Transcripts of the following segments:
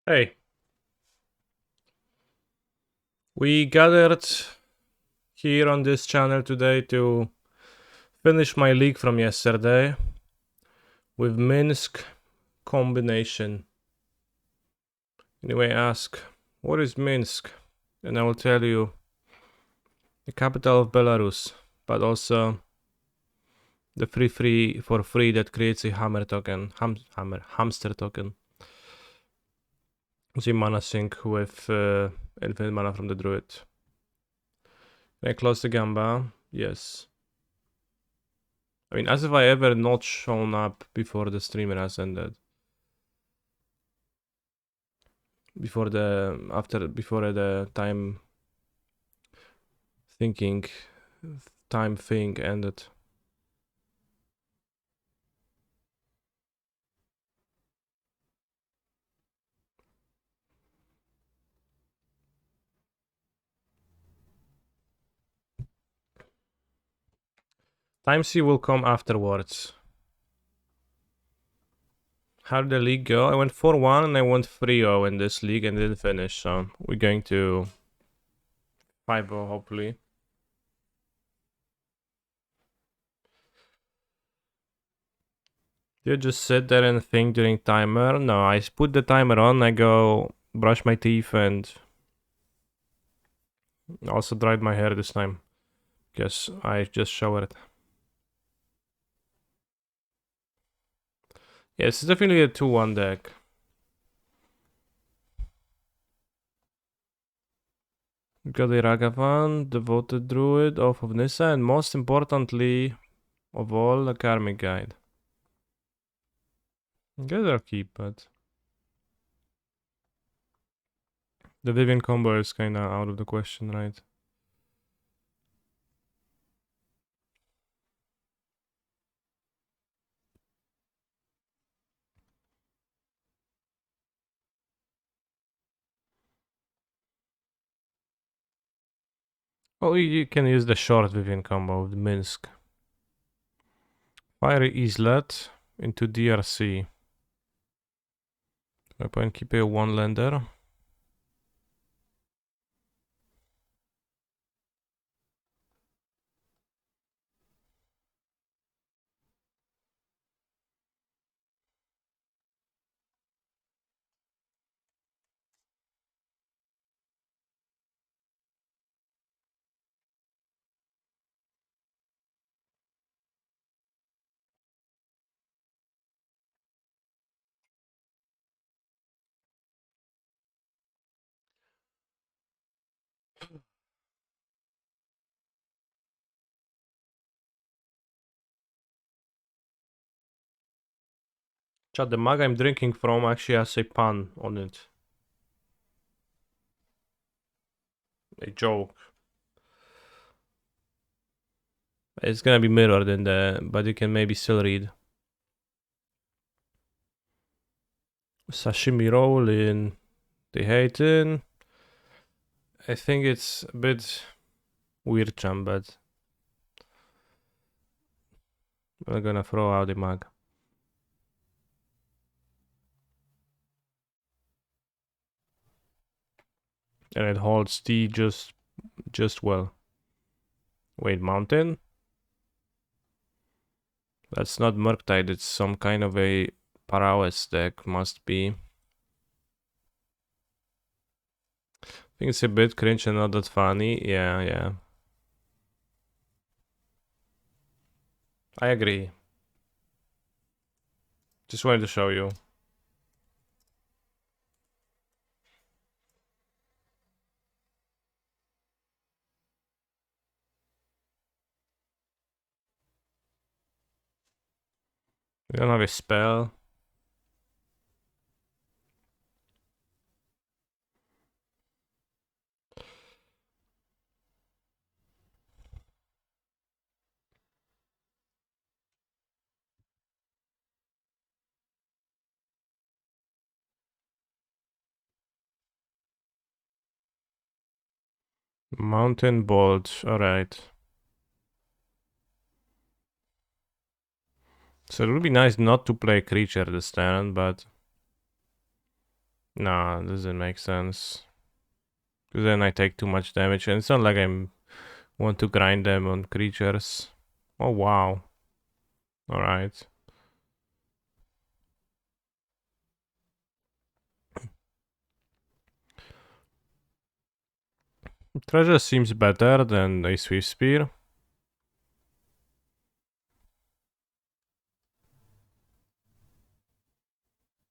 Hey, we gathered here on this channel today to finish my league from yesterday with Minsk combination. Anyway, ask, what is Minsk? And I will tell you, the capital of Belarus, but also the free for free that creates a hammer token, hamster token. The mana sync with infinite mana from the druid. Can I close the gamba? Yes. I mean, as if I ever not shown up before the streamer has ended. Before the time thinking time thing ended. Time C will come afterwards. How did the league go? I went 4-1 and I went 3-0 in this league and didn't finish, so we're going to 5-0 hopefully. Do you just sit there and think during timer? No, I put the timer on, I go brush my teeth and also dried my hair this time. Guess I just showered. Yes, it's definitely a 2-1 deck. Got the Ragavan, Devoted Druid off of Nissa, and most importantly of all, the Karmic Guide. I guess I'll keep, but the Vivian combo is kinda out of the question, right? Oh, you can use the short Vivian combo with Minsk. Fire Islet into DRC. I can keep a one lander. Chat, the mug I'm drinking from actually has a pun on it. A joke. It's gonna be mirrored in the, but you can maybe still read. Sashimi roll in the hating. I think it's a bit weird, Cham, but I'm gonna throw out the mug. And it holds T just well. Wait, mountain? That's not Murktide, it's some kind of a prowess deck, must be. I think it's a bit cringe and not that funny. Yeah. I agree. Just wanted to show you. We don't have a spell. Mountain Bolt, alright. So it would be nice not to play creature this turn, but Nah, doesn't make sense. Because then I take too much damage, and it's not like I want to grind them on creatures. Oh wow. Alright. Treasure seems better than a Swift Spear.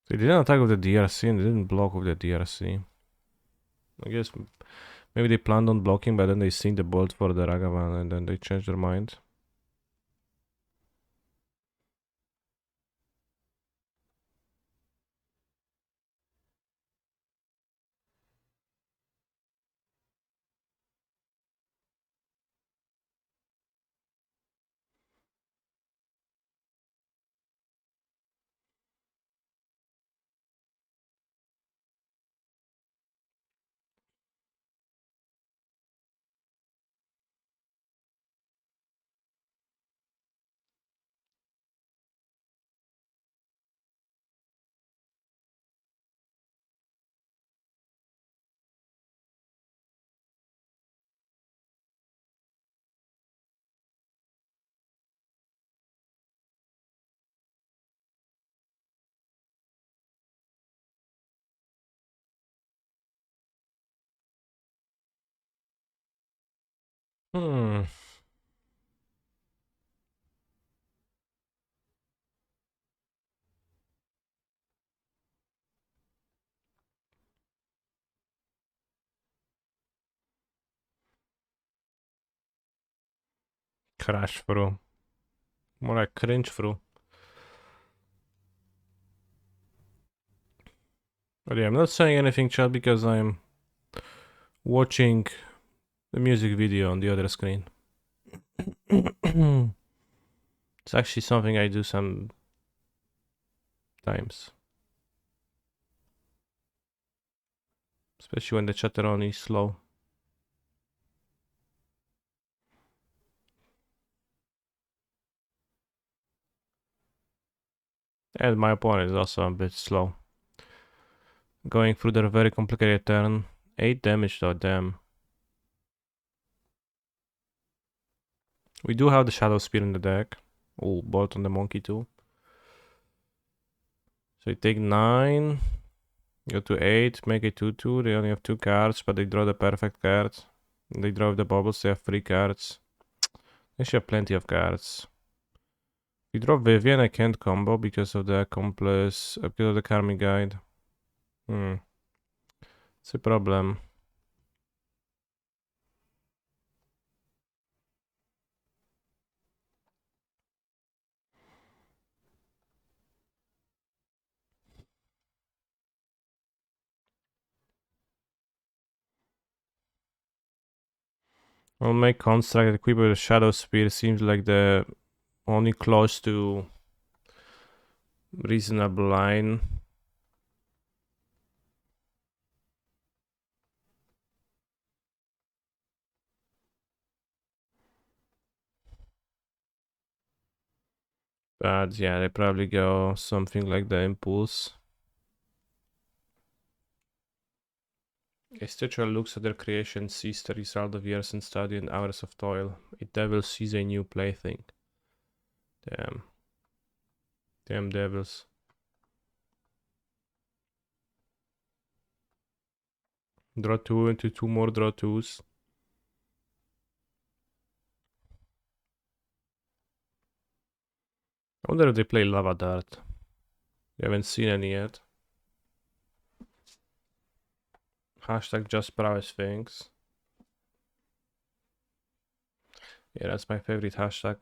They didn't attack with the DRC and they didn't block with the DRC. I guess maybe they planned on blocking, but then they seen the bolt for the Ragavan and then they changed their mind. Hmm. Crash through. More like cringe through. But yeah, I'm not saying anything, chat, because I'm watching the music video on the other screen. It's actually something I do sometimes. Especially when the chatter is slow. And my opponent is also a bit slow. Going through their very complicated turn. 8 damage though, damn. We do have the Shadow Spear in the deck. Oh, bolt on the monkey too. So you take 9. Go to 8, make it 2-2. They only have 2 cards, but they draw the perfect card. They draw the bubbles, they have 3 cards. They should have plenty of cards. If you draw Vivian, I can't combo because of the accomplice, because of the Karmic Guide. It's a problem. I'll make Construct equipped with a Shadow Spear. Seems like the only close to reasonable line. But yeah, they probably go something like the Impulse. A stitcher looks at their creation, sees the result of years in study and hours of toil. A devil sees a new plaything. Damn. Damn devils. Draw 2 into 2 more draw 2s. I wonder if they play Lava Dart. We haven't seen any yet. Hashtag just prowess things. Yeah, that's my favorite hashtag.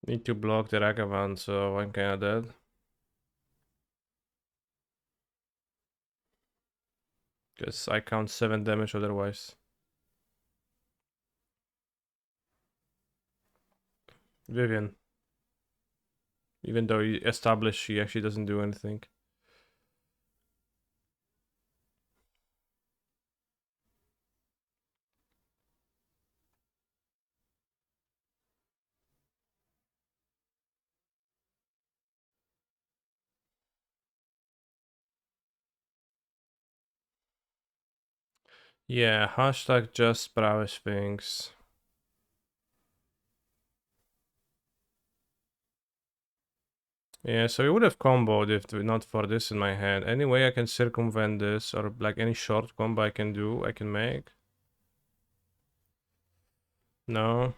Need to block the Ragavan, so I'm kinda dead. Because I count 7 damage otherwise. Vivian. Even though you establish she actually doesn't do anything. Yeah, hashtag just prowess things. Yeah, so we would have comboed if not for this in my hand. Any way I can circumvent this, or like any short combo I can do, I can make. No.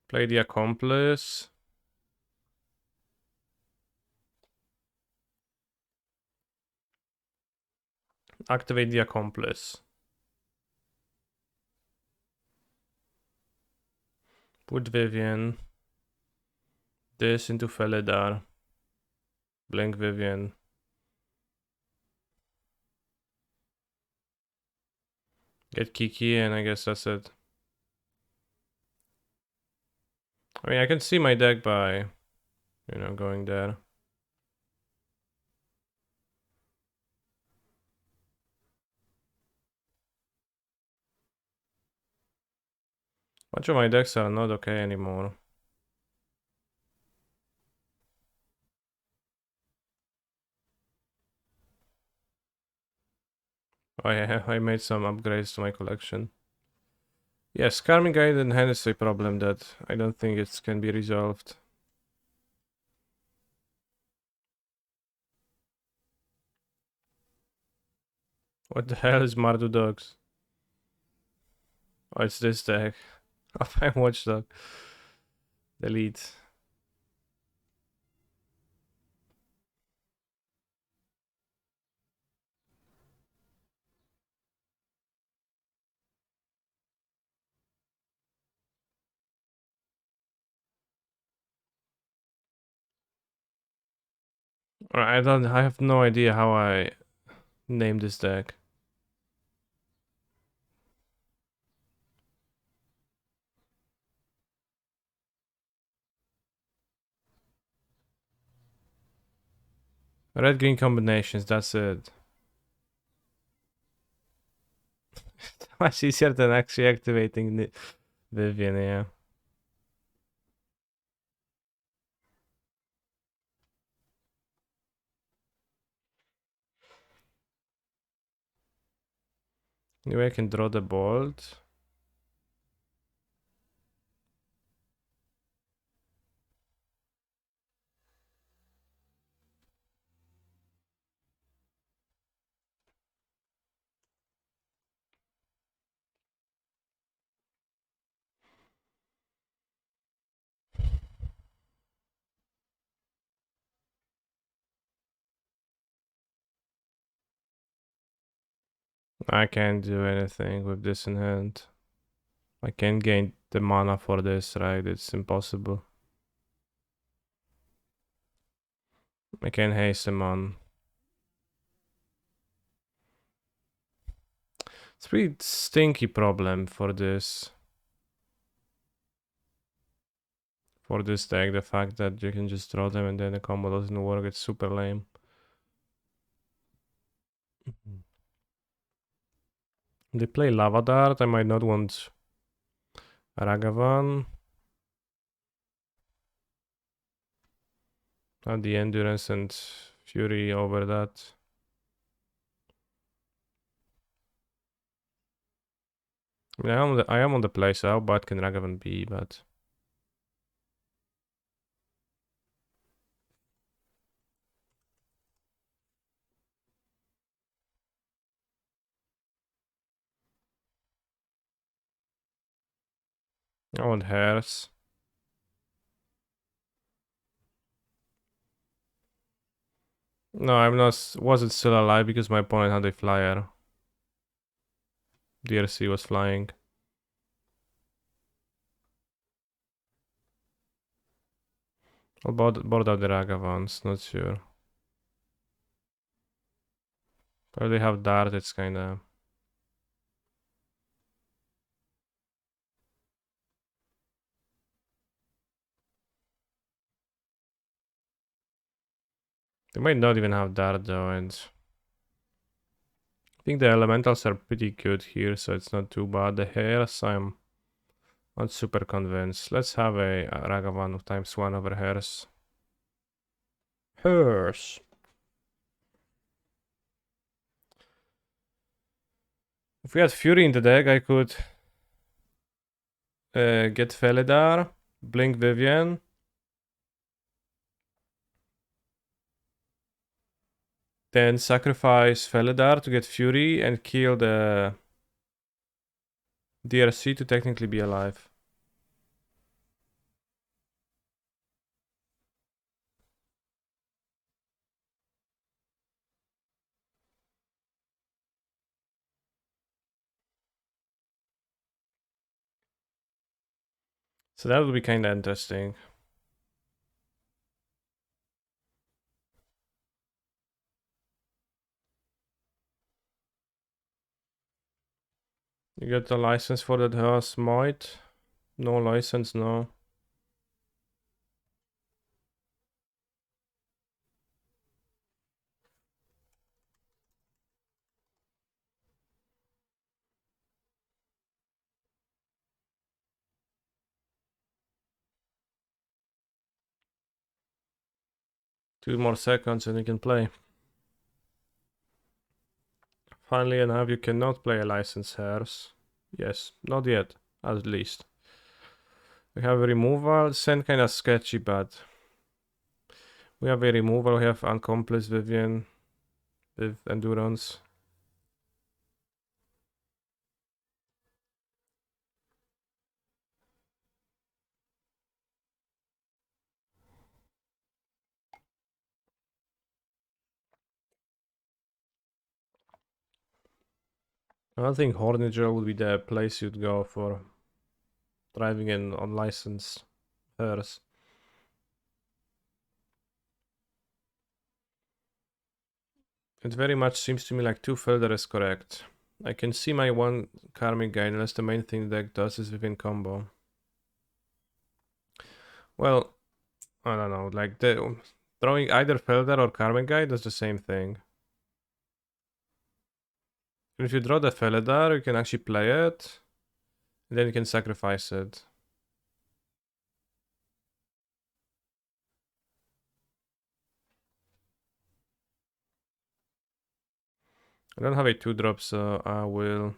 Play the accomplice. Activate the accomplice. Put Vivian. This into Felidar. Blink Vivian. Get Kiki, and I guess that's it. I mean, I can see my deck by, going there. Much of my decks are not okay anymore. Oh yeah, I made some upgrades to my collection. Yes, Carming Guide in hand is a problem that I don't think it can be resolved. What the hell is Mardu Dogs? Oh, it's this deck. I'm Watchdog. Delete. I have no idea how I named this deck. Red green combinations, that's it. Much easier than actually activating the Vivian, yeah. Anyway, I can draw the bolt. I can't do anything with this in hand. I can't gain the mana for this, right? It's impossible. I can haste him on. It's pretty stinky problem for this. For this deck, the fact that you can just draw them and then the combo doesn't work, it's super lame. They play Lava Dart, I might not want Ragavan. Add the Endurance and Fury over that. I mean, I am on the play, so how bad can Ragavan be, but... I want Hairs. No, I'm not... wasn't still alive because my opponent had a flyer. DRC was flying. I'll board out the Ragavans, not sure. Probably have Dart, it's kinda... They might not even have Dart though, and... I think the elementals are pretty good here, so it's not too bad. The hairs, I'm not super convinced. Let's have a Ragavan of ×1 over hairs. Hairs! If we had Fury in the deck, I could get Felidar, Blink Vivian. Then sacrifice Felidar to get Fury and kill the DRC to technically be alive. So that would be kind of interesting. You get a license for that horse, might? No license, no. Two more seconds and you can play. Finally enough, you cannot play a licensed horse. Yes, not yet, at least. We have a removal, send kind of sketchy, but we have a removal, we have Accomplice Vivian with Endurance. I think Horniger would be the place you'd go for driving an unlicensed horse. It very much seems to me like 2 Felder is correct. I can see my 1 Karmic Guide unless the main thing the deck does is within combo. Well, I don't know, like throwing either Felder or Karmic Guide does the same thing. And if you draw the Felidar, you can actually play it, and then you can sacrifice it. I don't have a 2-drop, so I will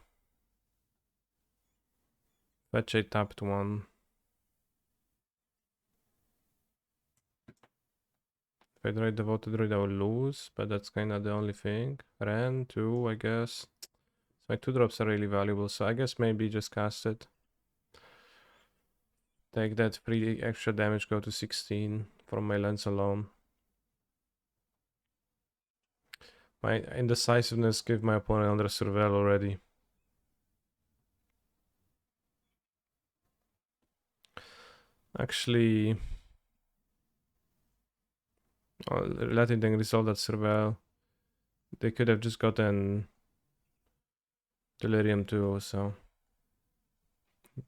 fetch a tapped one. If I draw a Devoted Druid, I will lose, but that's kind of the only thing. Ren, 2, I guess. So my 2-drops are really valuable, so I guess maybe just cast it. Take that 3 extra damage, go to 16 from my lens alone. My indecisiveness give my opponent under surveil already. Actually, letting them resolve that surveil. They could have just gotten Delirium too, so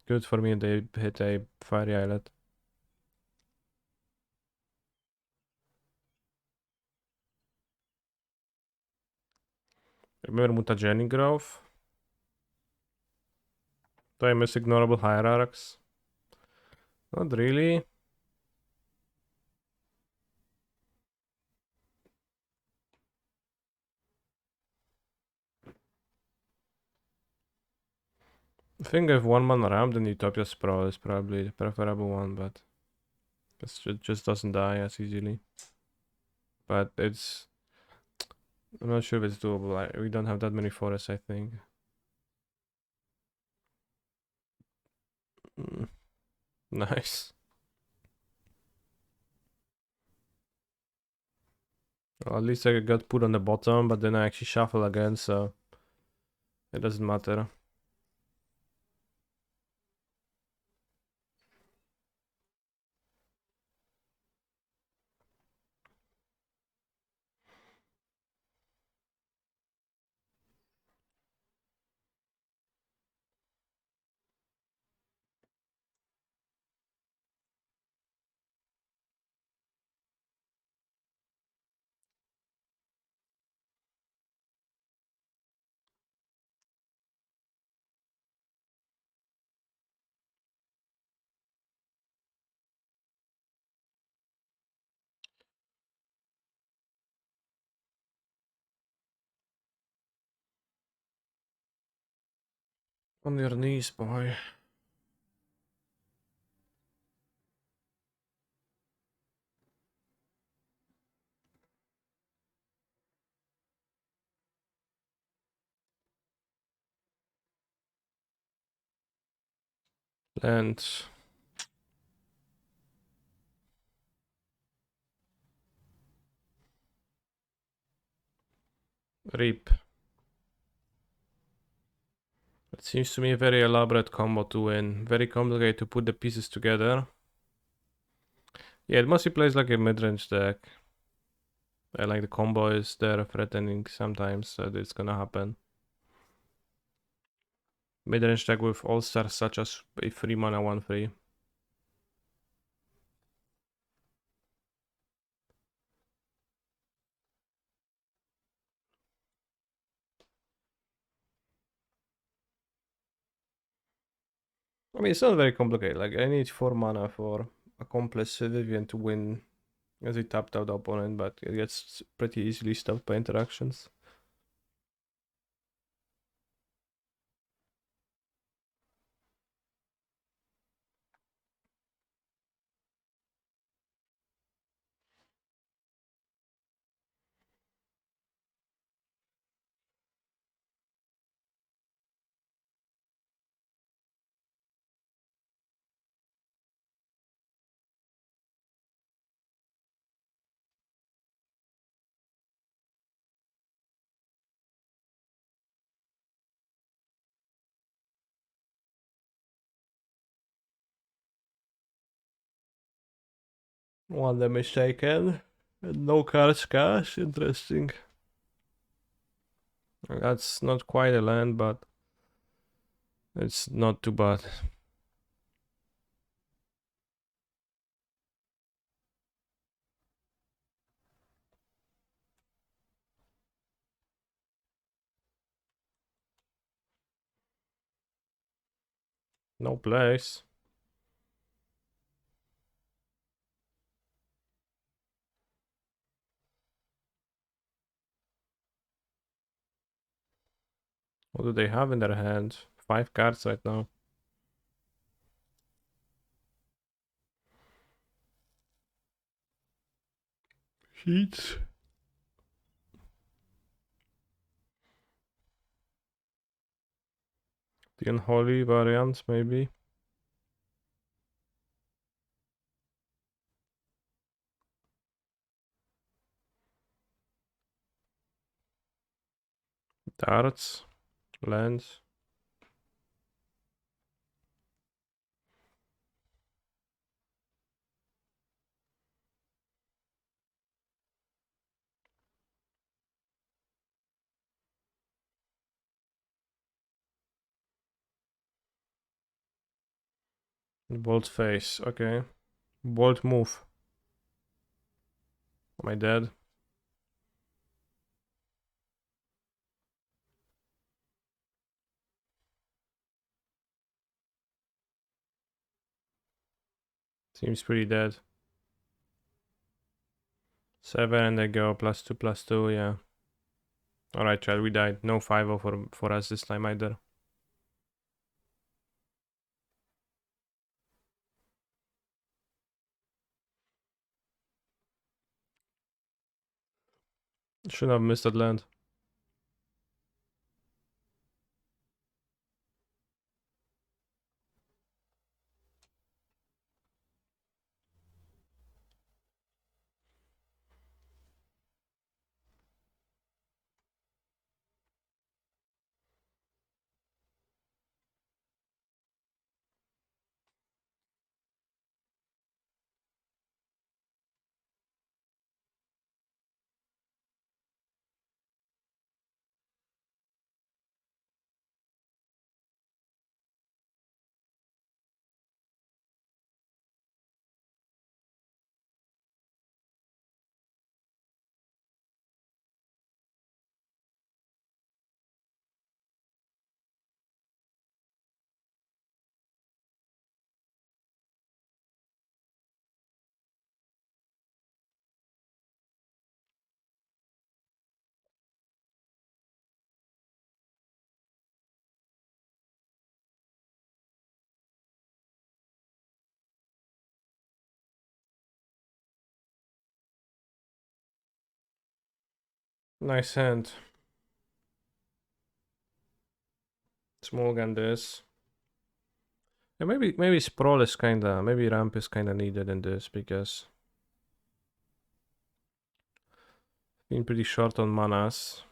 good for me they hit a Fiery Islet. Remember Mutagenic Growth? Do I miss Ignorable Hierarchs? Not really. I think if 1-mana ramp, then Utopia Sprawl is probably the preferable one, but it just doesn't die as easily. But it's... I'm not sure if it's doable. We don't have that many forests, I think. Nice. Well, at least I got put on the bottom, but then I actually shuffle again, so it doesn't matter. On your knees, boy. And reap. It seems to me a very elaborate combo to win. Very complicated to put the pieces together. Yeah, it mostly plays like a mid-range deck. Like the combo is there threatening sometimes that it's gonna happen. Mid-range deck with all-stars such as a 3 mana 1/3. I mean, it's not very complicated. Like, I need 4 mana for Accomplice Vivian to win as a tapped out opponent, but it gets pretty easily stopped by interactions. One damage taken. No cards cash. Interesting. That's not quite a land, but it's not too bad. No place. What do they have in their hand? 5 cards right now. Sheets. The unholy variant, maybe. Darts. Lands. Bold face. Okay. Bold move. Am I dead? Seems pretty dead. 7 and they go +2/+2, yeah. Alright, Chad, we died. No 5-0 for us this time either. Should have missed that land. Nice hand. Small gun this. Yeah, maybe sprawl is kinda, maybe ramp is kinda needed in this because been pretty short on manas.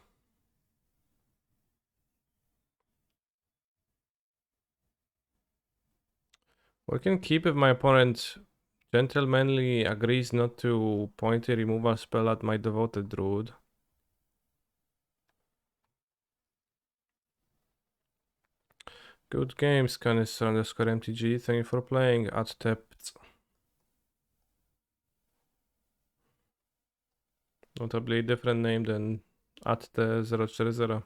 We can keep if my opponent gentlemanly agrees not to point a removal spell at my devoted druid. Good games, Canister underscore MTG. Thank you for playing at Tept. Notably a different name than at the 040.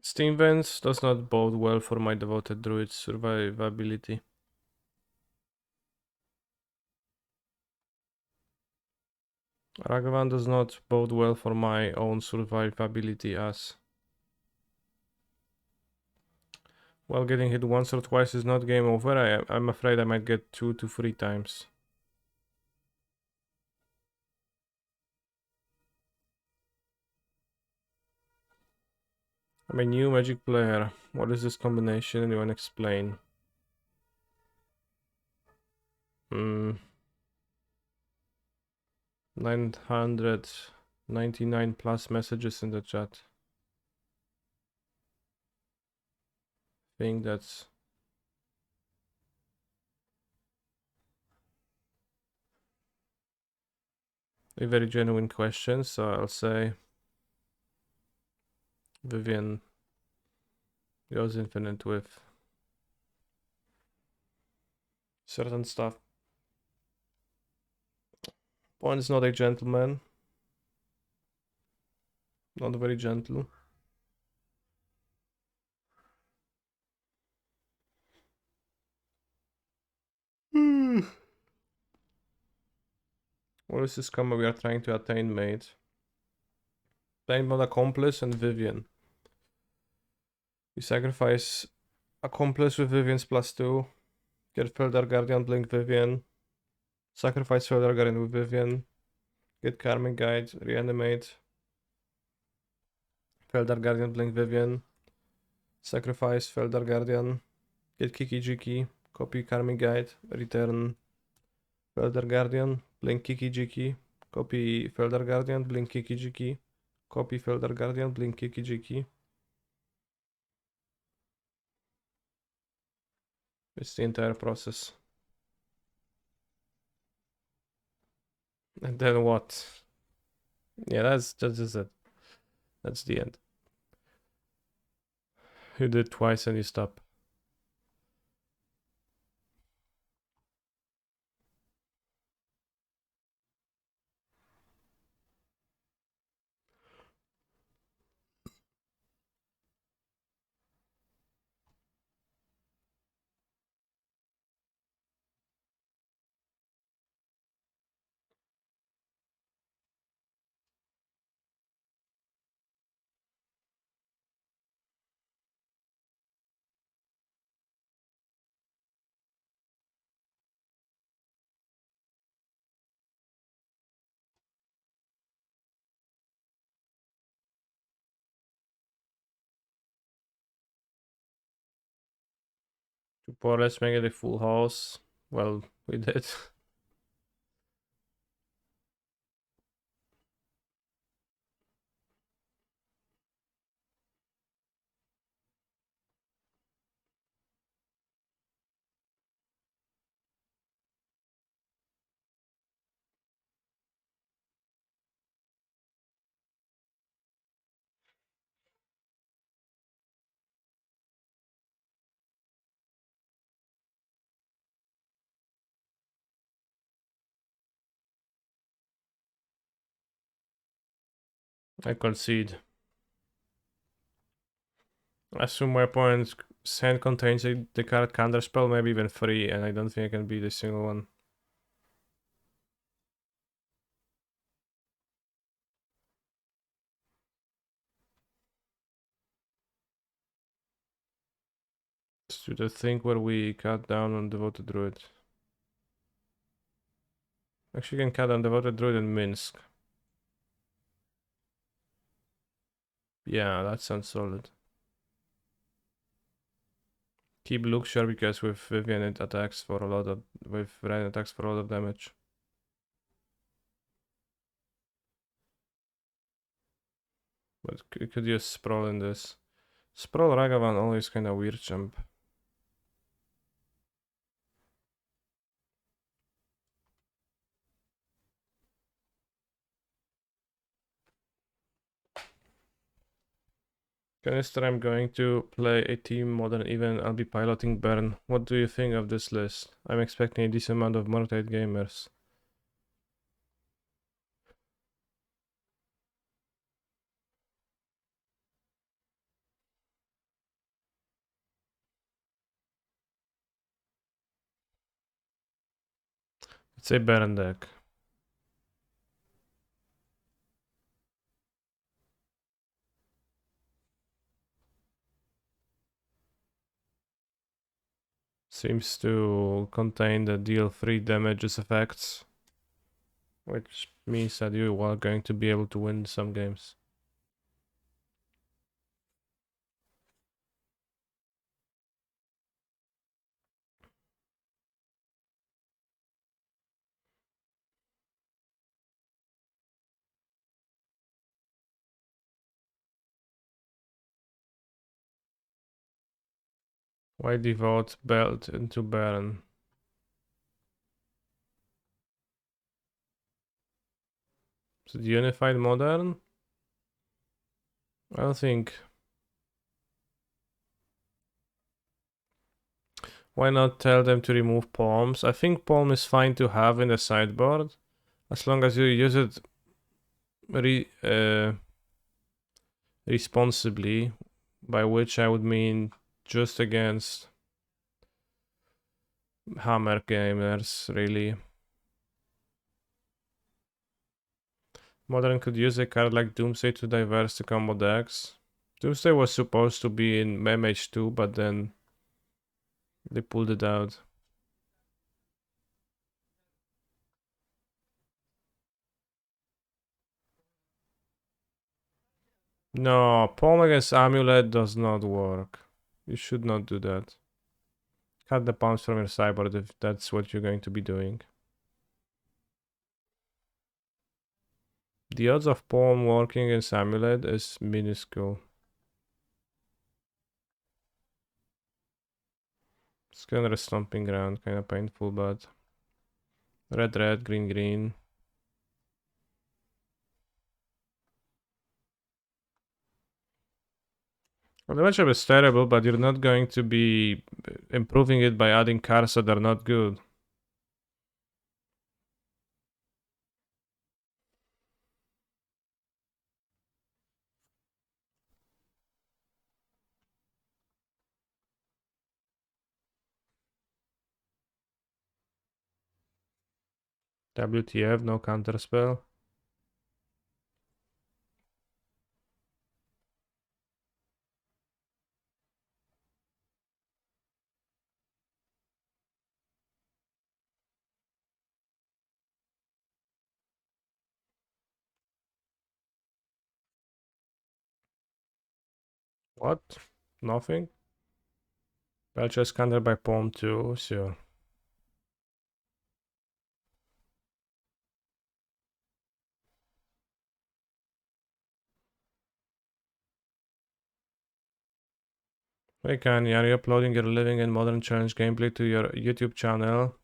Steam Vents does not bode well for my devoted druid's survivability. Ragavan does not bode well for my own survivability as well, getting hit once or twice is not game over. I'm afraid I might get 2 to 3 times. I'm a new Magic player. What is this combination? Anyone explain? 999 plus messages in the chat. I think that's a very genuine question, so I'll say Vivian goes infinite with certain stuff. Point is not a gentleman. Not very gentle. What is this combo we are trying to attain, mate? Paintball Accomplice and Vivian. We sacrifice Accomplice with Vivian's +2. Get Felder Guardian, blink Vivian. Sacrifice Felder Guardian with Vivian. Get Karmic Guide, reanimate. Felder Guardian, blink Vivian. Sacrifice Felder Guardian. Get Kiki Jiki. Copy Karmic Guide. Return Felder Guardian. Blink Kiki Jiki. Copy Felder Guardian. Blink Kiki Jiki. Copy Felder Guardian. Blink Kiki Jiki. It's the entire process. And then what? Yeah, that's just it. That's the end. You did twice and you stop. Two poor, let's make it a full house. Well, we did. I concede. Assume my opponent's hand contains the card counterspell, maybe even 3, and I don't think I can beat a single one. Let's do the thing where we cut down on Devoted Druid. Actually, you can cut down Devoted Druid and Minsk. Yeah, that sounds solid. Keep Luxor because with Vivian it attacks for a lot of Ren attacks for a lot of damage. But you could use Sprawl in this. Sprawl Ragavan always kinda weird jump. Canister, I'm going to play a team modern event. I'll be piloting Bern. What do you think of this list? I'm expecting a decent amount of Mortate gamers. It's a Baron deck. Seems to contain the deal 3 damages effects, which means that you are going to be able to win some games. Why devote Belt into Baron? Is it Unified Modern? I don't think. Why not tell them to remove Palms? I think Palm is fine to have in the sideboard, as long as you use it responsibly, by which I would mean just against hammer gamers, really. Modern could use a card like Doomsday to diverse the combo decks. Doomsday was supposed to be in MH2, but then they pulled it out. No, Palm against Amulet does not work. You should not do that. Cut the palms from your sideboard if that's what you're going to be doing. The odds of Palm working against Amulet is minuscule. Scanner stomping ground, kinda painful, but red, red, green, green. Well, the matchup is terrible, but you're not going to be improving it by adding cards that are not good. WTF, no counterspell. What? Nothing? Belcher's countered by Palm too, so. Hey Kanye, are you uploading your Living in Modern Challenge gameplay to your YouTube channel?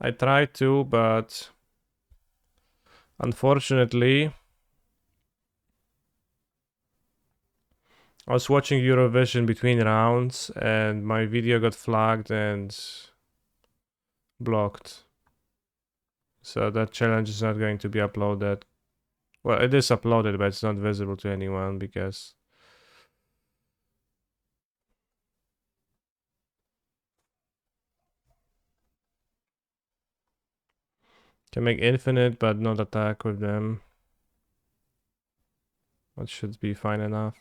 I tried to, but unfortunately, I was watching Eurovision between rounds and my video got flagged and blocked. So that challenge is not going to be uploaded. Well, it is uploaded, but it's not visible to anyone because... Can make infinite, but not attack with them. That should be fine enough.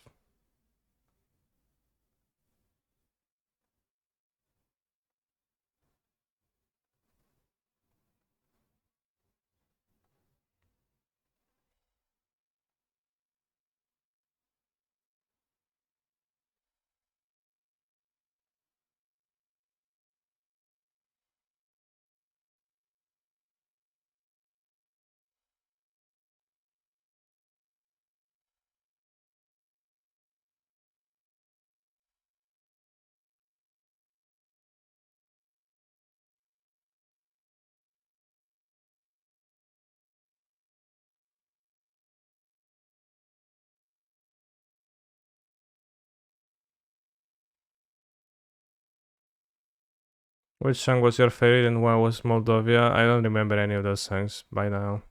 Which song was your favorite and why was Moldovia? I don't remember any of those songs by now.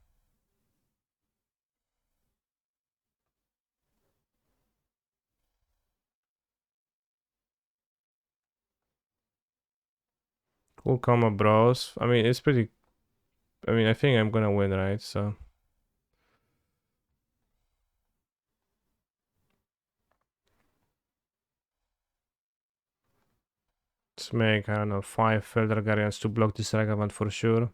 Cool combo, bros. I mean, it's pretty... I mean, I think I'm gonna win, right? So... Let's make, I don't know, 5 Felder Guardians to block this Ragavan for sure.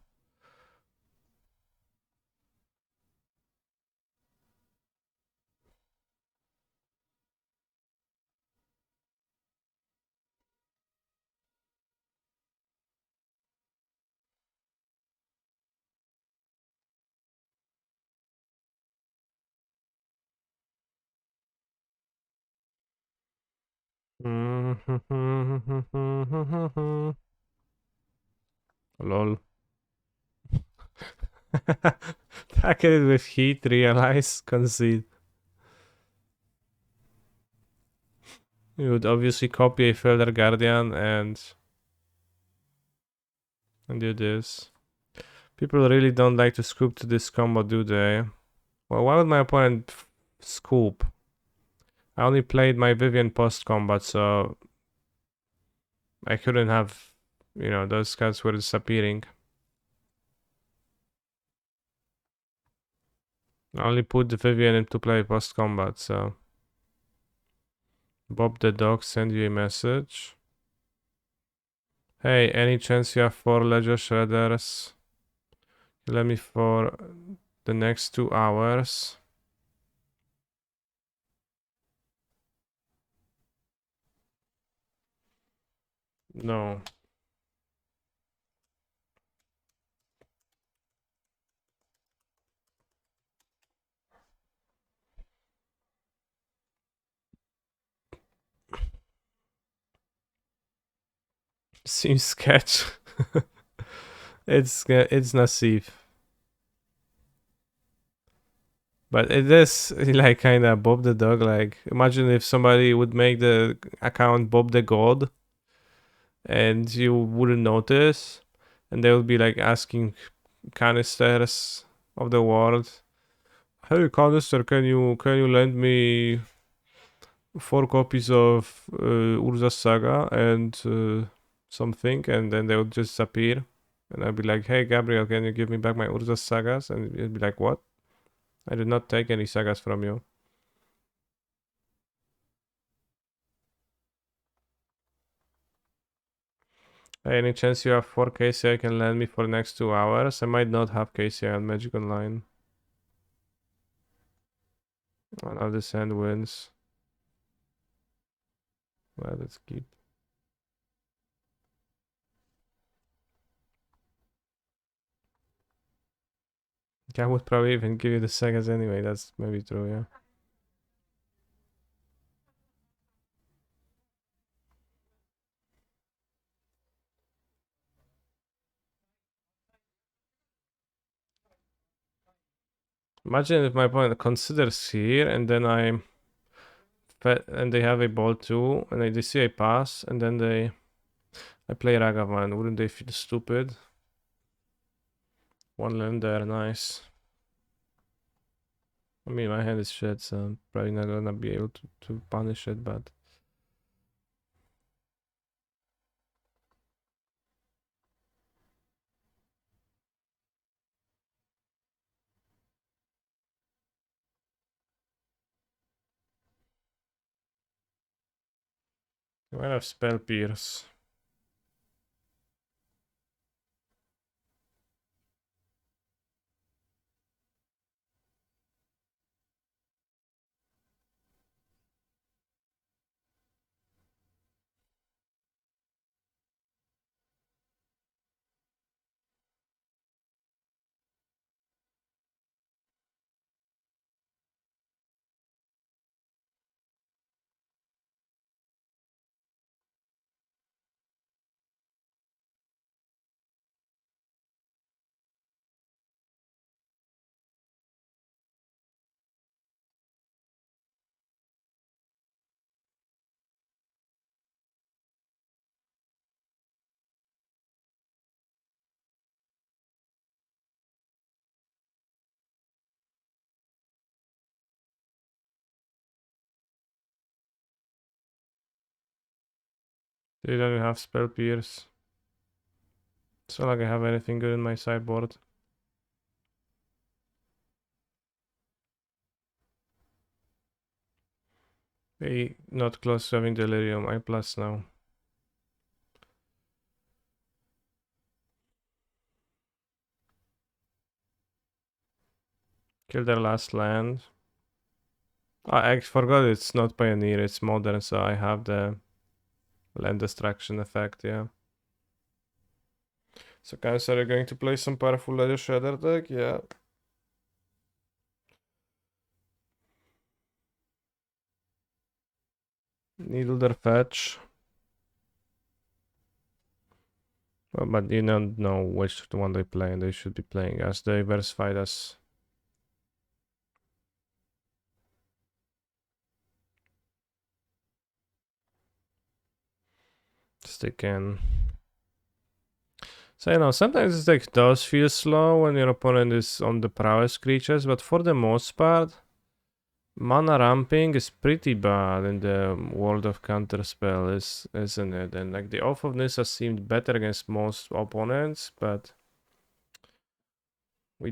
Lol. Tackle it with heat, realize, concede. You would obviously copy a Felder Guardian and do this. People really don't like to scoop to this combo, do they? Well, why would my opponent scoop? I only played my Vivian post-combat, so I couldn't have, you know, those cards were disappearing. I only put the Vivian into play post-combat, so... Bob the dog send you a message. Hey, any chance you have 4 Ledger Shredders? Let me for the next 2 hours. No. Seems sketch. It's Nasif. But it is like kinda Bob the dog. Like imagine if somebody would make the account Bob the God and you wouldn't notice, and they would be like asking canisters of the world. Hey canister, can you lend me 4 copies of Urza's Saga and something, and then they would just appear, and I'd be like, "Hey Gabriel, can you give me back my Urza's Sagas?" And you'd be like, "What? I did not take any sagas from you." Hey, any chance you have 4 KCI can lend me for the next 2 hours? I might not have KCI on Magic Online. One of the sand wins. Well, let's keep. I would probably even give you the sagas anyway. That's maybe true, yeah. Imagine if my opponent considers here, and then and they have a ball too, and they see a pass, and then I play Ragavan. Wouldn't they feel stupid? 1 land there, nice. I mean, my hand is shit, so I'm probably not gonna be able to punish it, but... I might have Spell Pierce. They don't have Spell Pierce. It's not like I have anything good in my sideboard. Hey, not close to having Delirium. I plus now. Kill their last land. I forgot it's not Pioneer, it's Modern, so I have the land destruction effect, yeah. So guys, are you going to play some powerful Ledger Shredder deck? Yeah. Needle their fetch. Well, but you don't know which one they play, and they should be playing as diversified as they can. So, you know, sometimes this deck does feel slow when your opponent is on the prowess creatures, but for the most part, mana ramping is pretty bad in the world of counterspell, isn't it? And like the Oath of Nissa seemed better against most opponents, but we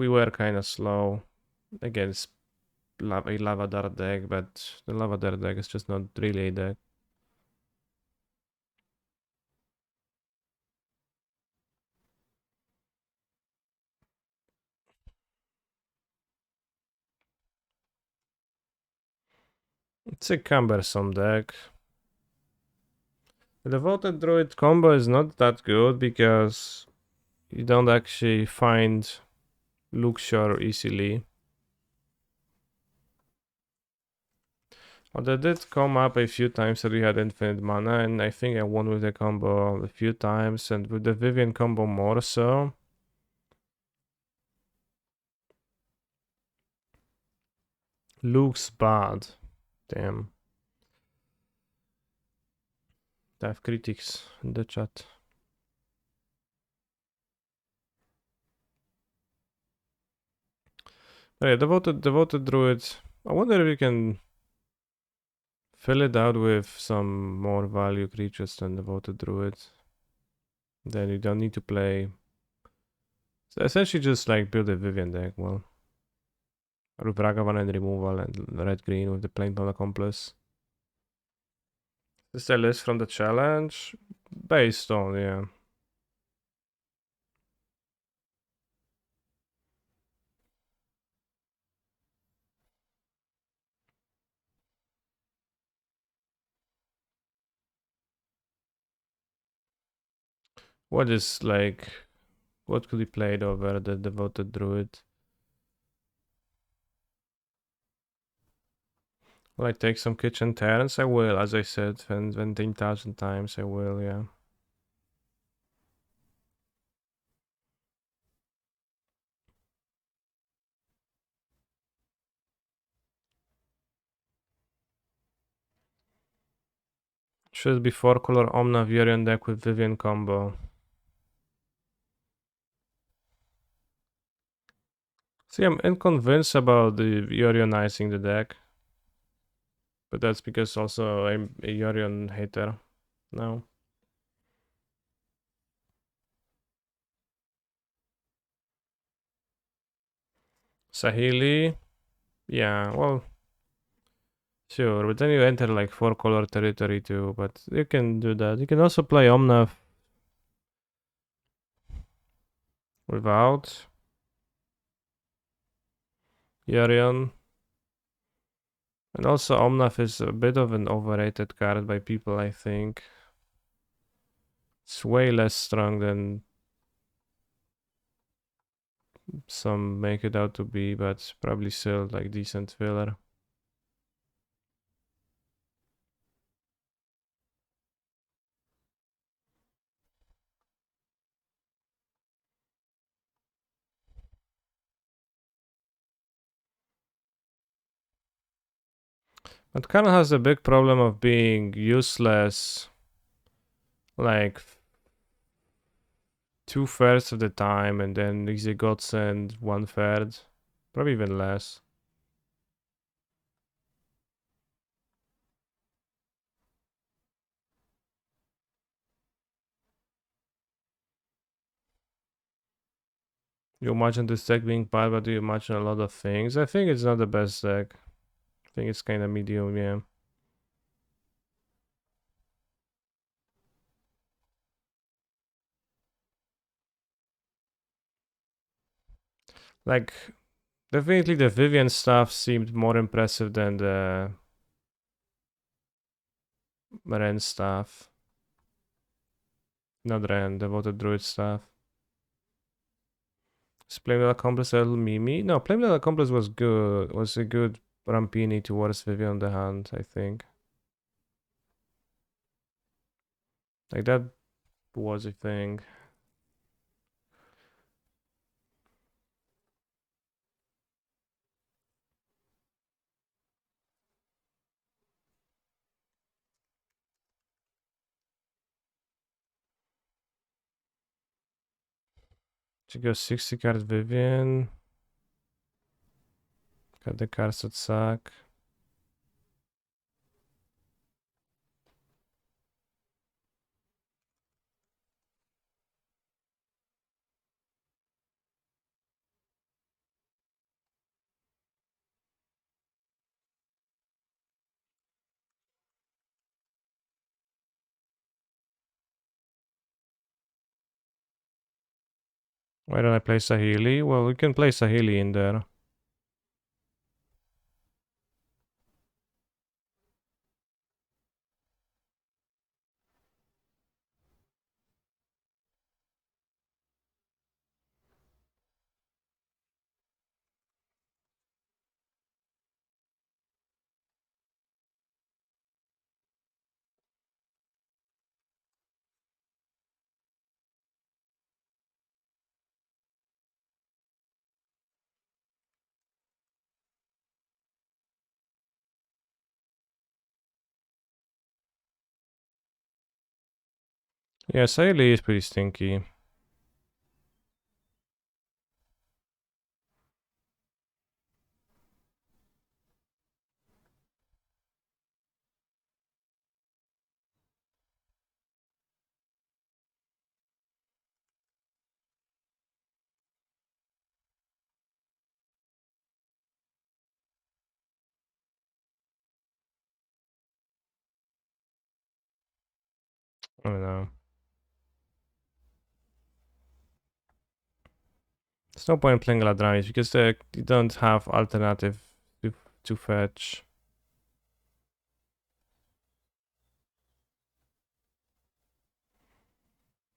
were kind of slow against a Lava Dart deck, but the Lava Dart deck is just not really a deck. It's a cumbersome deck. The Devoted Druid combo is not that good because you don't actually find Luxor easily. Well, that did come up a few times that we had infinite mana, and I think I won with the combo a few times, and with the Vivian combo more so. Looks bad. Damn. I have critics in the chat. But yeah, devoted druid. I wonder if you can fill it out with some more value creatures than devoted druid. Then you don't need to play. So essentially just like build a Vivian deck, well. With Ragavan and removal and red green with the Planeswalker Accomplice. This is a list from the challenge. Based on, yeah. What is like, what could be played over the devoted druid? Will I take some kitchen terrans? I will, as I said, 10,000 times I will, yeah. Should be 4-color Omna Variant deck with Vivian combo. See, I'm unconvinced about the Yorionizing the deck. But that's because also I'm a Yorion hater now. Sahili, yeah, well, sure, but then you enter like 4-color territory too, but you can do that. You can also play Omnath without Yorion. And also Omnath is a bit of an overrated card by people, I think. It's way less strong than some make it out to be, but probably still like decent filler. But Khan has a big problem of being useless like 2/3 of the time, and then he's a godsend 1/3, probably even less. You imagine this deck being bad, but you imagine a lot of things. I think it's not the best deck. I think it's kind of medium, yeah. Like, definitely the Vivian stuff seemed more impressive than the Ren stuff. Not Ren, the Voted Druid stuff. Is Playmate Accomplice a little Mimi? No, Playmate Accomplice was good. Was a good Rampini towards Vivian on the hand, I think. Like, that was a thing. To go 60 card Vivian. Got the cards that suck. Why don't I play Sahili? Well, we can play Sahili in there. Yeah, Sahili is pretty stinky. I don't know. There's no point in playing Ladramis because you don't have alternative to fetch.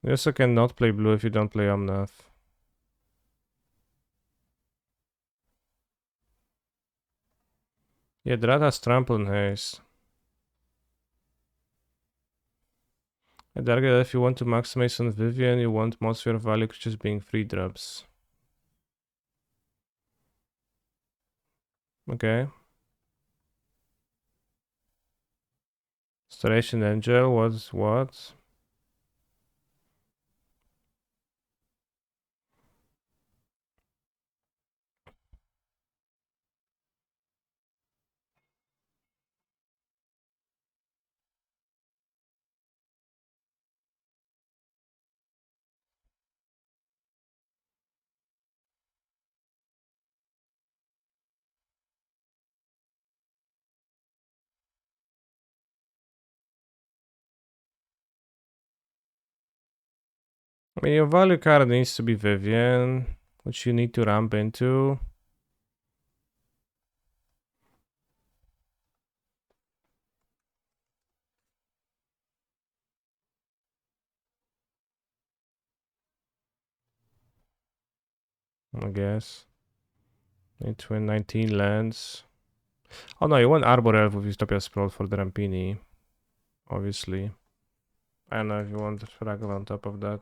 You also cannot play blue if you don't play Omnath. Yeah, Drat has trample and haste. I'd argue that if you want to maximize on Vivian, you want most of your value just being 3 drops. Okay. Restoration Angel was what? I mean, your value card needs to be Vivian, which you need to ramp into. I guess. Need to win 19 lands. Oh no, you want Arbor Elf with Utopia Sprawl for the Rampini. Obviously. I don't know if you want the Fraggle on top of that.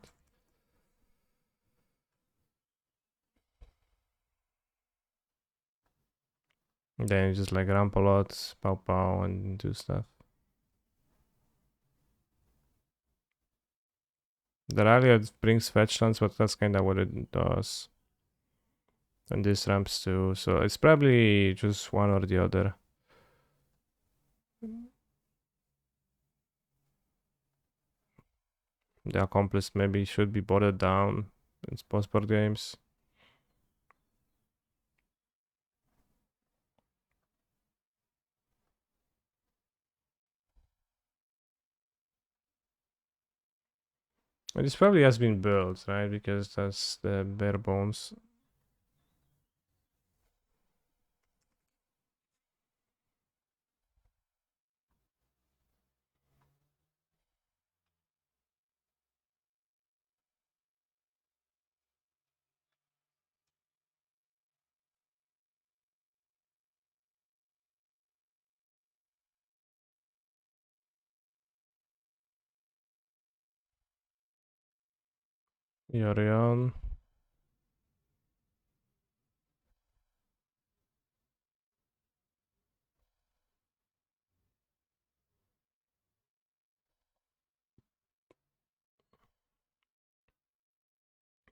Then you just like ramp a lot, pow pow, and do stuff. The Rally brings fetch lands, but that's kinda what it does. And this ramps too, so it's probably just one or the other. The Accomplice maybe should be boarded down in post-board games. And this probably has been built, right? Because that's the bare bones. Yorion.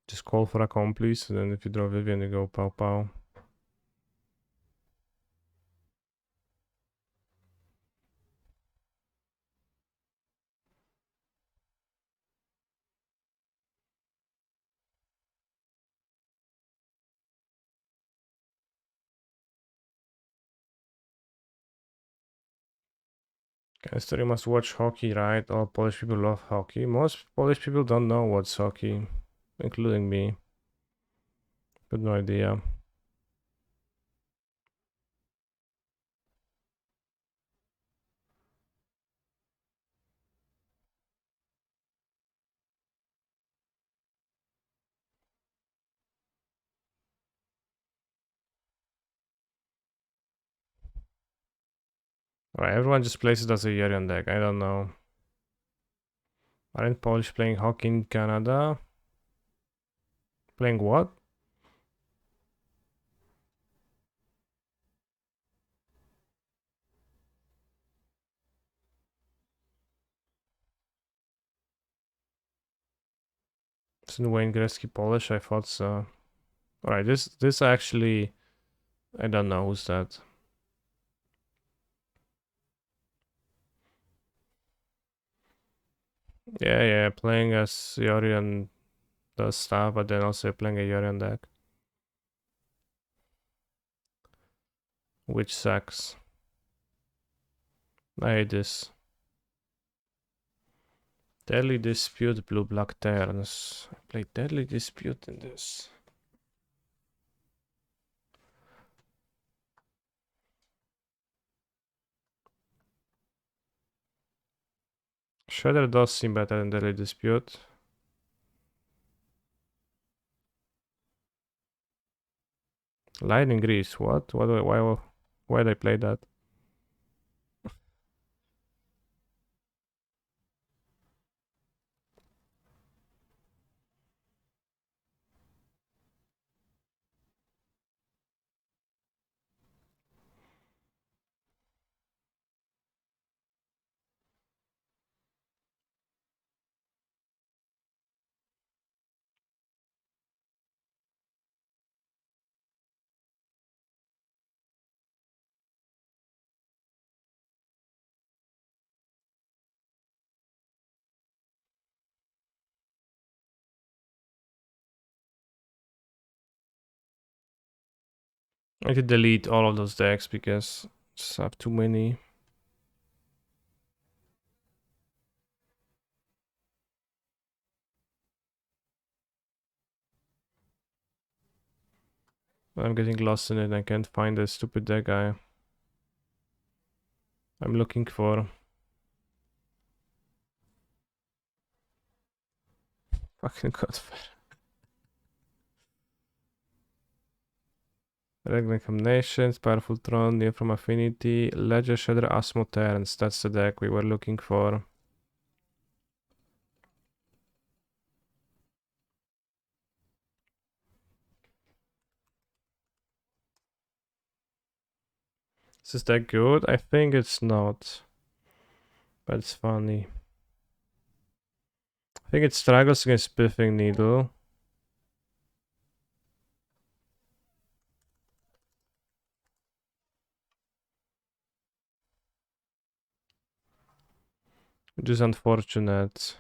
Just call for Accomplice, and then if you draw Vivian, you go pow pow. Okay, you must watch hockey, right? All Polish people love hockey. Most Polish people don't know what's hockey, including me. Got no idea. Alright, everyone just plays it as a Yorion deck. I don't know. Aren't Polish playing hockey in Canada? Playing what? Isn't Wayne Gretzky Polish? I thought so. Alright, this actually, I don't know who's that. Yeah, playing as Yorion does stuff, but then also playing a Yorion deck. Which sucks. I hate this. Deadly Dispute, blue black turns. I played Deadly Dispute in this. Shredder does seem better than Deadly Dispute. Lightning Grease, what? Why did I play that? I could delete all of those decks because I just have too many. I'm getting lost in it. I can't find the stupid dead guy I'm looking for. Fucking god. Regular combinations, powerful throne, near from affinity, ledger shader, Asmo turns. That's the deck we were looking for. Is this deck good? I think it's not. But it's funny. I think it struggles against Spiffing Needle. Which is unfortunate.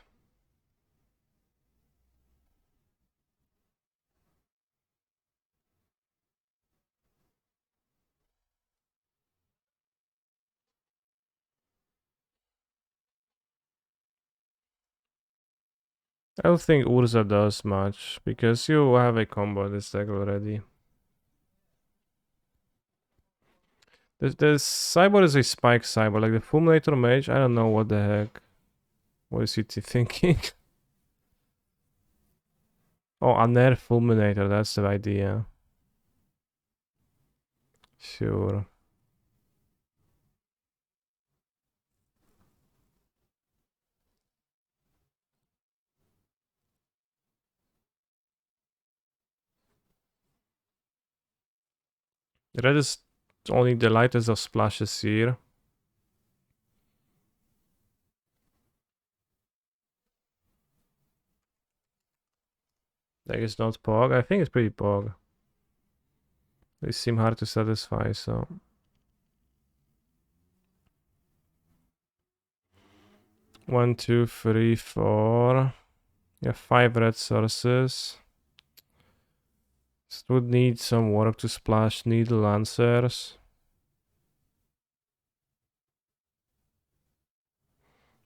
I don't think Urza does much, because you have a combo this deck already. The cyborg is a spike cyborg, like the Fulminator Mage, I don't know what the heck. What is he thinking? Oh, a nerf Fulminator, that's the idea. Sure. Red is only the lightest of splashes here. Like it's not Pog. I think it's pretty Pog. They seem hard to satisfy, so. 1, 2, 3, 4. Yeah, 5 red sources. This would need some work to splash needle answers.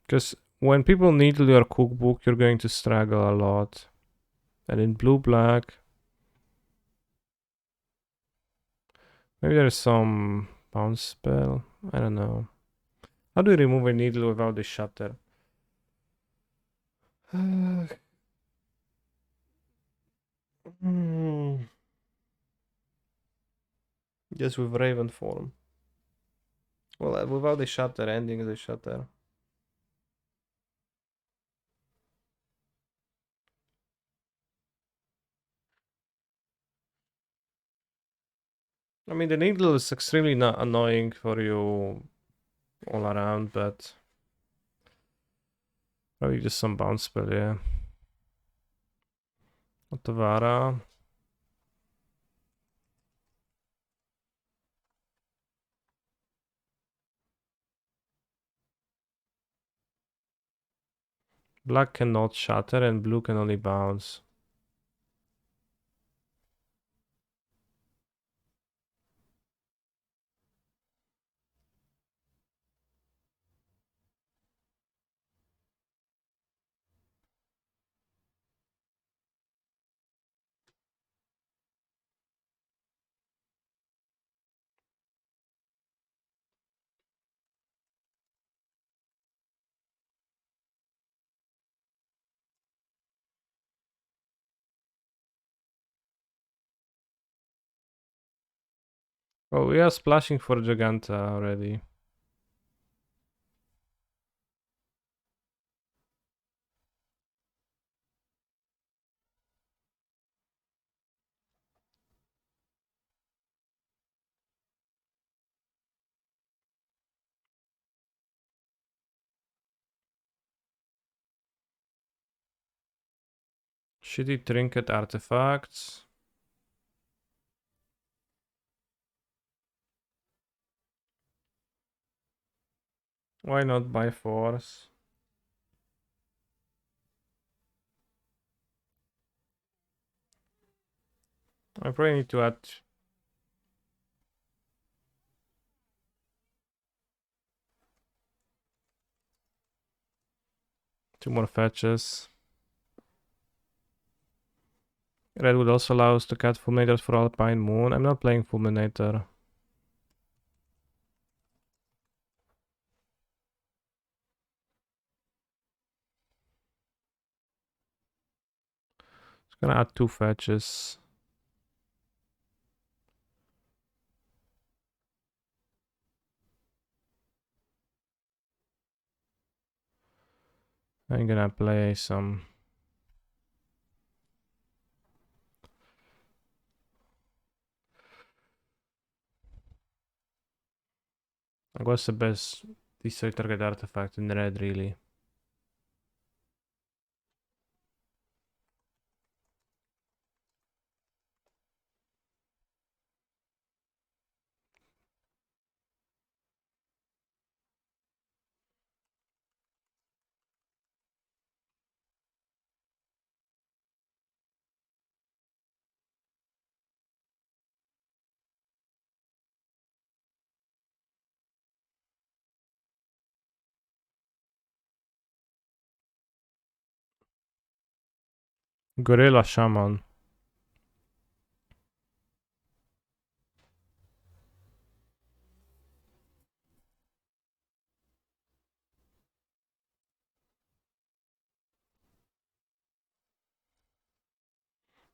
Because when people needle your cookbook, you're going to struggle a lot. And in blue-black, maybe there's some bounce spell. I don't know. How do you remove a needle without the shutter? Just with Raven form. Well, without the shutter, ending the shutter. I mean, the needle is extremely not annoying for you all around, but probably just some bounce spell, yeah. Otavara. Black cannot shatter and blue can only bounce. Oh, we are splashing for Giganta already. Shitty trinket artifacts. Why not by force? I probably need to add 2 more fetches. Red would also allow us to cut Fulminators for Alpine Moon. I'm not playing Fulminator. It's gonna add 2 fetches. I'm gonna play some... What's the best destroy target artifact in red, really? Gorilla Shaman.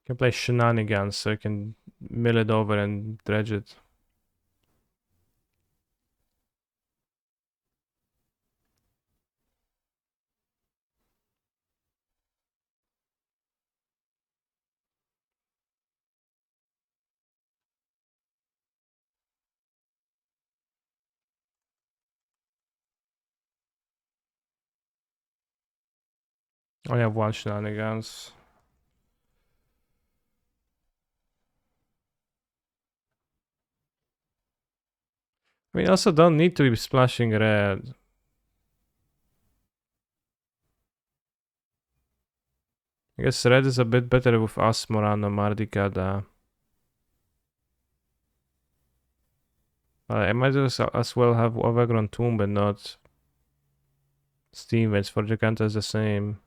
Can play Shenanigans so I can mill it over and dredge it. I have 1 Shenanigans. I mean, also don't need to be splashing red. I guess red is a bit better with Asmo and Mardikada. I might as well have Overgrown Tomb and not Steam Vents for Giganta is the same.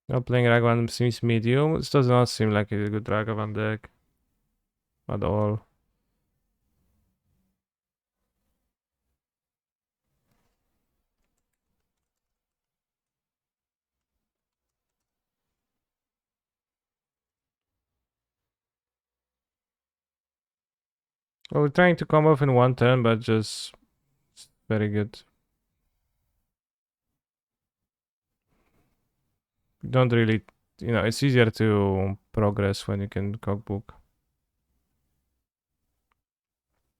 Not playing Ragavan seems medium. This does not seem like a good Ragavan deck at all. Well, we're trying to come off in 1 turn, but just very good. Don't really, you know, it's easier to progress when you can cookbook.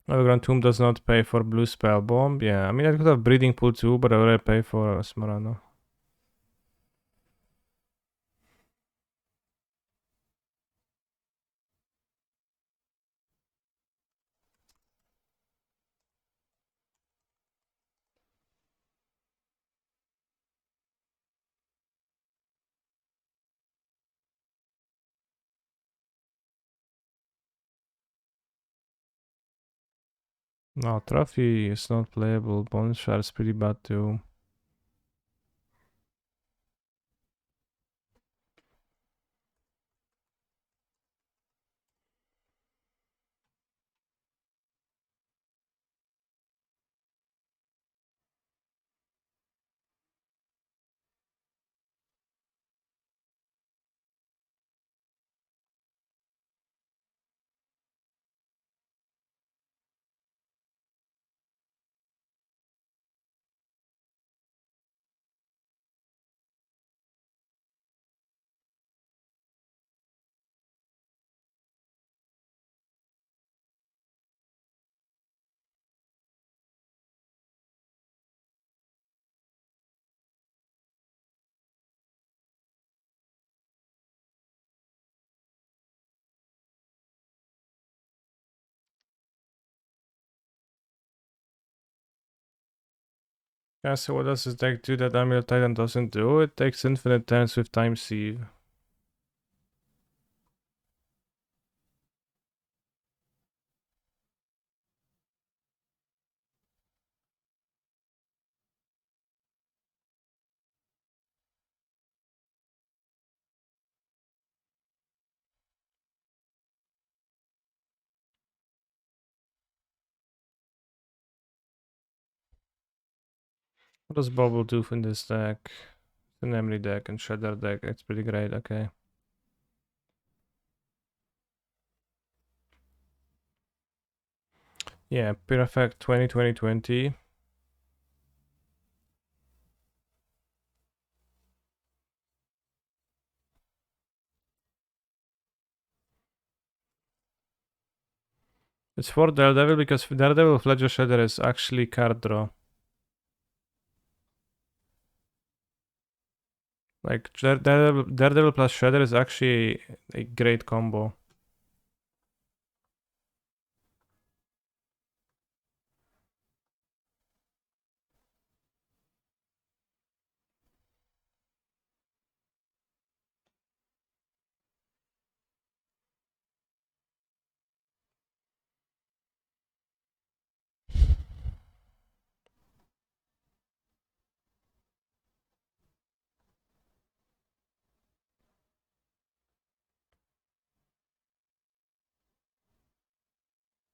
Overgrown Tomb does not pay for Blue Spell Bomb. Yeah, I mean, I could have Breeding Pool too, but I already pay for Smarano. No, Trophy is not playable. Bonfire is pretty bad too. Yeah, so what does this deck do that Amulet Titan doesn't do? It takes infinite turns with Time Sieve. What does Bobble do in this deck? The Memory deck and Shredder deck. It's pretty great, okay. Yeah, Perfect 2020. It's for Daredevil because Daredevil Fledger Shredder is actually card draw. Like Daredevil plus Shredder is actually a great combo.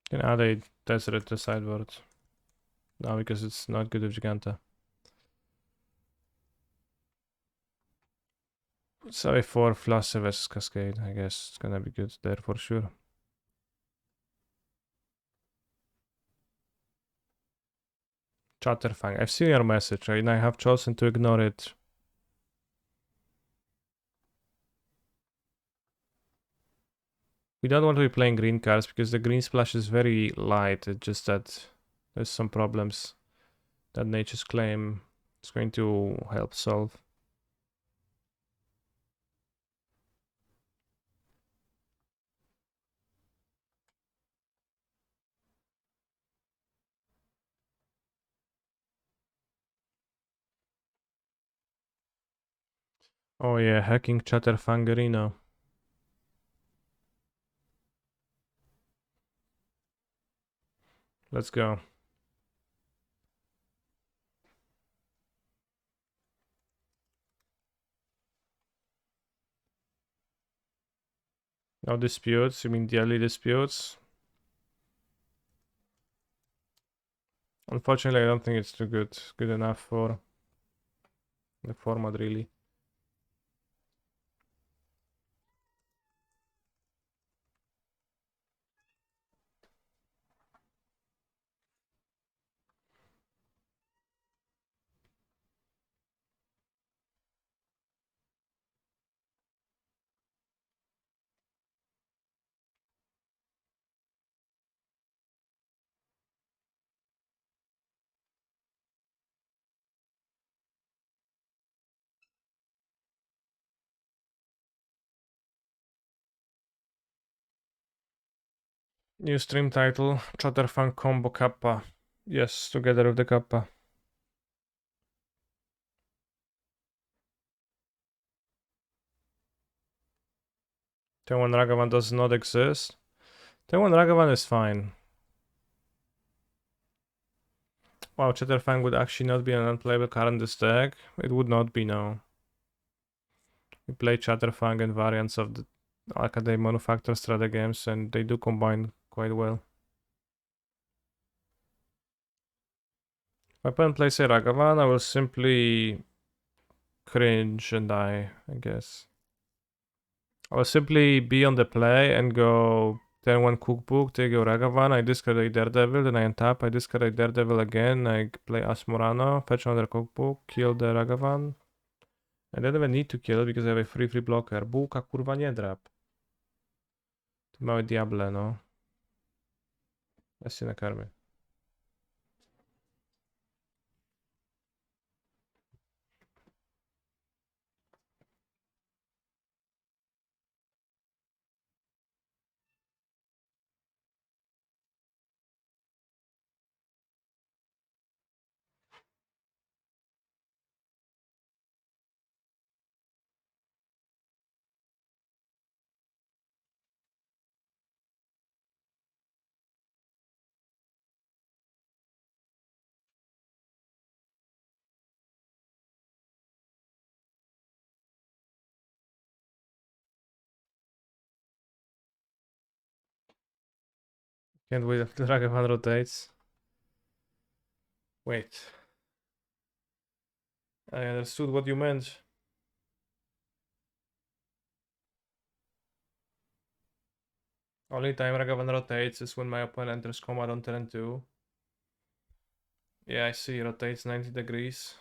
Can add a Desert to sideboard. No, because it's not good with Giganta. So a 4 Flash versus Cascade. I guess it's gonna be good there for sure. Chatterfang. I've seen your message, and I have chosen to ignore it. We don't want to be playing green cards because the green splash is very light. It's just that there's some problems that Nature's Claim is going to help solve. Oh yeah, hacking Chatterfangerino. Let's go. No disputes? You mean daily disputes? Unfortunately, I don't think it's too good enough for the format, really. New stream title, Chatterfang Combo Kappa. Yes, together with the Kappa. Ten-1 Ragavan does not exist. Ten-1 Ragavan is fine. Wow, Chatterfang would actually not be an unplayable card in this deck. It would not be, no. We play Chatterfang and variants of the Academy Manufacture strategy games, and they do combine quite well. If my opponent plays a Ragavan, I will simply cringe and die, I guess. I will simply be on the play and go turn 1 Cookbook, take your Ragavan, I discard a Daredevil, then I untap, I discard a Daredevil again, I play Asmorano, fetch another Cookbook, kill the Ragavan. I don't even need to kill because I have a free blocker. Bułka kurwa nie drap. Ty małe diable, no. Ja się nakarmię. Can't wait until Ragavan rotates. Wait. I understood what you meant. Only time Ragavan rotates is when my opponent enters combat on turn 2. Yeah, I see, rotates 90 degrees.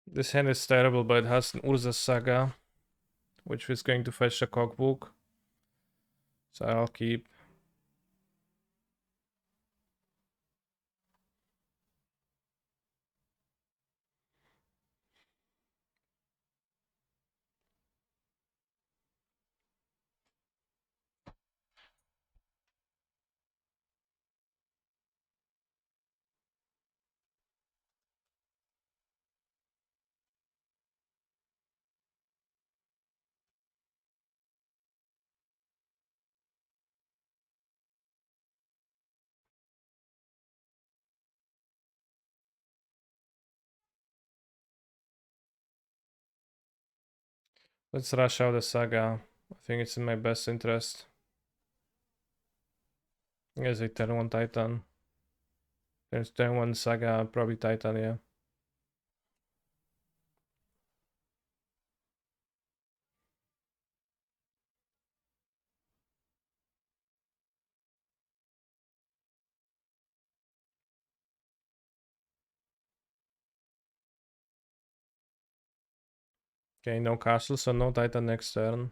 This hand is terrible, but it has an Urza Saga, which is going to fetch the cookbook. So I'll keep. Let's rush out the Saga. I think it's in my best interest. Yes, a turn 1 Titan. There's turn 1 Saga, probably Titan, yeah. Okay, no castle, so no Titan next turn.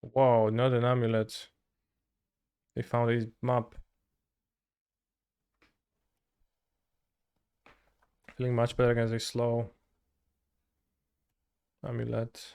Whoa, not an amulet. They found his map. Feeling much better against a slow amulet.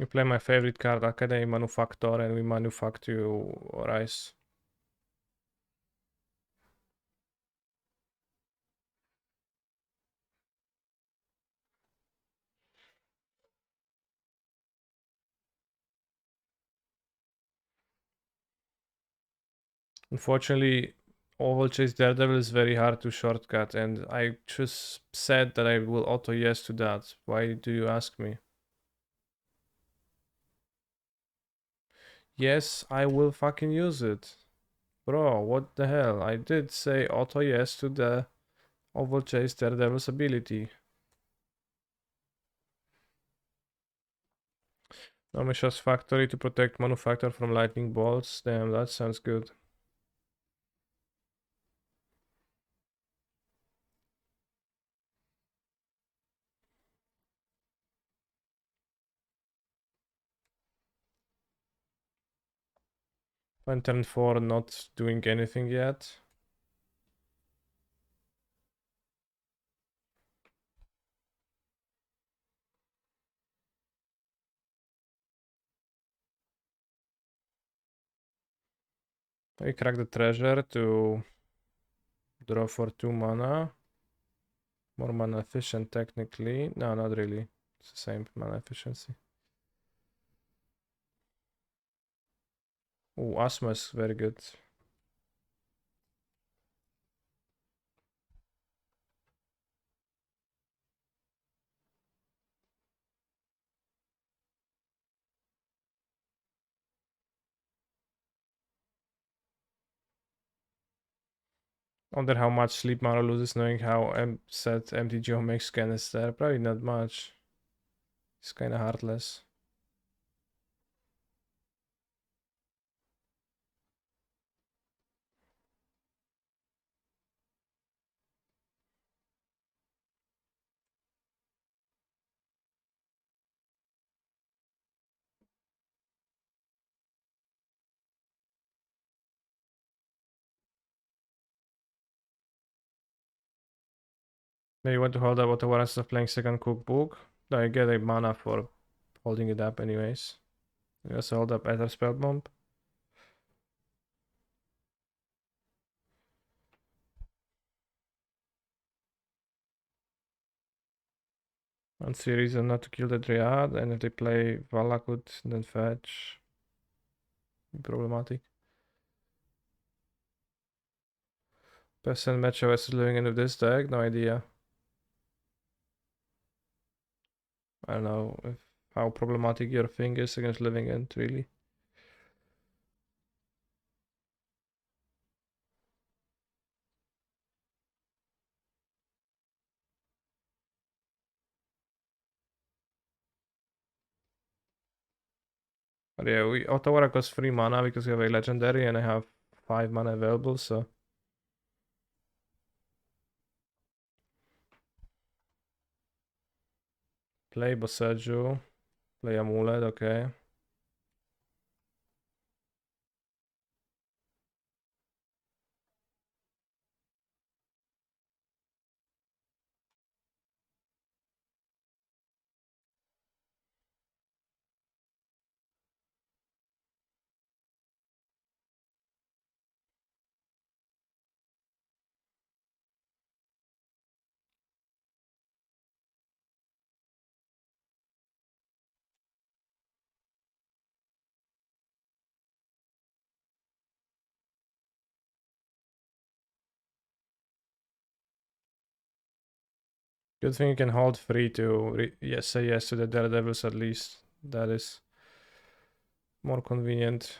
We play my favorite card, Academy Manufactor, and we manufacture rice. Unfortunately, Oval Chase Daredevil is very hard to shortcut, and I just said that I will auto yes to that. Why do you ask me? Yes, I will fucking use it. Bro, what the hell? I did say auto yes to the Oval Chase Daredevil's ability. Amisha's factory to protect Manufactor from lightning bolts. Damn, that sounds good. On turn 4, not doing anything yet. We crack the treasure to draw for 2 mana. More mana efficient technically. No, not really. It's the same mana efficiency. Oh, Asmo is very good. Wonder how much sleep Mara loses knowing how set empty geometric scan is there. Probably not much. It's kinda heartless. Maybe you want to hold up what warrants of playing second cookbook. No, you get a mana for holding it up anyways. You also hold up Ether Spell Bomb. And see reason not to kill the Dryad, and if they play Valakut, then fetch. Problematic. Percent match OS is living into this deck, no idea. I don't know if how problematic your thing is against living end, really. But yeah, we Otawara costs 3 mana because we have a legendary and I have 5 mana available, so. Play Boseiju. Play Amulet, okay. Good thing you can hold free to yes, say yes to the Daredevils at least. That is more convenient.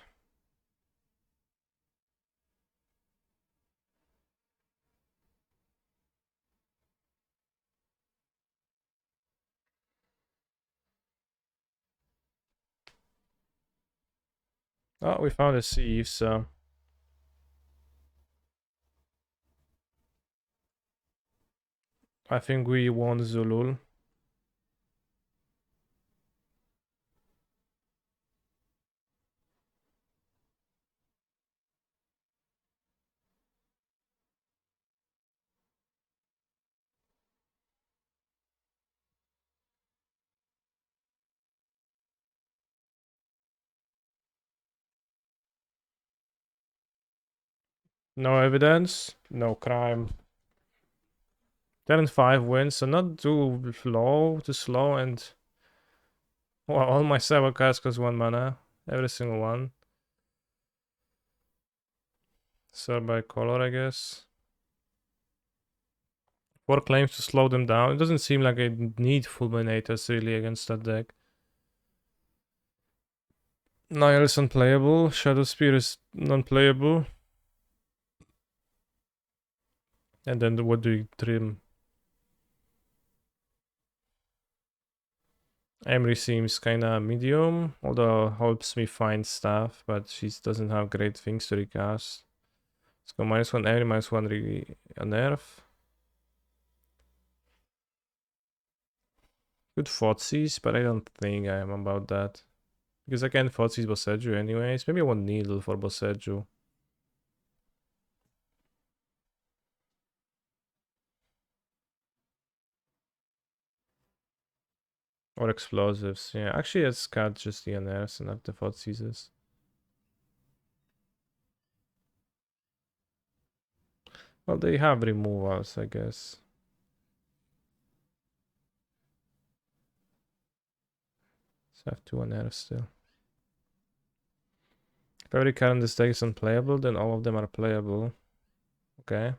Oh, we found a Sieve, so. I think we won Zulul. No evidence, no crime. 10 and 5 wins, so not too slow, and well, all my 7 cards cost 1 mana. Every single one. Sort by color, I guess. 4 claims to slow them down. It doesn't seem like I need Fulminators really against that deck. Nihil is unplayable. Shadow Spear is non-playable. And then what do you trim? Emery seems kinda medium, although helps me find stuff, but she doesn't have great things to recast. Let's go -1 Emery, -1 a nerf. Good Thoughtseize, but I don't think I am about that. Because I can Thoughtseize Boseiju anyways. Maybe I want Needle for Boseiju. Or Explosives. Yeah, actually let's cut just the NRs and not the Thoughtseizes. Well, they have removals, I guess. So I have 2 on air still. If every card in this deck is unplayable, then all of them are playable. Okay.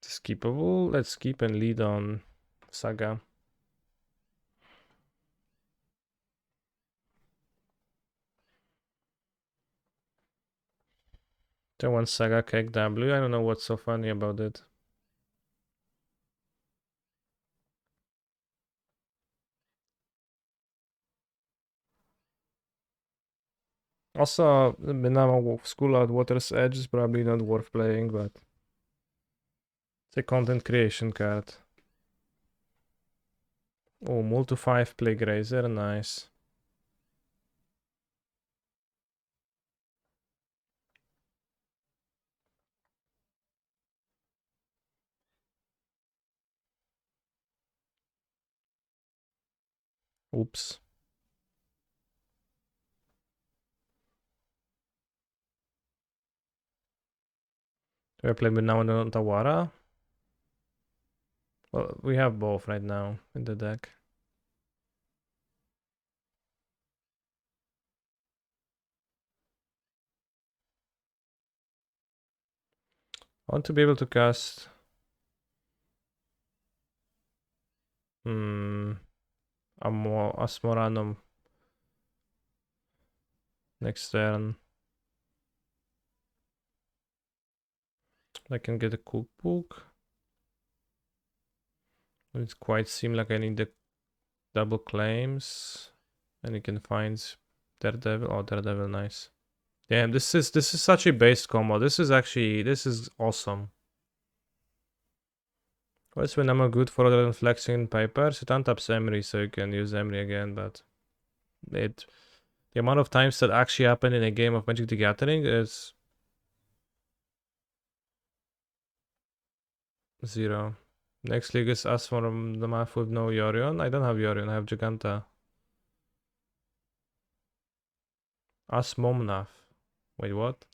Skippable. Let's keep and lead on Saga. Then one Saga Cake W. I don't know what's so funny about it. Also, Minama School Out Water's Edge is probably not worth playing, but it's a content creation card. Oh, multi 5 Plague Razor, nice. Oops. Do I play Minama and Tawara? Well, we have both right now in the deck. I want to be able to cast... Asmoranum next turn. I can get a cookbook. It quite seem like I need the double claims. And you can find Daredevil. Oh, Daredevil, nice. Damn, this is such a base combo. This is awesome. What's when I'm good for other than flexing papers? It untaps Emery, so you can use Emery again, but the amount of times that actually happen in a game of Magic the Gathering is 0. Next league is us from the map with no Yorion. I don't have Yorion, I have Giganta. Asmomnath. Wait, what?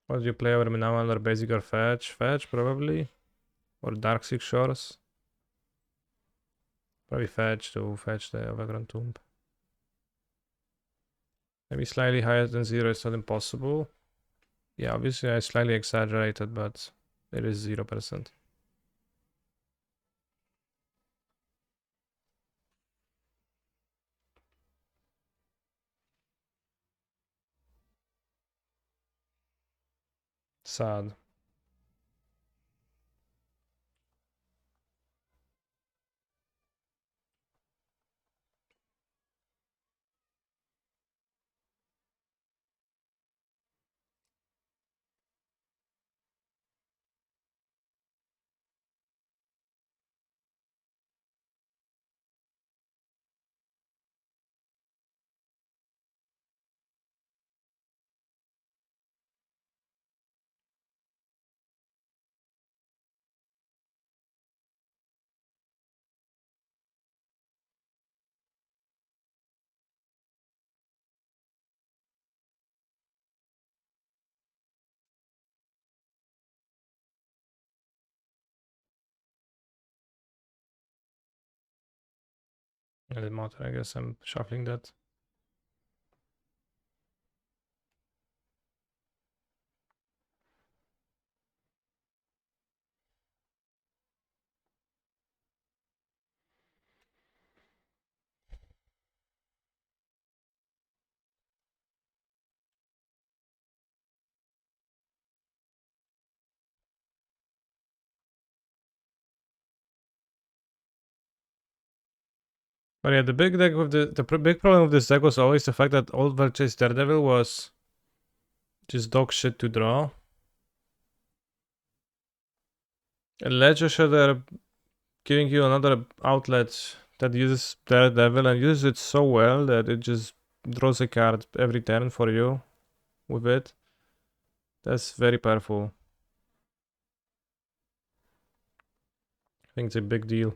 What do you play over now under basic or fetch? Fetch, probably. Or Dark Six Shores. Probably fetch to fetch the Vagrant Tomb. Maybe slightly higher than 0 is not impossible. Yeah, obviously I slightly exaggerated, but it is 0%. Sad. It doesn't matter, I guess I'm shuffling that. But yeah, the big deck with the big problem with this deck was always the fact that Old Verchase Daredevil was just dog shit to draw. And Ledger Shader giving you another outlet that uses Daredevil and uses it so well that it just draws a card every turn for you with it. That's very powerful. I think it's a big deal.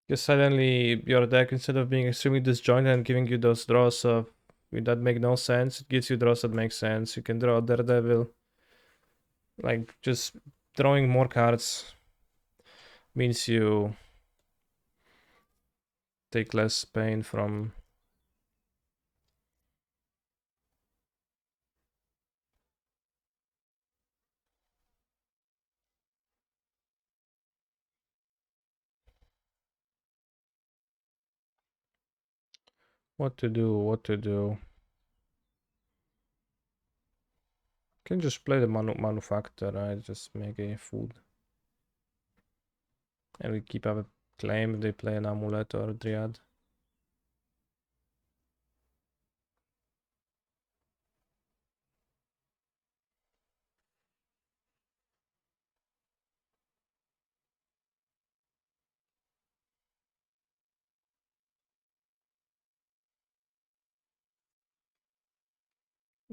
Because suddenly your deck, instead of being extremely disjointed and giving you those draws that make no sense, it gives you draws that make sense. You can draw Daredevil. Like, just drawing more cards means you take less pain from... What to do. Can just play the manufacturer, right? Just make a food. And we keep up a claim if they play an amulet or a dryad.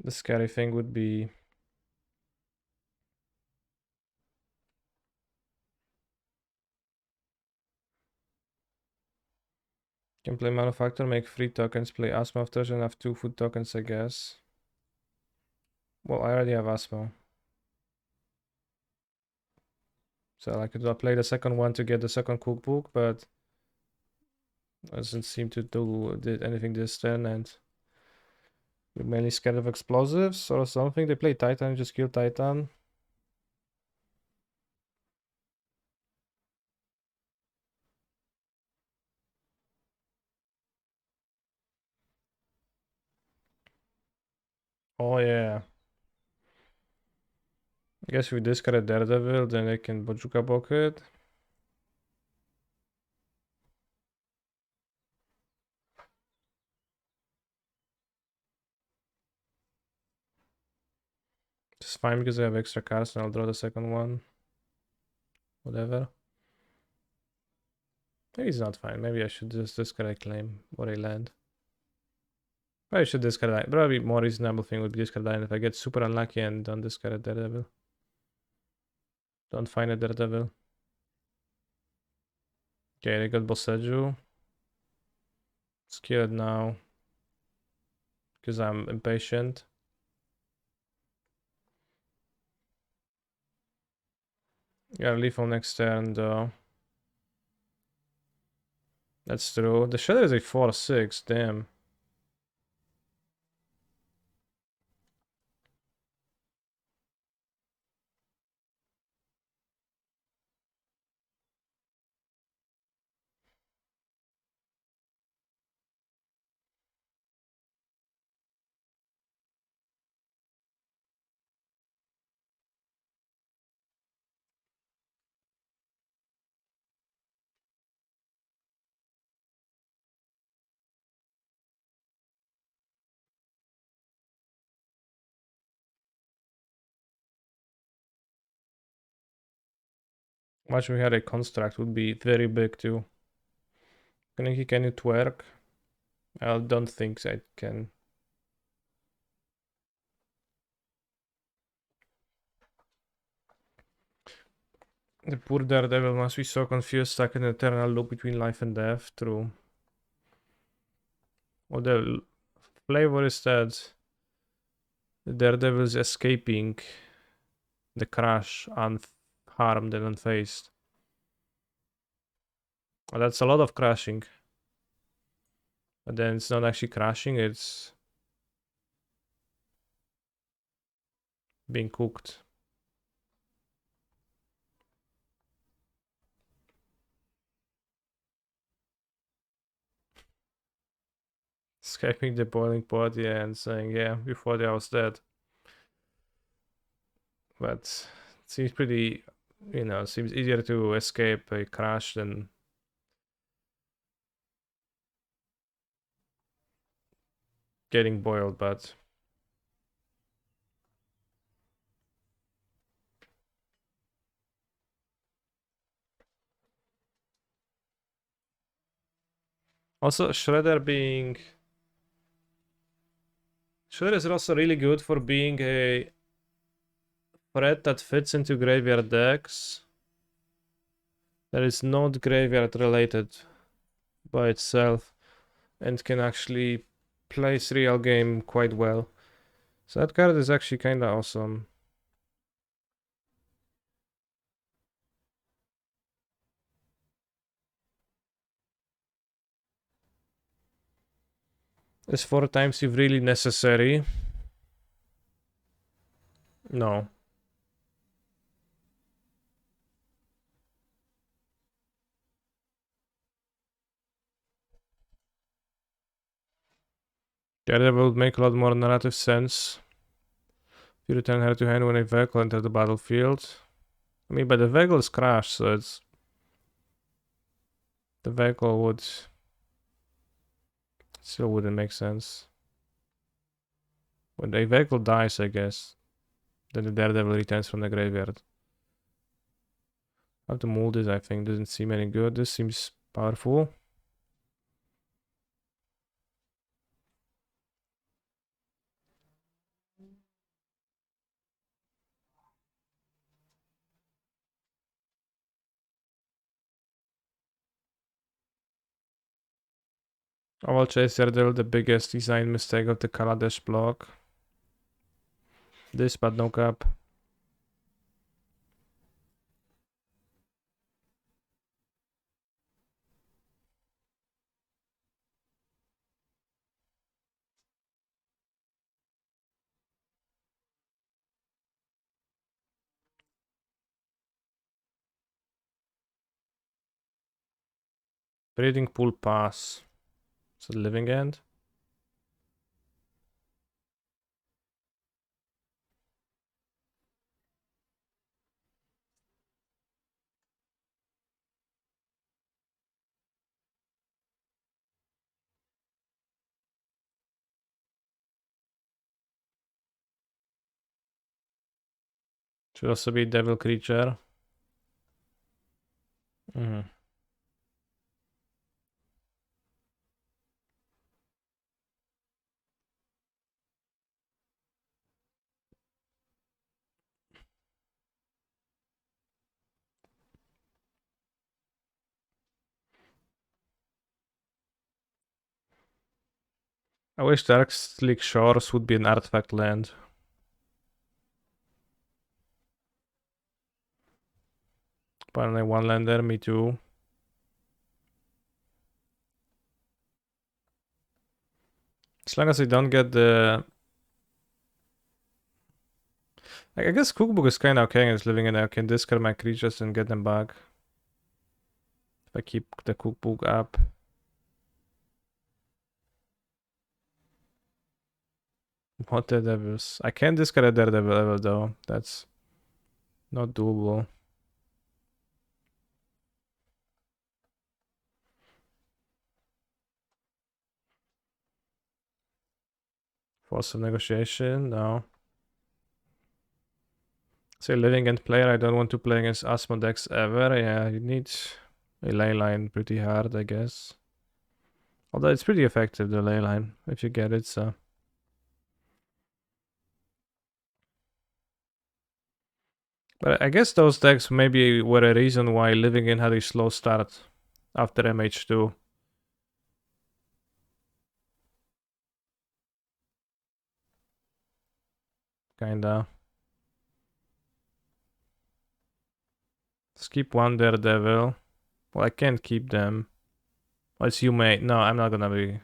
The scary thing would be... Can play manufacturer, make 3 tokens, play Asmo after and have 2 food tokens, I guess. Well, I already have Asmo. So I could play the second one to get the second cookbook, but doesn't seem to do anything this turn, and we're mainly scared of explosives or something. They play Titan, just kill Titan. Oh yeah. I guess we discard a Daredevil, then they can Bojuka Bucket. It's fine because I have extra cards and I'll draw the second one. Whatever. Maybe it's not fine. Maybe I should just discard a claim or a land. Probably should discard that. Probably more reasonable thing would be discard that if I get super unlucky and don't discard a Daredevil. Don't find a Daredevil. Okay, they got Boseju. Scared now. Because I'm impatient. Gotta leave on next turn though. That's true. The shadow is a 4/6, damn. Watch we had a construct would be very big too. Can you twerk? I don't think I can. The poor Daredevil must be so confused, stuck in an eternal loop between life and death. True. Well, the flavor is that the Daredevil is escaping the crash unharmed and unfazed. Well, that's a lot of crashing. But then it's not actually crashing, it's being cooked. Escaping the boiling pot, yeah, and saying, yeah, before I was dead. But it seems pretty, seems easier to escape a crash than getting boiled, but also Shredder is also really good for being a threat that fits into graveyard decks that is not graveyard related by itself and can actually play real game quite well. So that card is actually kinda awesome. Is 4 times if really necessary? No. Yeah, that would make a lot more narrative sense. If you return her to hand when a vehicle enters the battlefield. I mean, but the vehicle is crashed, so it's... The vehicle would... Still wouldn't make sense. When a vehicle dies, I guess, then the Daredevil returns from the graveyard. How to mold this, I think, doesn't seem any good. This seems powerful. I will chase Daredevil, the biggest design mistake of the Kaladesh block. This, but no cap. Breeding pool pass. Is it living end? Should also be devil creature. I wish Dark Slick Shores would be an artifact land. Apparently one lander, me too. As long as I don't get the... I guess Cookbook is kinda okay against living end. I can discard my creatures and get them back. If I keep the Cookbook up. What Daredevils? I can't discard a Daredevil ever though. That's not doable. Force of negotiation? No. Say living end player, I don't want to play against Asmo decks ever. Yeah, you need a ley line pretty hard, I guess. Although it's pretty effective, the ley line, if you get it, so. But I guess those decks maybe were a reason why living in had a slow start after MH2. Kinda. Skip one Daredevil. Well, I can't keep them. As you may. No, I'm not gonna be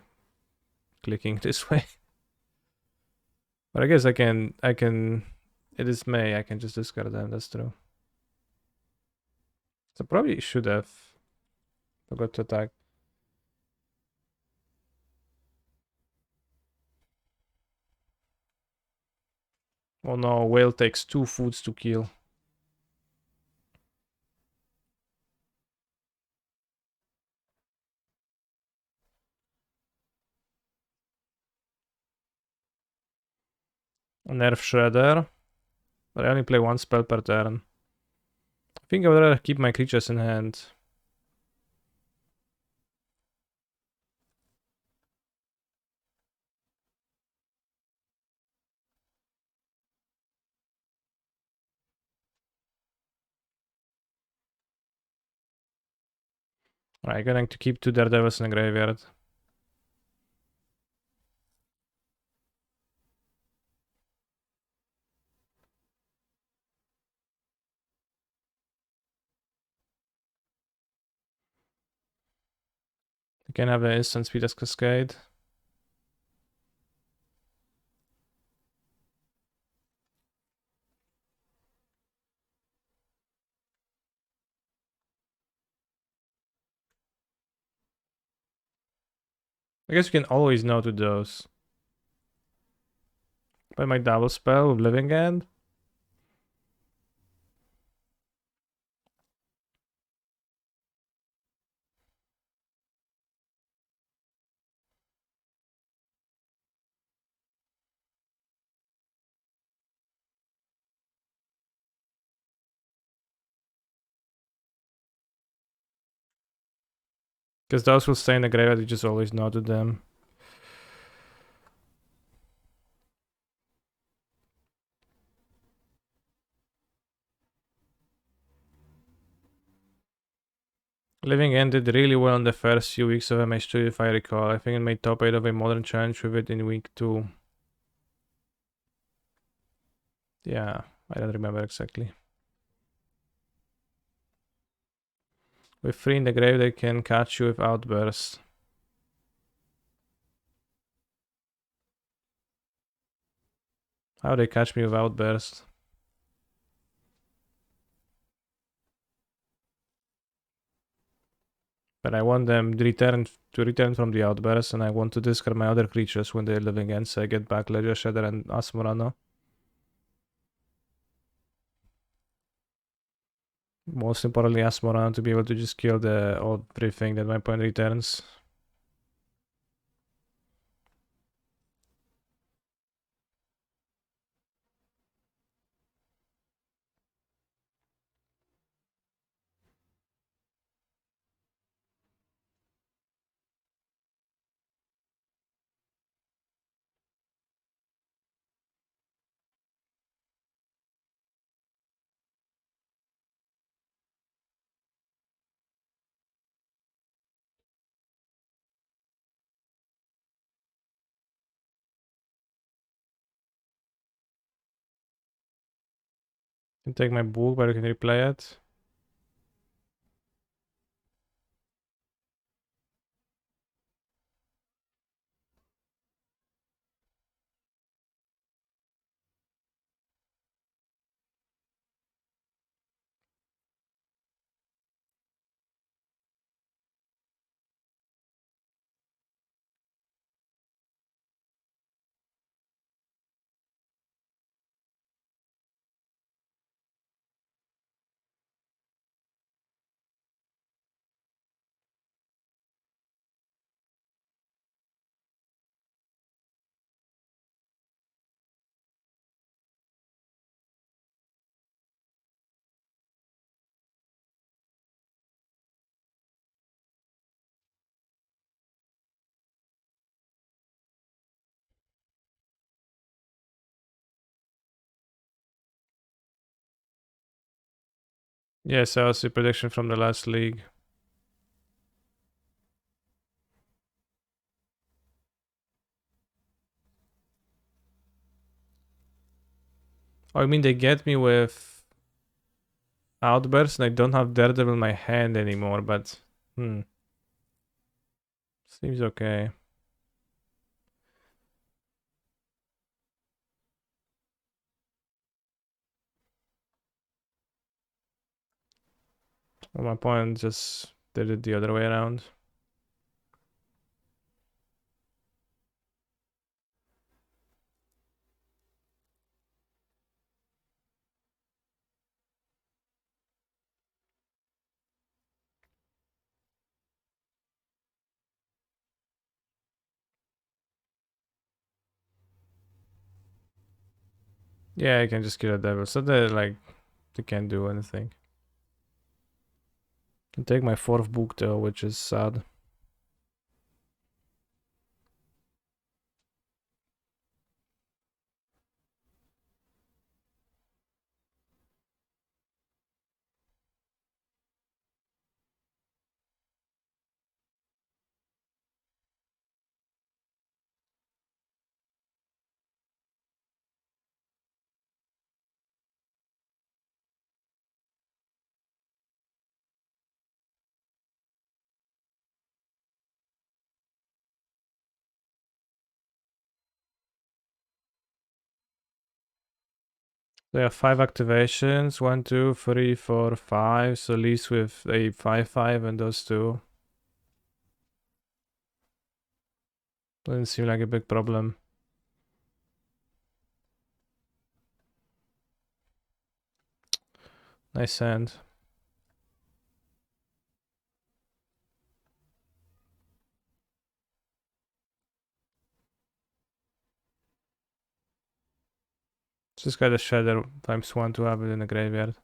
clicking this way. But I guess I can. It is May. I can just discard them. That's true. So probably should have forgot to attack. Oh no, whale takes 2 foods to kill. Nerf Shredder. But I only play one spell per turn. I think I would rather keep my creatures in hand. Alright, going to keep 2 Daredevils in the graveyard. You can have the instant speed as Cascade. I guess you can always no to those. Play my double spell with Living End. Because those will stay in the graveyard, you just always no to them. Living End did really well in the first few weeks of MH2, if I recall. I think it made top 8 of a modern challenge with it in week 2. Yeah, I don't remember exactly. With 3 in the grave, they can catch you with Outburst. How they catch me with Outburst? But I want them to return from the Outburst, and I want to discard my other creatures when they're living end, so I get back Ledger Shredder and Asmo. Most importantly, Asmo to be able to just kill everything that my opponent returns. Can take my book, but I can replay it. Yes, I was the prediction from the last league. Oh, I mean they get me with Outburst, and I don't have Daredevil in my hand anymore, but seems okay. Well, my opponent just did it the other way around. Yeah, I can just kill a devil. So they can't do anything. Can take my fourth book though, which is sad. They have 5 activations. 1, 2, 3, 4, 5. So leaves with a 5/5 and those two. Doesn't seem like a big problem. Nice hand. Just got a shadow ×1 to have it in the graveyard.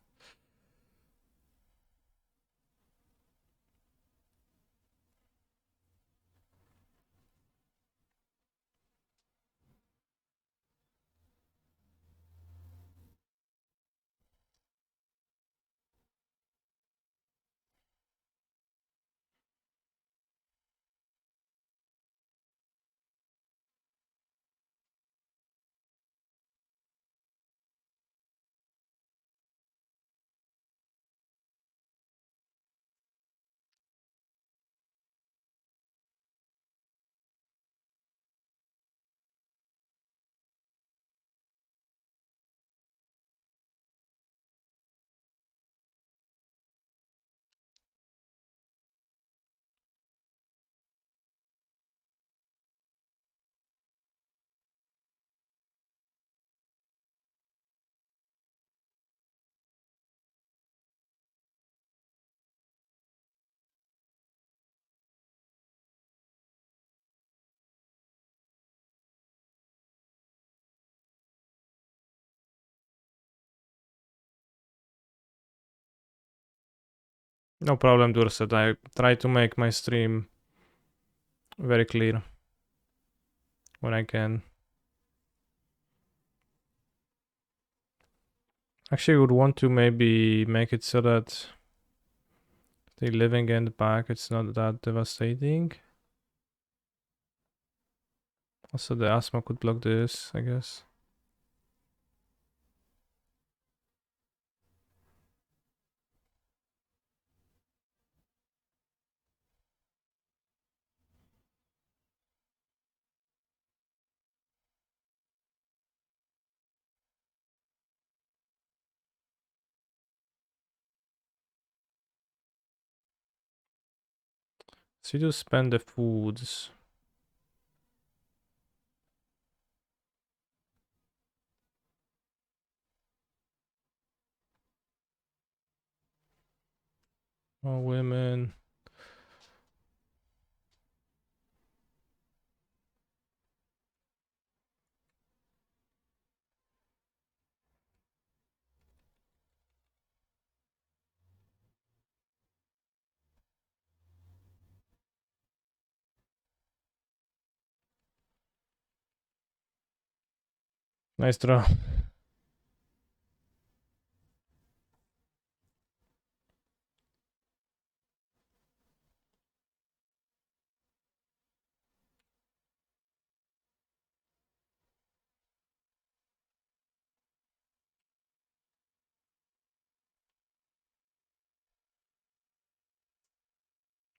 No problem, Durset. I try to make my stream very clear when I can. Actually, I would want to maybe make it so that the living in the back, it's not that devastating. Also, the Asmo could block this, I guess. So you do spend the foods. Oh, women. Nice draw.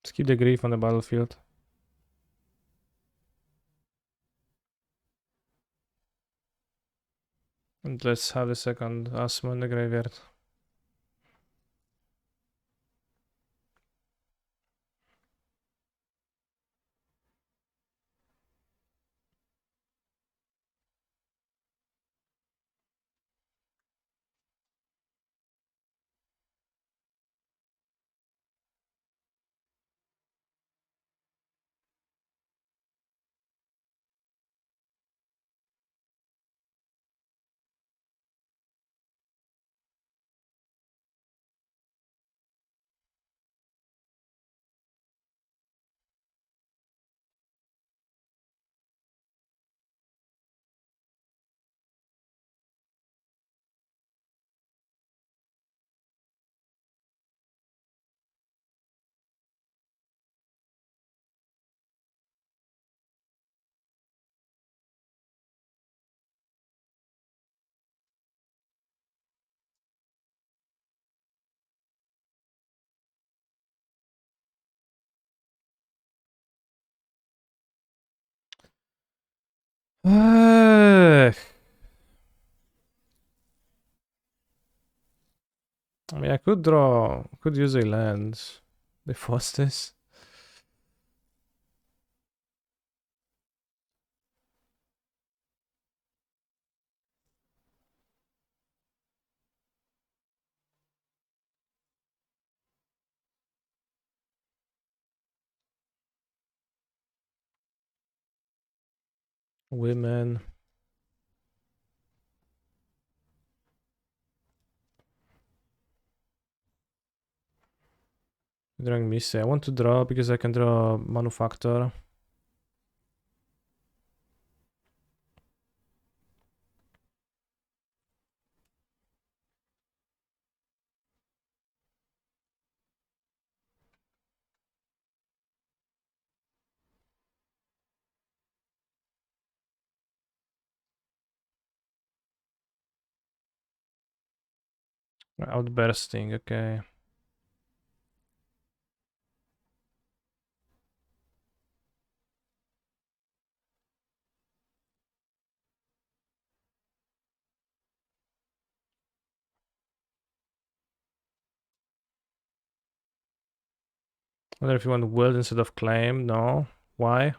Let's keep the grief on the battlefield. And let's have the second Asmo in the graveyard. I mean, I could use a land. They force this. Women. Drawing Mise. I want to draw because I can draw Manufactor. Outbursting, okay. Wonder if you want Wild instead of Claim. No. Why?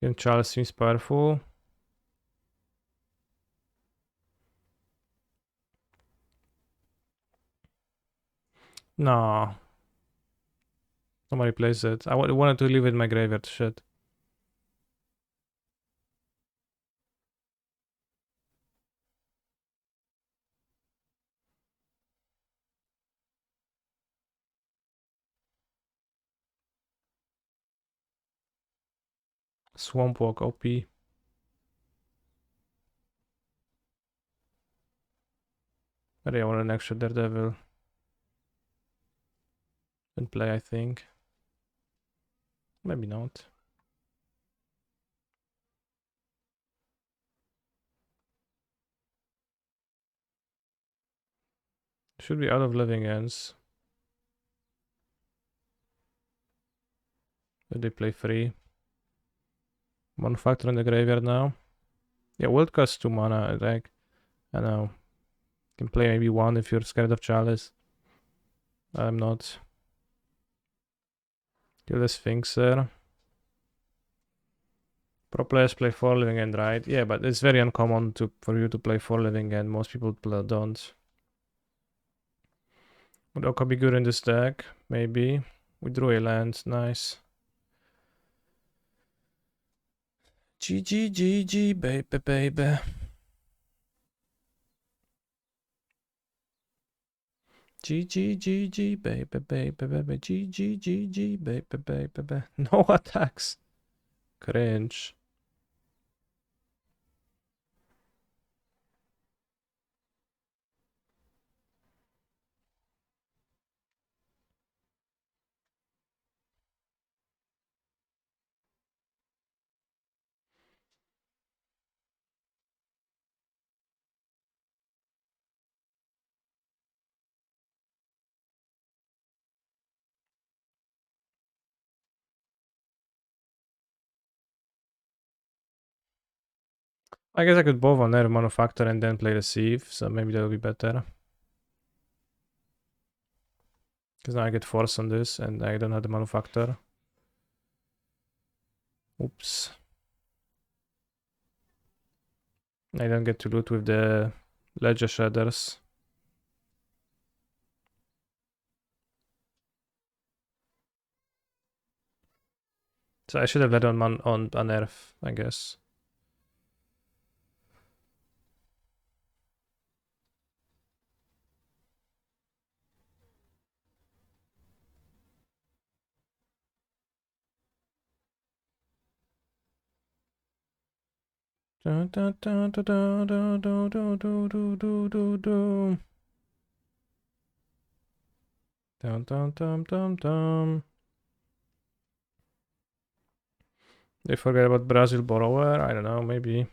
And Charles seems powerful. No. Somebody plays it. I wanted to leave it in my graveyard. Shit. Swamp Walk OP. But I want an extra Daredevil. And play, I think. Maybe not. Should be out of living ends. Did they play free? Manufacture in the graveyard now. Yeah, World costs 2 mana, like, I know. You can play maybe 1 if you're scared of Chalice. I'm not. Kill the Sphinx there. Pro players play 4 living end, right? Yeah, but it's very uncommon for you to play 4 living end. Most people don't. Would Oka be good in this deck? Maybe. We drew a land, nice. GG, GG, baby, baby. GG, GG, baby, baby, baby. GG, GG, baby, baby, baby. No attacks. Cringe. I guess I could both on there Manufacture and then play the Sieve, so maybe that'll be better. Because now I get Force on this and I don't have the Manufacture. Oops. I don't get to loot with the Ledger Shredders. So I should have led on Unearth, I guess. Dun, dun, dun, dun, dun, dun, dun, dun, dun, dun, dun, dun, dun. Dun, dun, dun, dun, dun. They forget about Brazil Borrower? I don't know, maybe.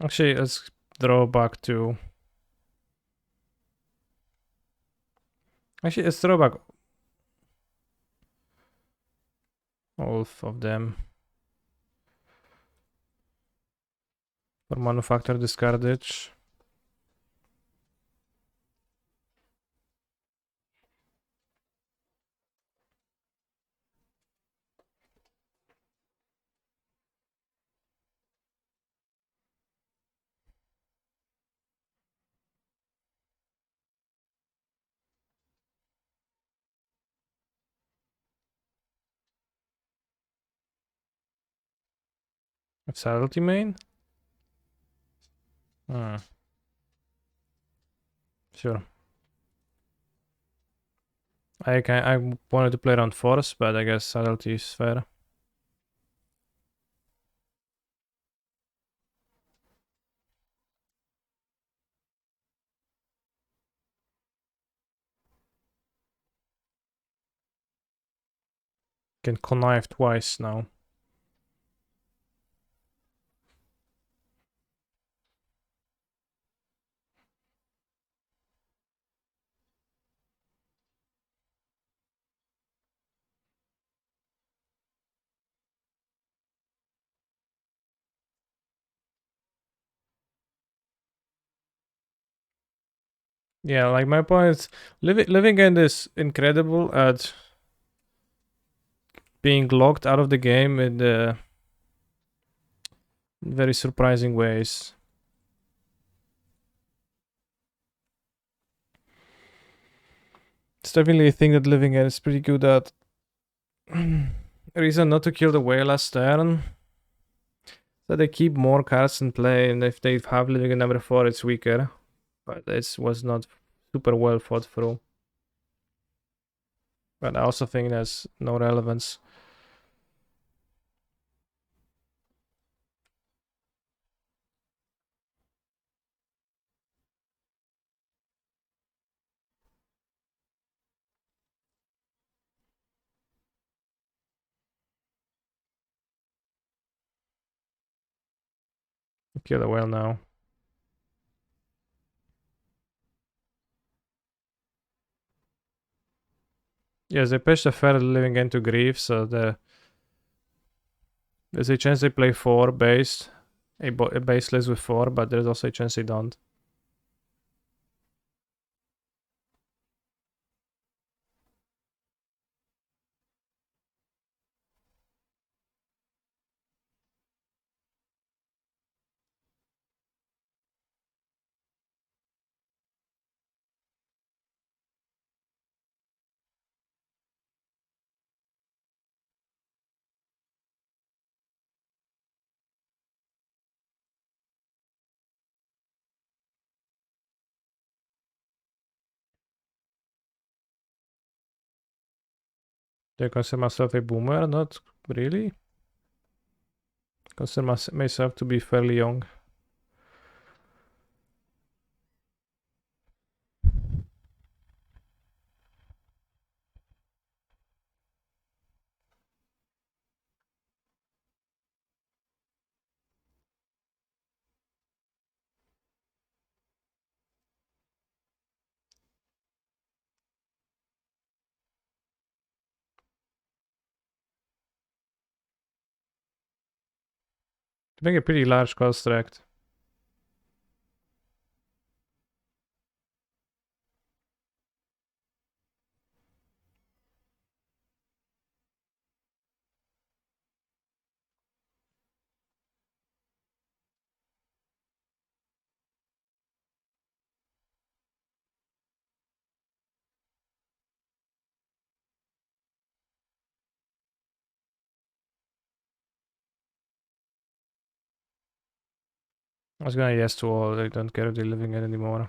Actually, let's draw back to. Actually, let's draw back all of them. For manufacture discardage. Subtlety main? Hmm. Sure. I wanted to play around force, but I guess subtlety is fair. Can connive twice now. Yeah, like my point is living in this incredible at being locked out of the game in the very surprising ways. It's definitely a thing that living in is pretty good at. Reason not to kill the whale last turn. So they keep more cards in play, and if they have living in number 4, it's weaker. But this was not super well thought through. But I also think there's no relevance. Kill the whale now. Yes, they pitched a fair living into grief, so there's a chance they play 4 based. A baseless with 4, but there's also a chance they don't. Do I consider myself a boomer? Not really. Consider myself to be fairly young. I think a pretty large construct. I was gonna yes to all. I don't care if they're living it anymore.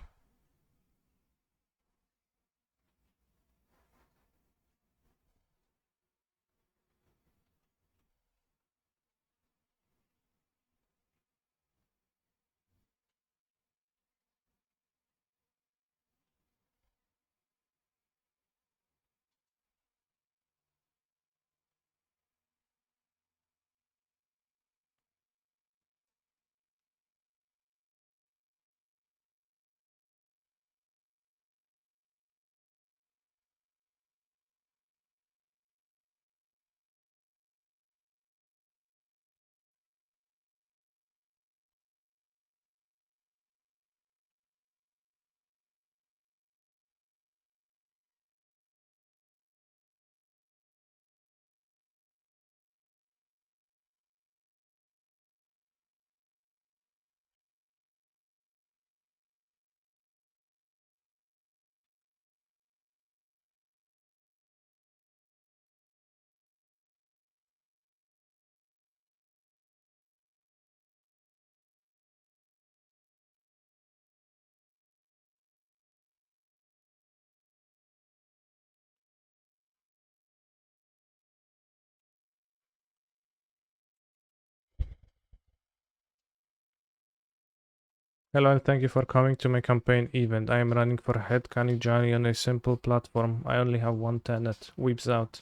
Hello and thank you for coming to my campaign event. I am running for head canny Johnny on a simple platform. I only have one tenet. Weeps out.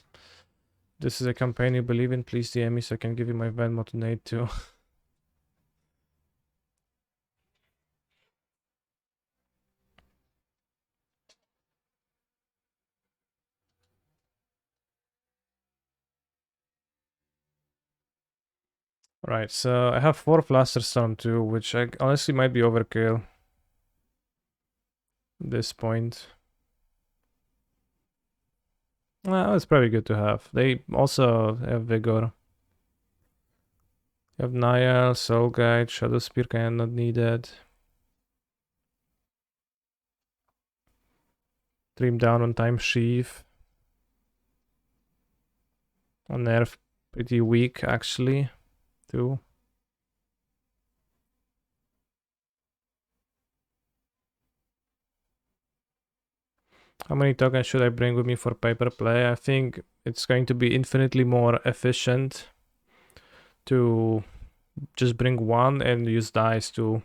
This is a campaign you believe in. Please DM me so I can give you my Venmo to Nate too. Right, so I have 4 Flusterstone too, which I honestly might be overkill at this point. Well, it's probably good to have. They also have Vigor. You have Naya, Soul Guide, Shadow Spear kind of not needed. Dream Down on Time Sheaf. On Nerf, pretty weak actually, too. How many tokens should I bring with me for paper play? I think it's going to be infinitely more efficient to just bring one and use dice to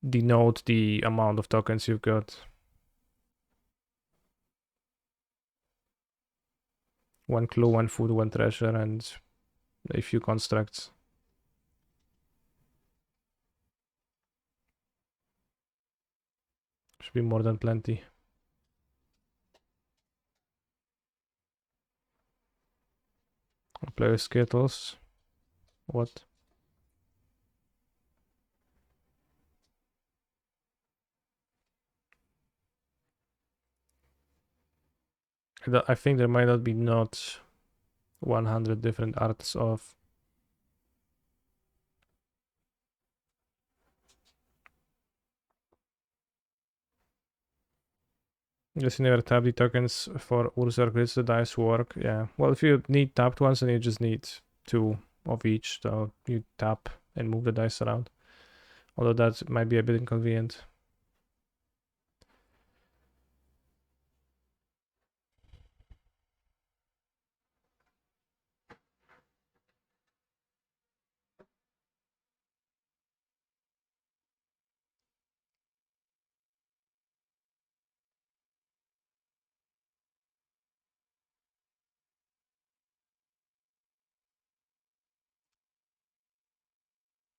denote the amount of tokens you've got. One clue, one food, one treasure, and a few constructs. Should be more than plenty. I'll play with Skittles. What? I think there might not be not 100 different arts of. Just you never tap the tokens for Ursor grids the dice work. Yeah. Well, if you need tapped ones, then you just need 2 of each. So you tap and move the dice around. Although that might be a bit inconvenient.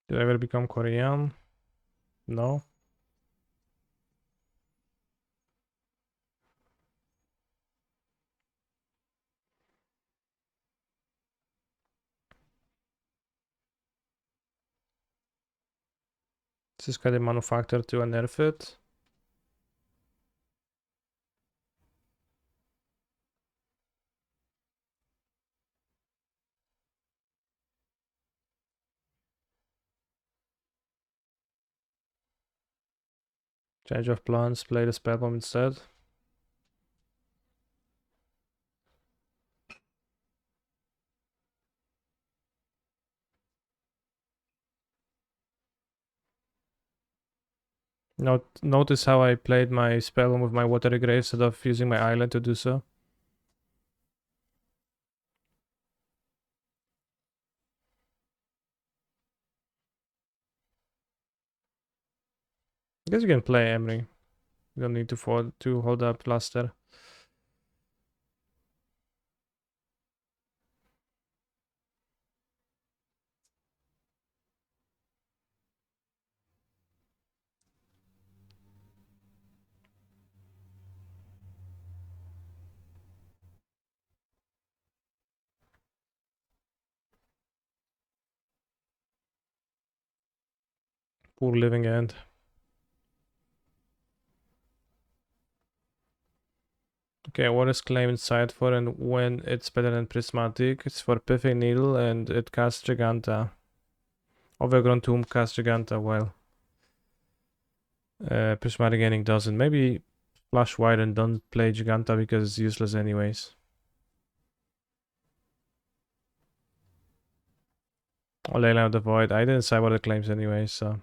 Did I ever become Korean? No. This is kind of manufactured to nerf it. Change of plans, play the spell bomb instead. Notice how I played my spell bomb with my watery grave instead of using my island to do so. I guess you can play Emery. You don't need to hold up Luster. Poor living end. Okay, what is claim inside for and when it's better than prismatic? It's for Piffing Needle and it casts Giganta. Overgrown Tomb casts Giganta, well. Prismatic Ending doesn't. Maybe flash white and don't play Giganta because it's useless anyways. Or Leyline of the Void. I didn't cyber the claims anyway, so.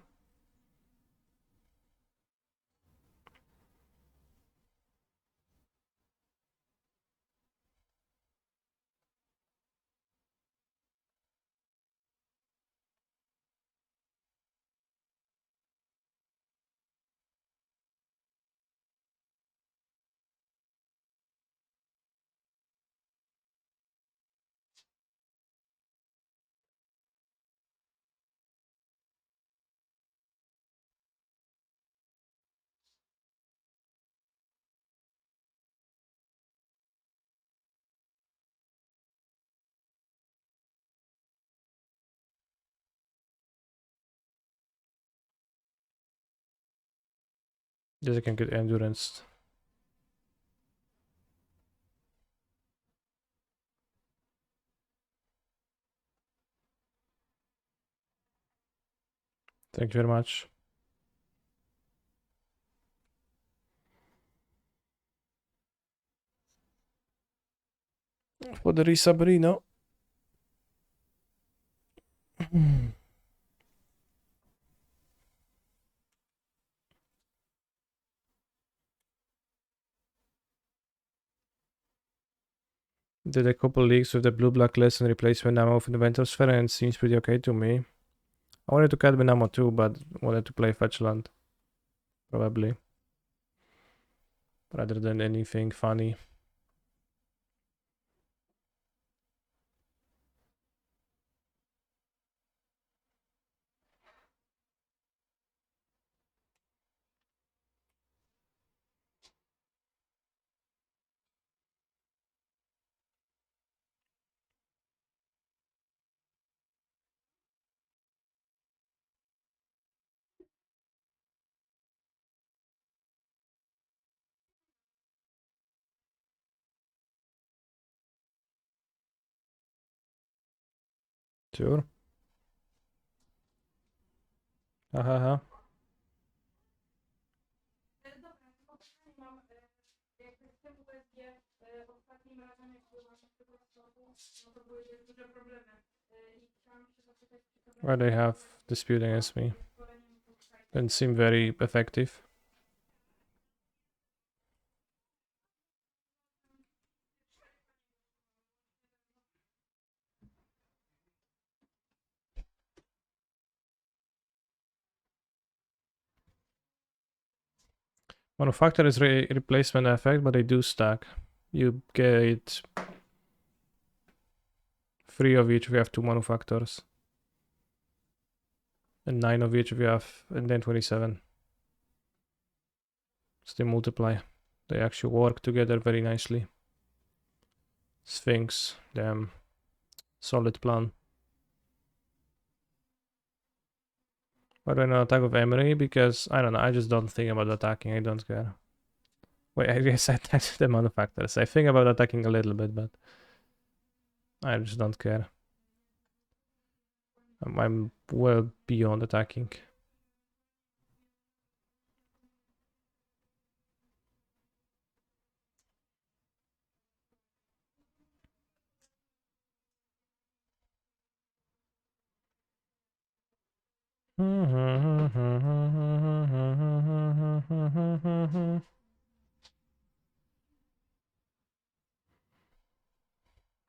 This I can get endurance. Thank you very much. For the Risabrino. Did a couple leagues with the blue-black list and replaced Venamo with the Ventus and it seems pretty okay to me. I wanted to cut Venamo too, but wanted to play Fetchland. Probably. Rather than anything funny. Sure. Hahaha. Why they have dispute against me? Didn't seem very effective. Manufacture is replacement effect, but they do stack. You get 3 of each if you have 2 manufactors. And 9 of each if you have, and then 27. So they multiply. They actually work together very nicely. Sphinx, damn. Solid plan. Why do I not attack with Emery? Because, I don't know, I just don't think about attacking, I don't care. Wait, I guess I attacked the manufacturers. I think about attacking a little bit, but I just don't care. I'm well beyond attacking.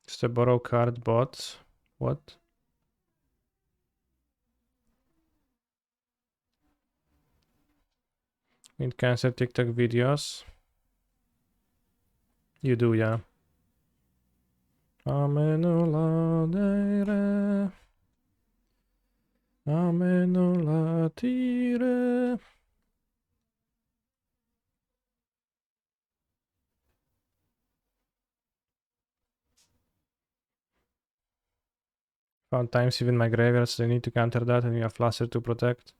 Just a borrow card bot. What? Need cancel TikTok videos. You do, yeah. Amenuladere. Amenulatire. Found times even my graveyards, they need to counter that and you have Flasher to protect.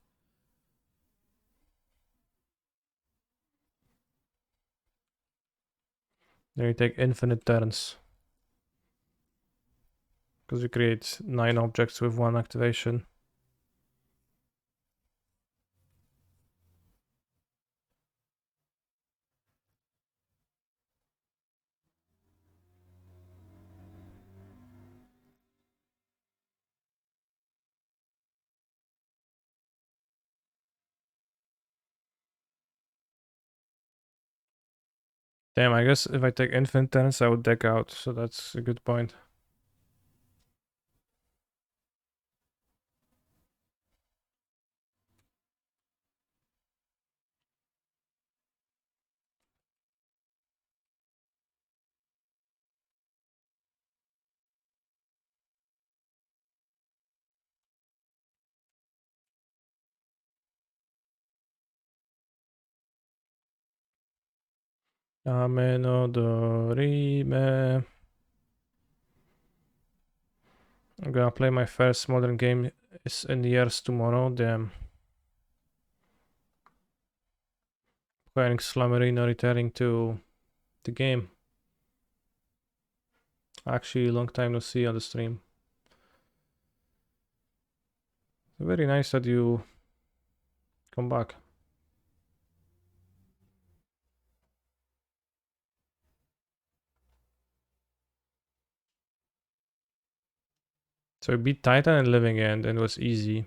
Then you take infinite turns. Because you create 9 objects with 1 activation. Damn, I guess if I take infinite turns, I would deck out, so that's a good point. Amenodorime. I'm gonna play my first modern game is in years tomorrow, damn. Acquiring Slamarino, returning to the game. Actually, long time no see on the stream. Very nice that you come back. So we beat Titan and Living End, and it was easy.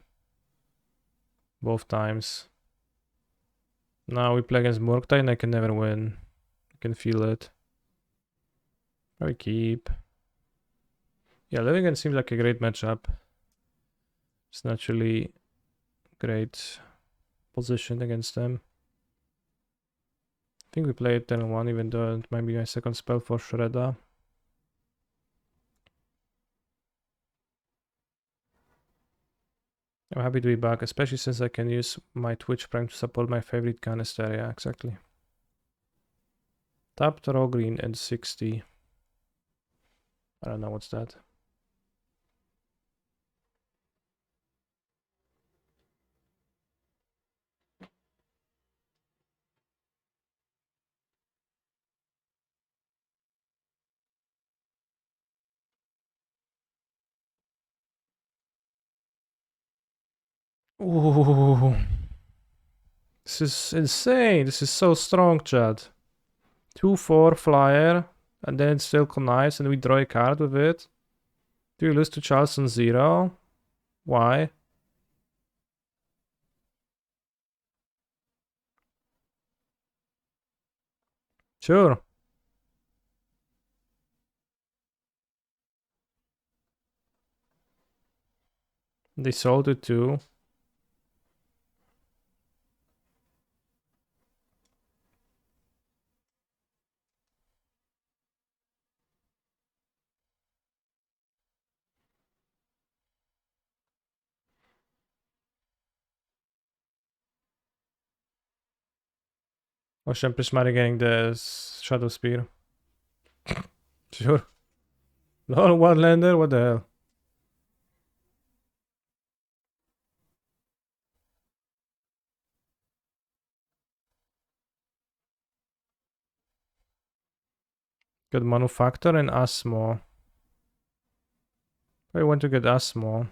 Both times. Now we play against Murktide and I can never win. I can feel it. I keep. Yeah, Living End seems like a great matchup. It's naturally great position against them. I think we play it 10-1, even though it might be my second spell for Shredder. I'm happy to be back, especially since I can use my Twitch Prime to support my favorite canister. Yeah, exactly. Tapped raw green and 60. I don't know what's that. Ooh. This is insane. This is so strong, Chad. 2/4 flyer, and then it still connives, and we draw a card with it. Do you lose to Charleston 0? Why? Sure. They sold it too. Ocean Prismatic getting the Shadow Spear. Sure. Lol, one lander? What the hell? Got Manufactor and Asmo. I want to get Asmo.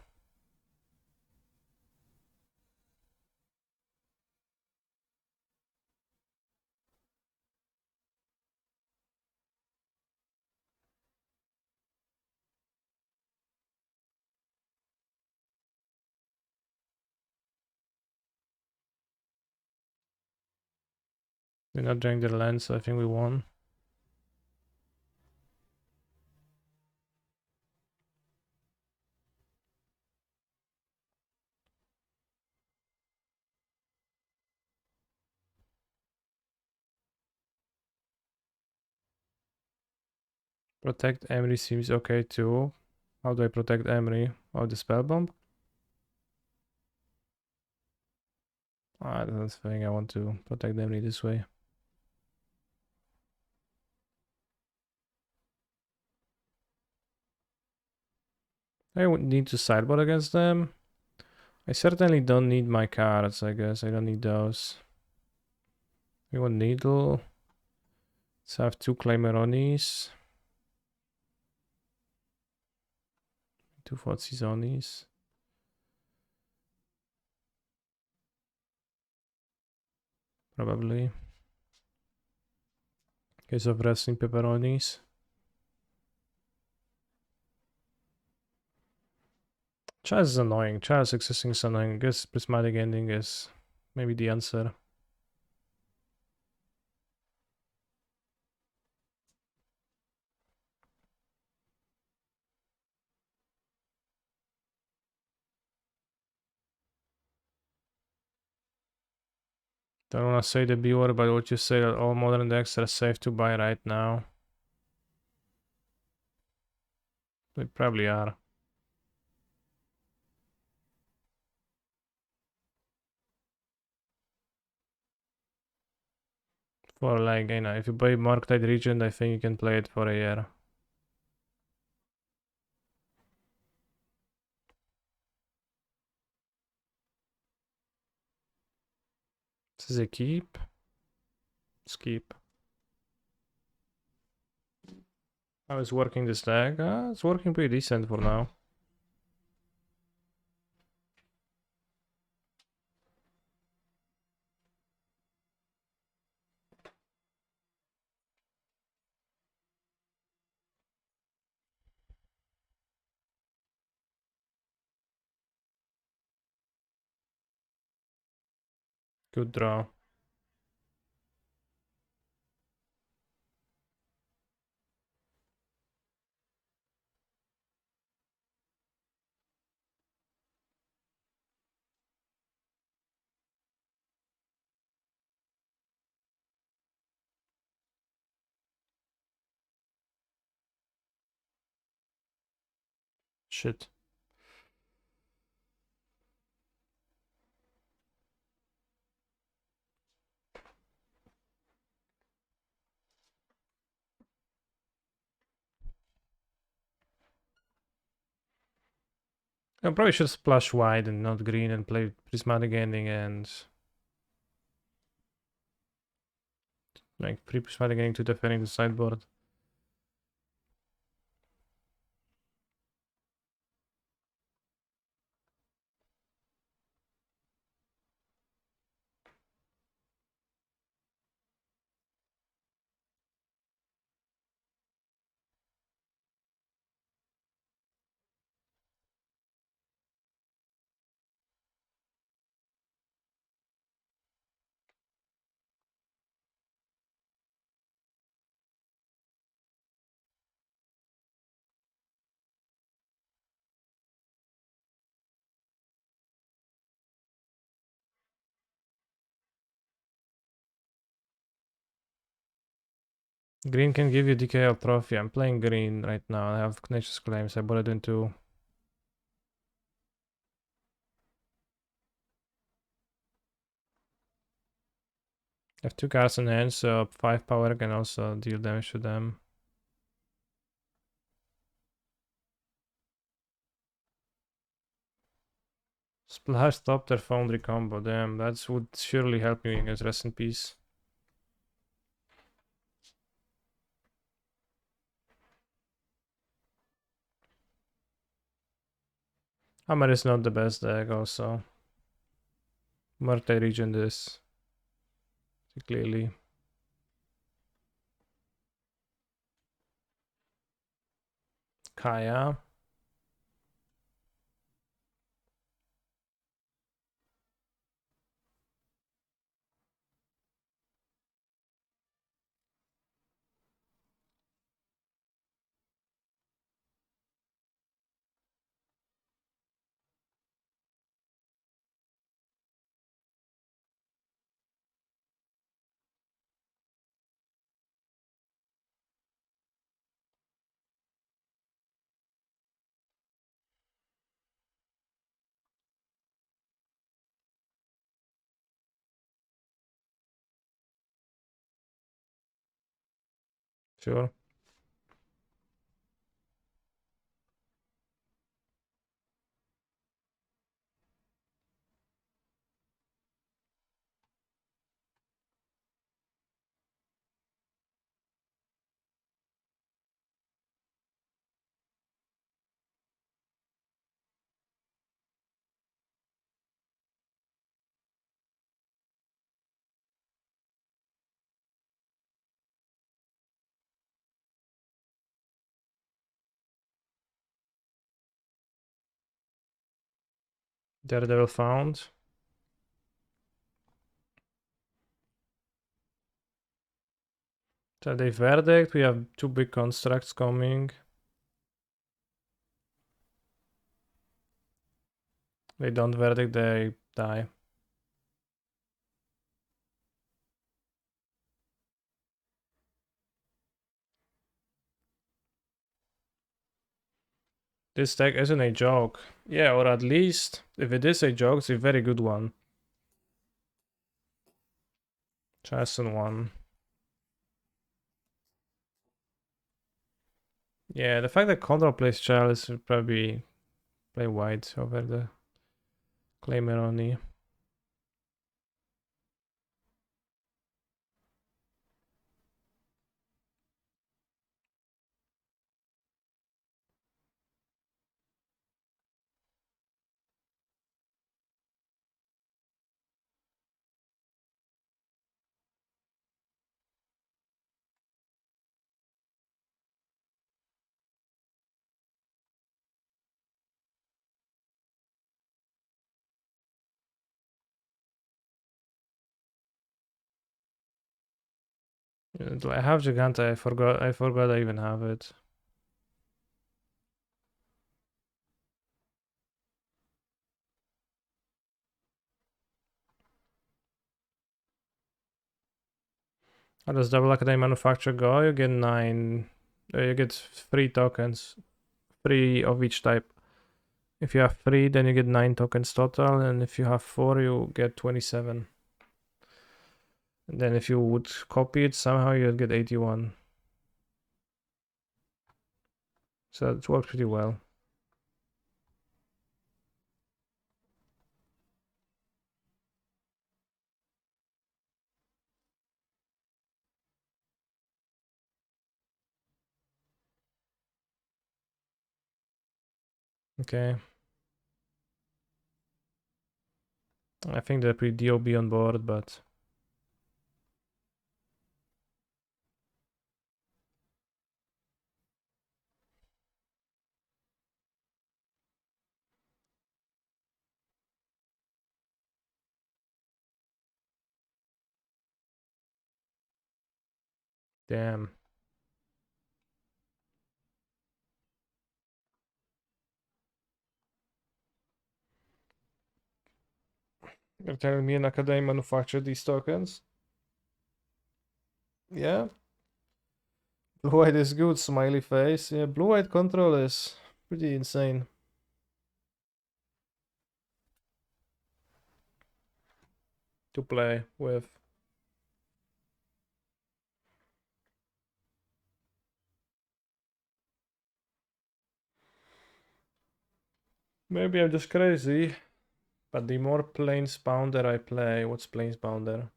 They're not drawing their land, so I think we won. Protect Emery seems okay too. How do I protect Emery? Oh, the spell bomb? I don't think I want to protect Emery this way. I would need to sideboard against them. I certainly don't need my cards, I guess. I don't need those. We want Needle. Let's have 2 Claymeronis. 2 Forzizonis. Probably. Case of wrestling pepperonis. Chaz is annoying. Chaz existing is annoying. I guess prismatic ending is maybe the answer. Don't wanna say the B word, but would you say that all modern decks are safe to buy right now? They probably are. For like, you know, if you buy Marktide Regent, I think you can play it for a year. This is a keep. Skip. How is working this deck? It's working pretty decent for now. Good draw. Shit. I probably should splash white and not green and play prismatic ending and like pre-prismatic ending to defending the sideboard. Green can give you DKL trophy. I'm playing green right now. I have Nature's Claims. I bought it into. I have 2 cards in hand, so 5 power can also deal damage to them. Splash stop their Foundry combo. Damn, that would surely help me against Rest in Peace. Hammer is not the best deck also. Multi-region this. Clearly. Kaya. Sure. Daredevil found. So they verdict. We have 2 big constructs coming. They don't verdict, they die. This deck isn't a joke. Yeah, or at least, if it is a joke, it's a very good one. Chasson one. Yeah, the fact that Control plays Chalice would probably play white over the Claimer only. I have Gigante, I forgot I even have it. How does Double Academy Manufacture go? You get 9. You get 3 tokens. 3 of each type. If you have 3, then you get 9 tokens total, and if you have 4, you get 27. And then if you would copy it somehow, you'd get 81. So it works pretty well. Okay. I think they're pretty DOB on board, but... Damn. You're telling me an academy manufactured these tokens? Yeah. Blue white is good, smiley face. Yeah, blue white control is pretty insane. To play with. Maybe I'm just crazy, but the more Planesbounder I play, what's Planesbounder?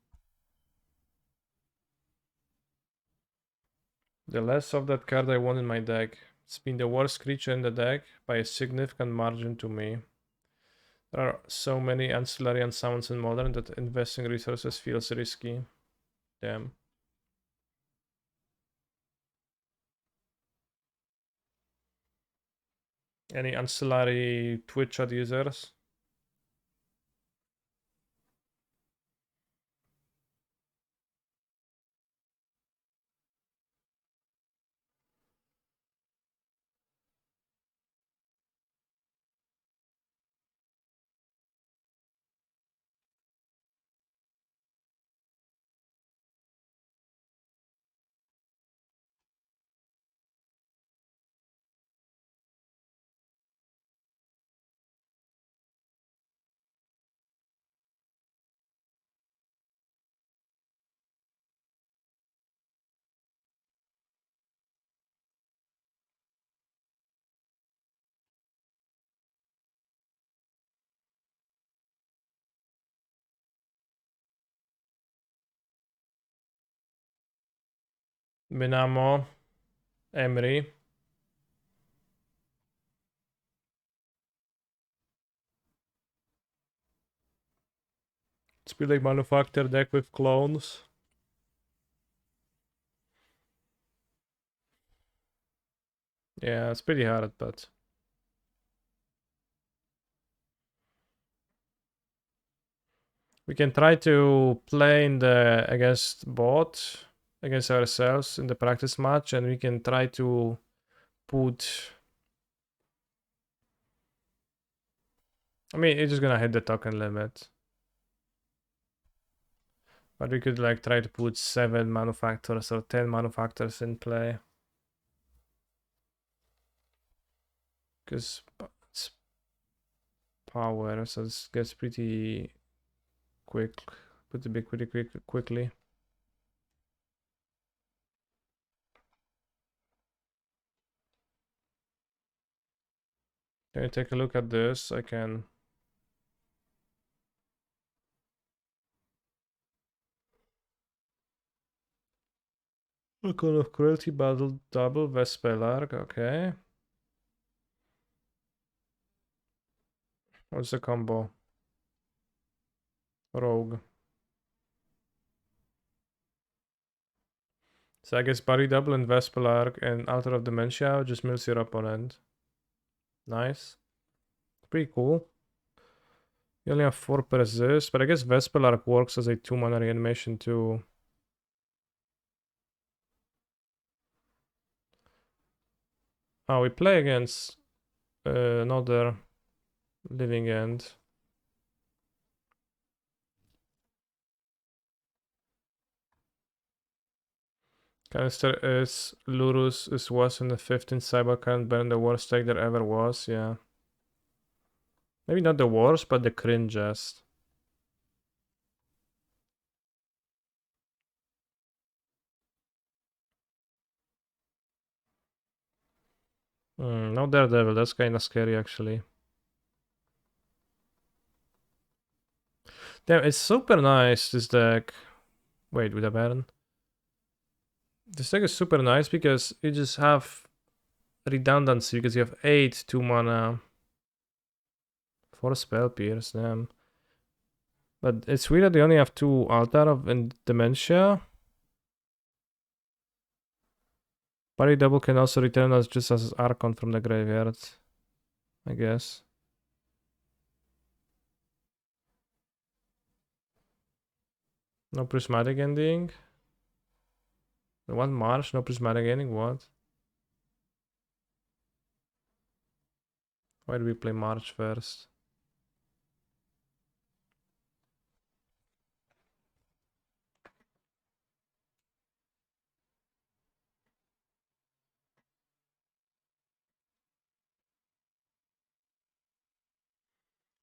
The less of that card I want in my deck. It's been the worst creature in the deck by a significant margin to me. There are so many ancillary unsummons in Modern that investing resources feels risky. Damn. Any ancillary Twitch chat users? Minamo, Emery. It's building manufacturer deck with clones. Yeah, it's pretty hard, but we can try to play in the against bot against ourselves in the practice match, and we can try to put. I mean, it's just gonna hit the token limit, but we could like try to put 7 manufacturers or 10 manufacturers in play, because it's power, so it gets pretty quick, pretty big, pretty quickly. Can you take a look at this? I can. Call of Cruelty Battle Double Vespelark, okay. What's the combo? Rogue. So I guess Body Double and Vespelark and Altar of Dementia just mills your opponent. Nice. Pretty cool. You only have 4 persist, but I guess Vespelark works as a 2 mana reanimation too. Oh, we play against another living end. Canister is Lurus is was in the 15th cyber current burn the worst deck there ever was, yeah. Maybe not the worst, but the cringest. No Daredevil, that's kinda scary actually. Damn, it's super nice, this deck. Wait, with a Baron? This deck is super nice because you just have redundancy because you have 8 2 mana. 4 spell pierce, damn. But it's weird that they only have 2 Altar of Dementia. Parry double can also return as just as Archon from the graveyard, I guess. No prismatic ending. One March, no prismatic ending, what? Why do we play March first?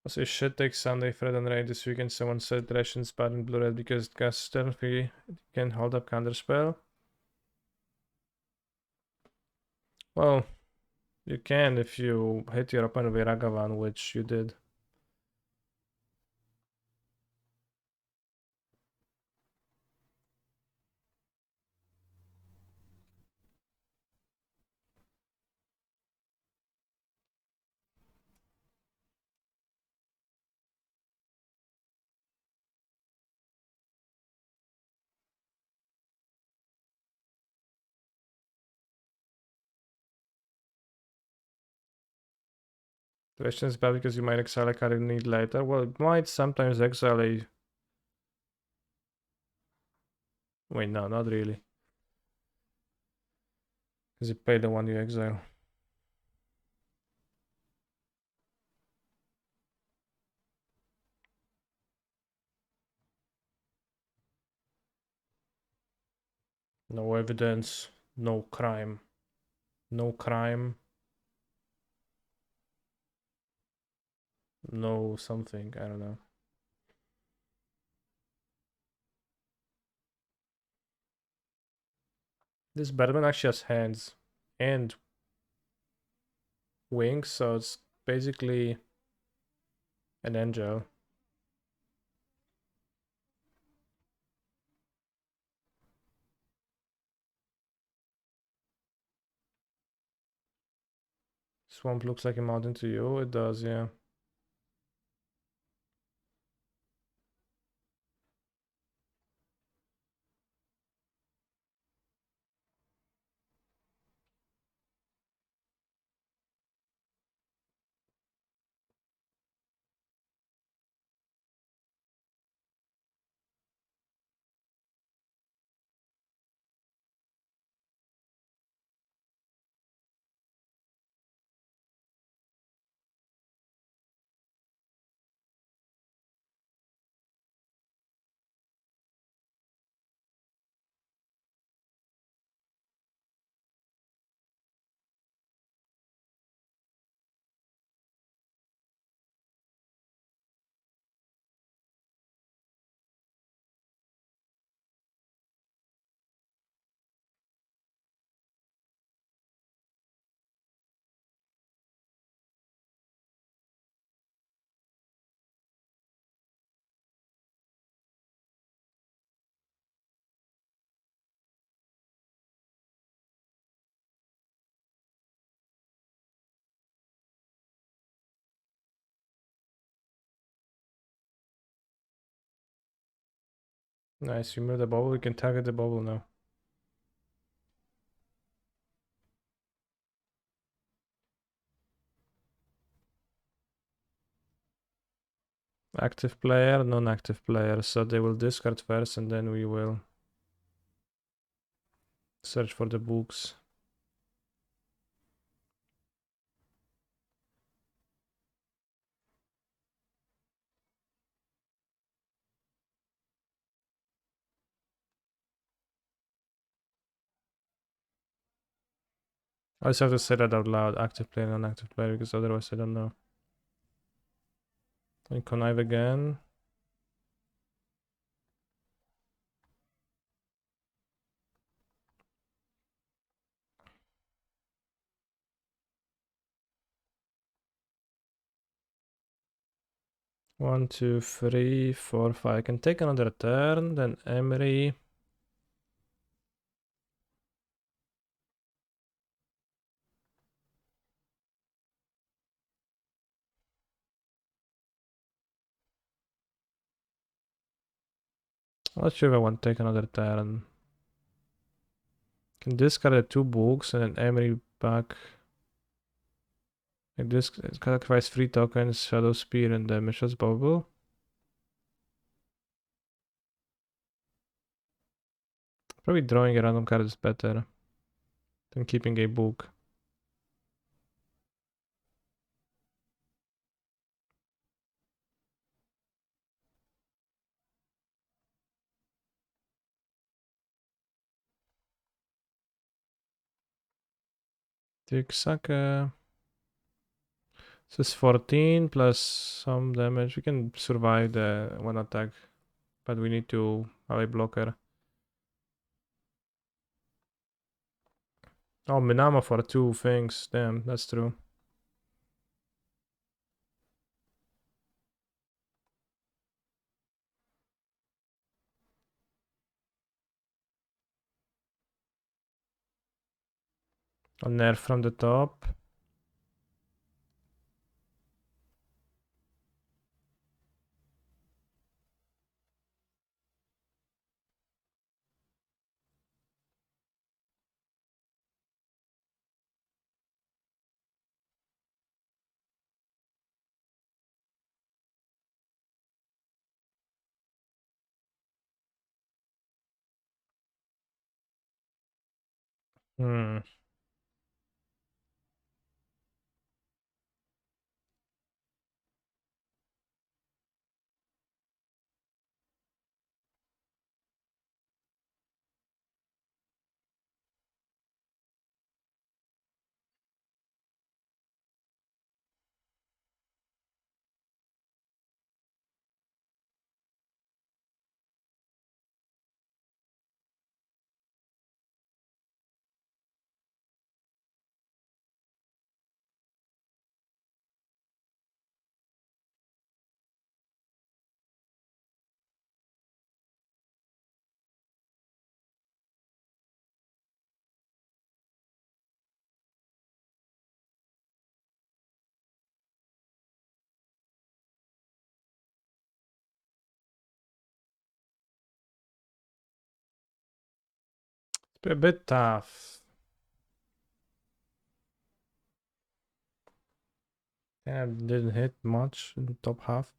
Also, shit takes Sunday, Fred and Ray this weekend. Someone said rations bad in blue red because it casts turn free. It can hold up counterspell. Well, you can if you hit your opponent with Ragavan, which you did. Rations is bad because you might exile a card you need later. Well, it might sometimes exile a... Wait, no, not really. Because you pay the one you exile. No evidence, no crime. No crime. No something, I don't know. This Batman actually has hands and wings, so it's basically an angel. Swamp looks like a mountain to you. It does, yeah. Nice, you move the bubble, we can target the bubble now. Active player, non-active player, so they will discard first and then we will search for the books. I just have to say that out loud, active player, non-active player, because otherwise I don't know. And connive again. One, two, three, four, five. I can take another turn, then Emery. I'm not sure if I want to take another turn. Can discard the two books and then Emery back. Like this, sacrifice 3 tokens, Shadow Spear, and damages Bubble. Probably drawing a random card is better than keeping a book. Tick Saka. This is 14 plus some damage. We can survive the one attack, but we need to have a blocker. Oh, Minama for 2 things. Damn, that's true. A nerf from the top. Hmm. It's a bit tough. Yeah, didn't hit much in the top half.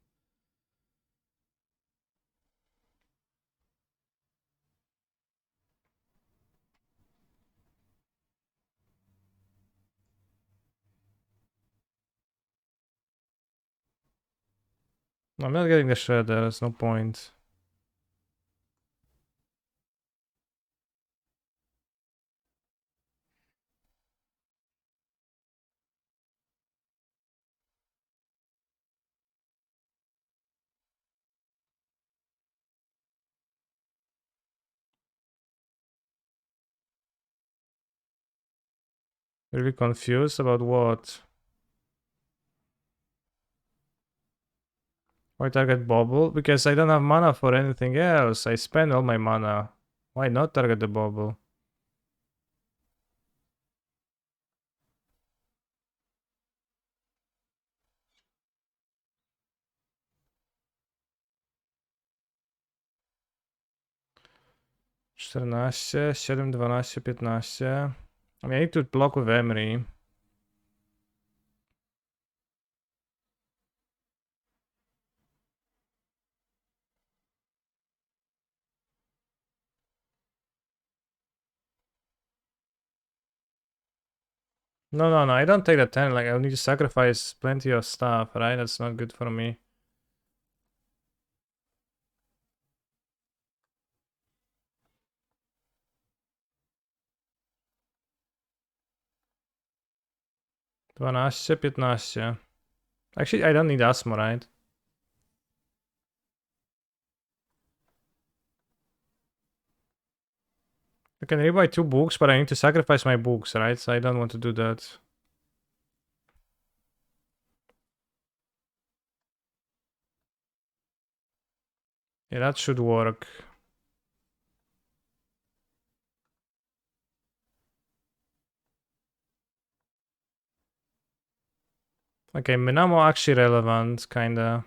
I'm not getting the shredder, there's no point. Really confused about what? Why target Bubble? Because I don't have mana for anything else. I spend all my mana. Why not target the Bubble? Czternaście, 7, 12, 15. I mean, I need to block with Emery. No, I don't take the 10. Like, I need to sacrifice plenty of stuff, right? That's not good for me. 12, 15. Actually, I don't need Asmo, right? I can rebuy 2 books, but I need to sacrifice my books, right? So I don't want to do that. Yeah, that should work. Okay, Minamo actually relevant, kinda.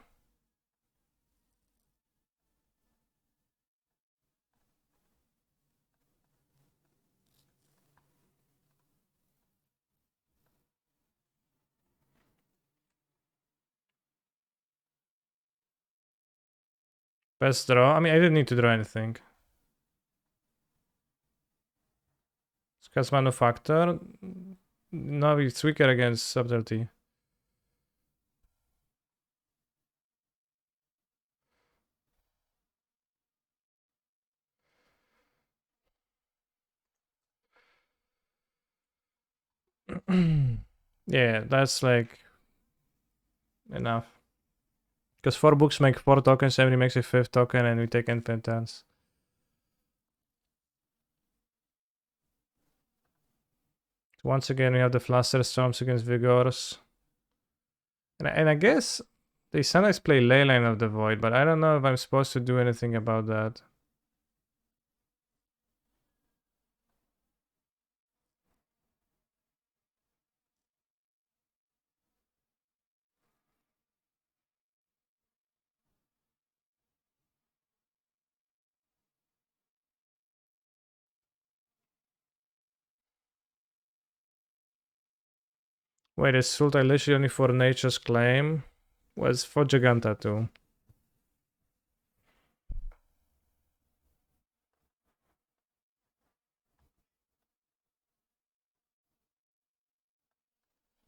Best draw. I mean, I didn't need to draw anything. Cast Manufactor. No, it's weaker against Subtlety. Yeah, that's like enough. Because 4 books make 4 tokens, everybody makes a 5th token, and we take infinite turns. Once again, we have the Fluster Storms against Vigors. And I guess they sometimes play Leyline of the Void, but I don't know if I'm supposed to do anything about that. Wait, is Sultai literally only for Nature's Claim? Well, it's for Giganta too.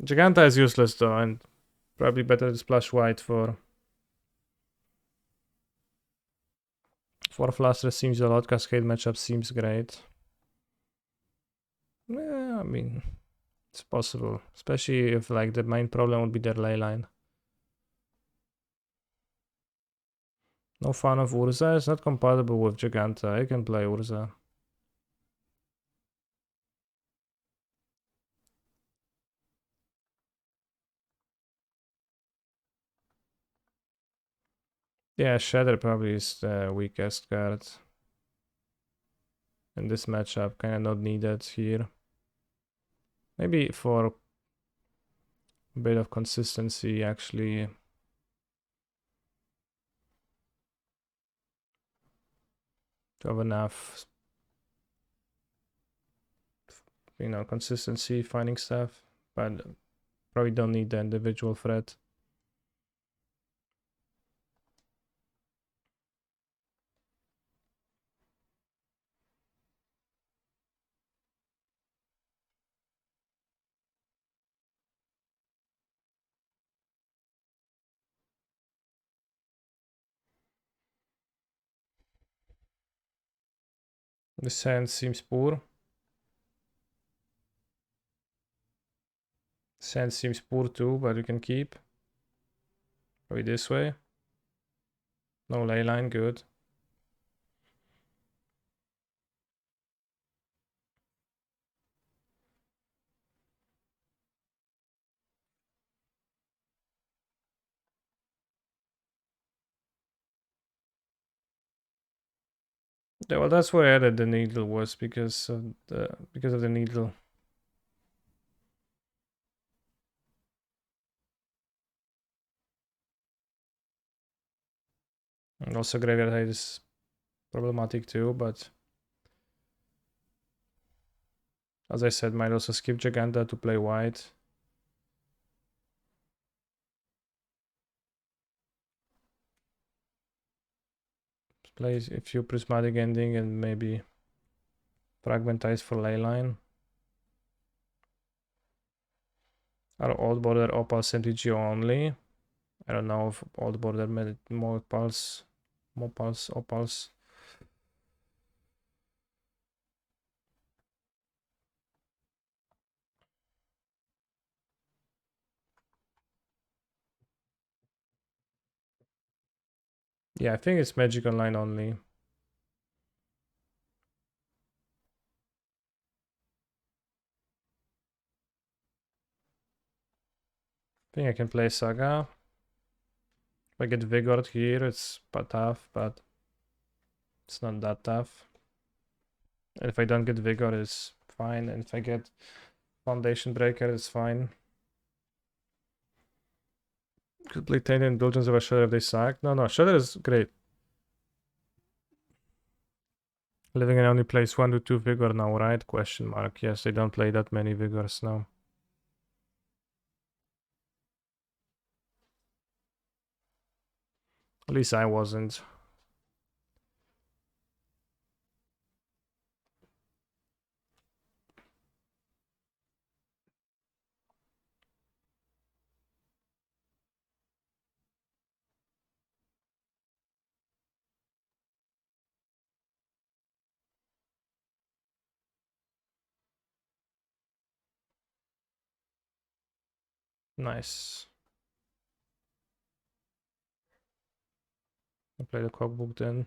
Giganta is useless though, and probably better to splash white for Fluster seems a lot. Cascade matchup seems great. Yeah, I mean, it's possible, especially if like the main problem would be their leyline. No fan of Urza. It's not compatible with Giganta. I can play Urza. Yeah, Shatter probably is the weakest card in this matchup. Kind of not needed here. Maybe for a bit of consistency, actually. To have enough, consistency finding stuff, but probably don't need the individual threat. The sand seems poor. Sand seems poor too, but we can keep. Probably this way. No leyline, good. Yeah, well, that's why I added the needle was because of the needle. And also graveyard height is problematic too, but as I said, might also skip Giganta to play white. Plays a few prismatic ending and maybe fragmentize for leyline. Are old border opals MTG only? I don't know if old border made more pulse, opals. Yeah, I think it's Magic Online only. I think I can play Saga. If I get Vigored here, it's tough, but it's not that tough. And if I don't get Vigor, it's fine. And if I get Foundation Breaker, it's fine. Could play Tainted Indulgence of a Shredder if they sack. No, Shredder is great. Living in only plays 1 to 2 Vigor now, right? Question mark. Yes, they don't play that many Vigors now. At least I wasn't. Nice. I play the cookbook then.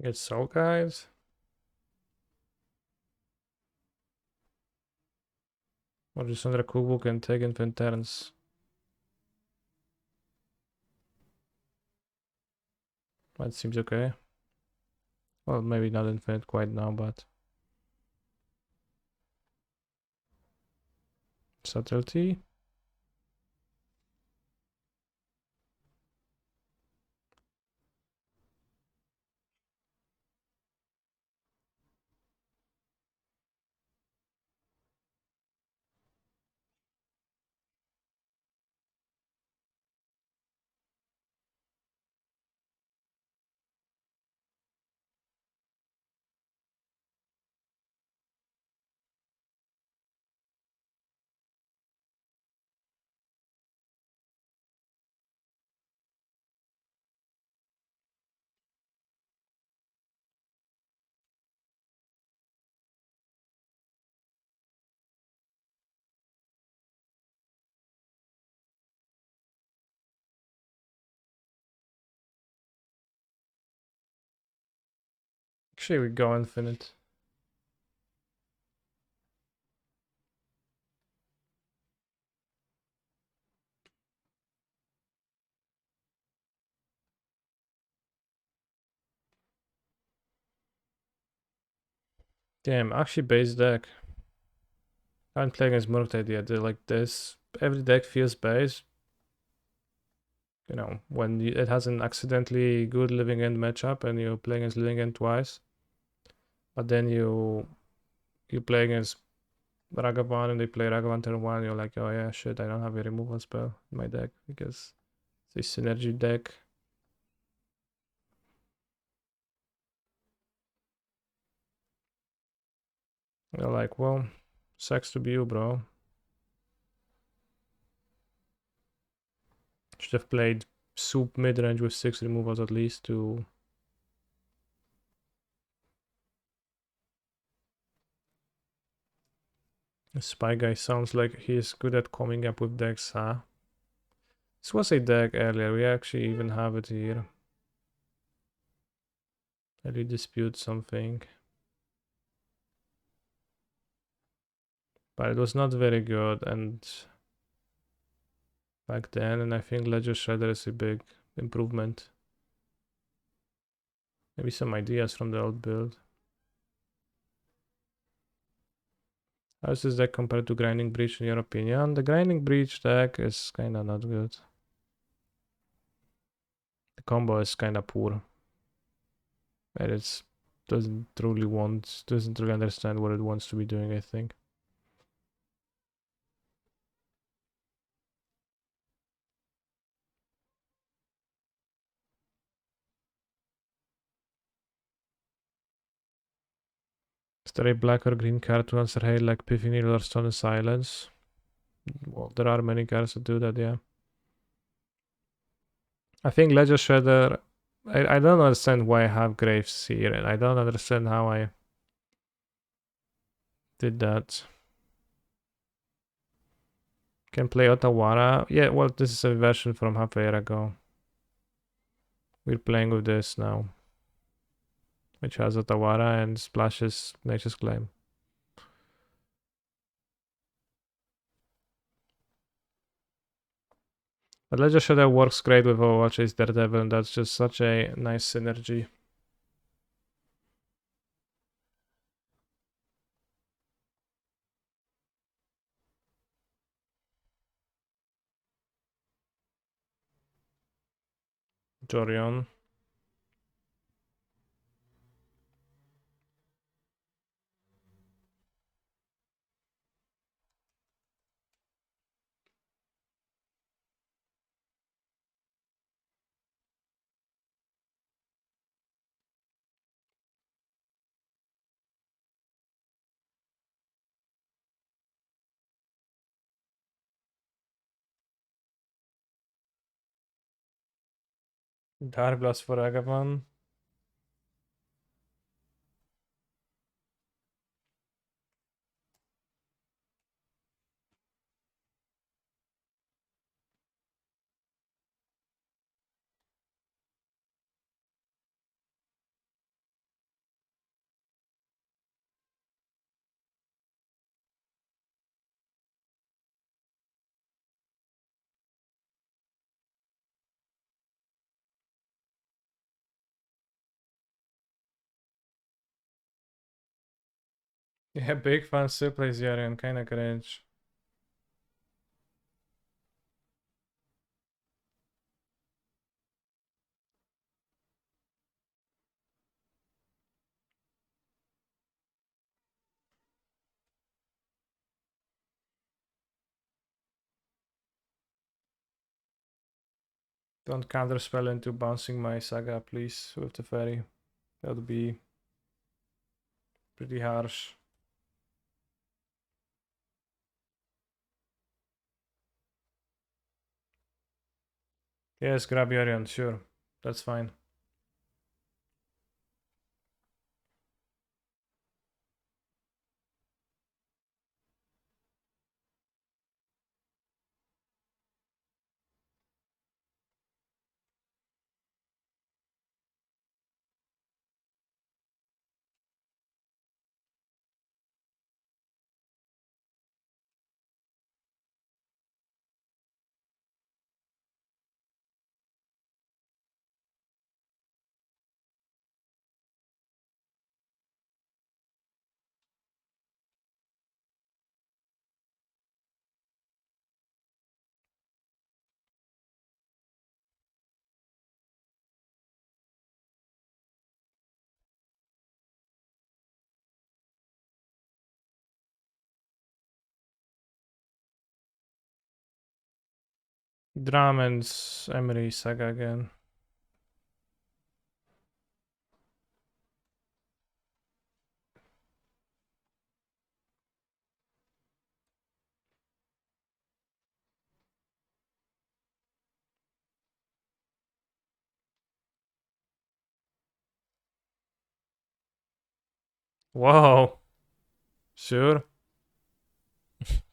Get Soul Guys. Or just under a cookbook and take Infant Terrence. That seems okay. Well, maybe not Infinite quite now, but... Subtlety. Actually, we go Infinite. Damn, actually base deck. I haven't played against Murktide yet. They're like this. Every deck feels base. You know, when it has an accidentally good living end matchup and you play against living end twice. But then you play against Ragavan and they play Ragavan turn 1, you're like, oh yeah, shit, I don't have a removal spell in my deck because it's a synergy deck. You're like, well, sucks to be you, bro. Should have played soup mid-range with 6 removals at least to... The Spy Guy sounds like he's good at coming up with decks, huh? This was a deck earlier, we actually even have it here. Early dispute something. But it was not very good and back then, and I think Ledger Shredder is a big improvement. Maybe some ideas from the old build. How is this deck compared to Grinding Breach in your opinion? The Grinding Breach deck is kinda not good. The combo is kinda poor. And it doesn't really understand what it wants to be doing, I think. Is there a black or green card to answer hey like Piffy Needle or Stone Silence? Well, there are many cards that do that, yeah. I think Ledger Shredder. I don't understand why I have Graves here, and I don't understand how I did that. Can play Otawara. Yeah, well, this is a version from half a year ago. We're playing with this now, which has Otawara and splashes Nature's Claim. But Ledger Shredder works great with Overwatch Ace Daredevil, and that's just such a nice synergy. Jorion. Dark Blast for Agavan. Yeah, big fan still plays Yarion, kinda cringe. Don't counterspell into bouncing my Saga, please, with the fairy. That would be pretty harsh. Yes, grab Yorion, sure. That's fine. Dramen's Emery Saga again. Whoa. Sure.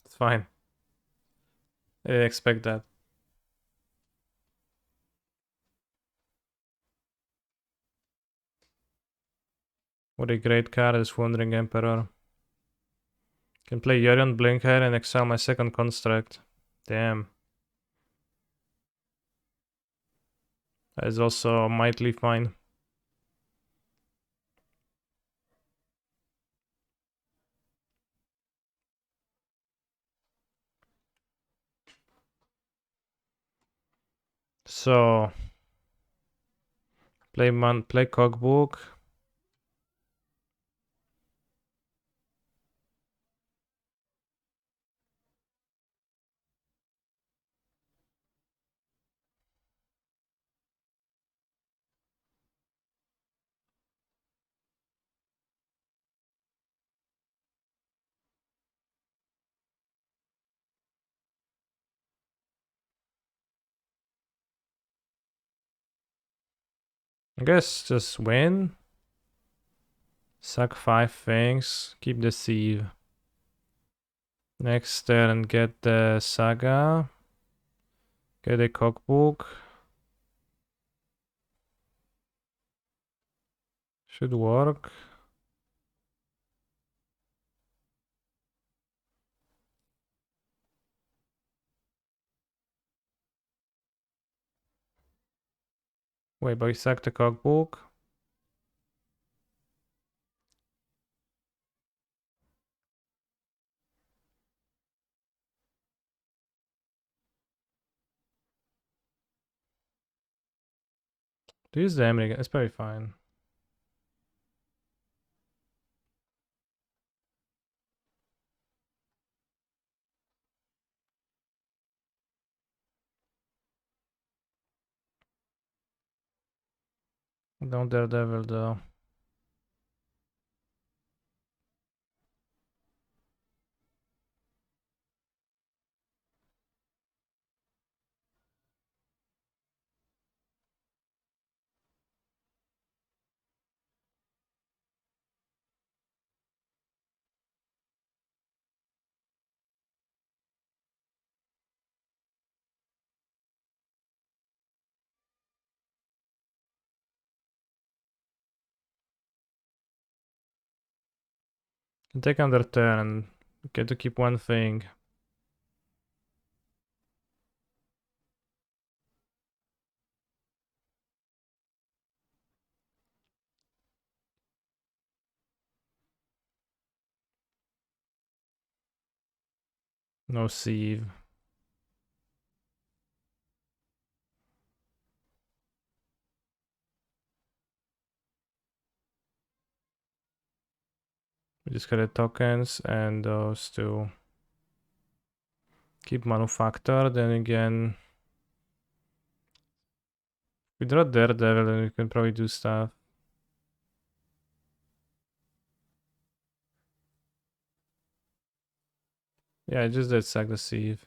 It's fine. I didn't expect that. What a great card is Wandering Emperor. Can play Yorion, Blinkhair, and exile my second construct. Damn. That is also mightily fine. So play cookbook. I guess just win. Sack 5 things. Keep the sieve. Next turn get the saga. Get a cookbook. Should work. Wait, but we sacked the cookbook. To use the Emily again, it's probably fine. Don't Daredevil though. Can take on their turn. Get to keep one thing. No sieve. We just get tokens and those two. Keep manufacture, then again. We draw Daredevil and we can probably do stuff. Yeah, I just did sack the sieve.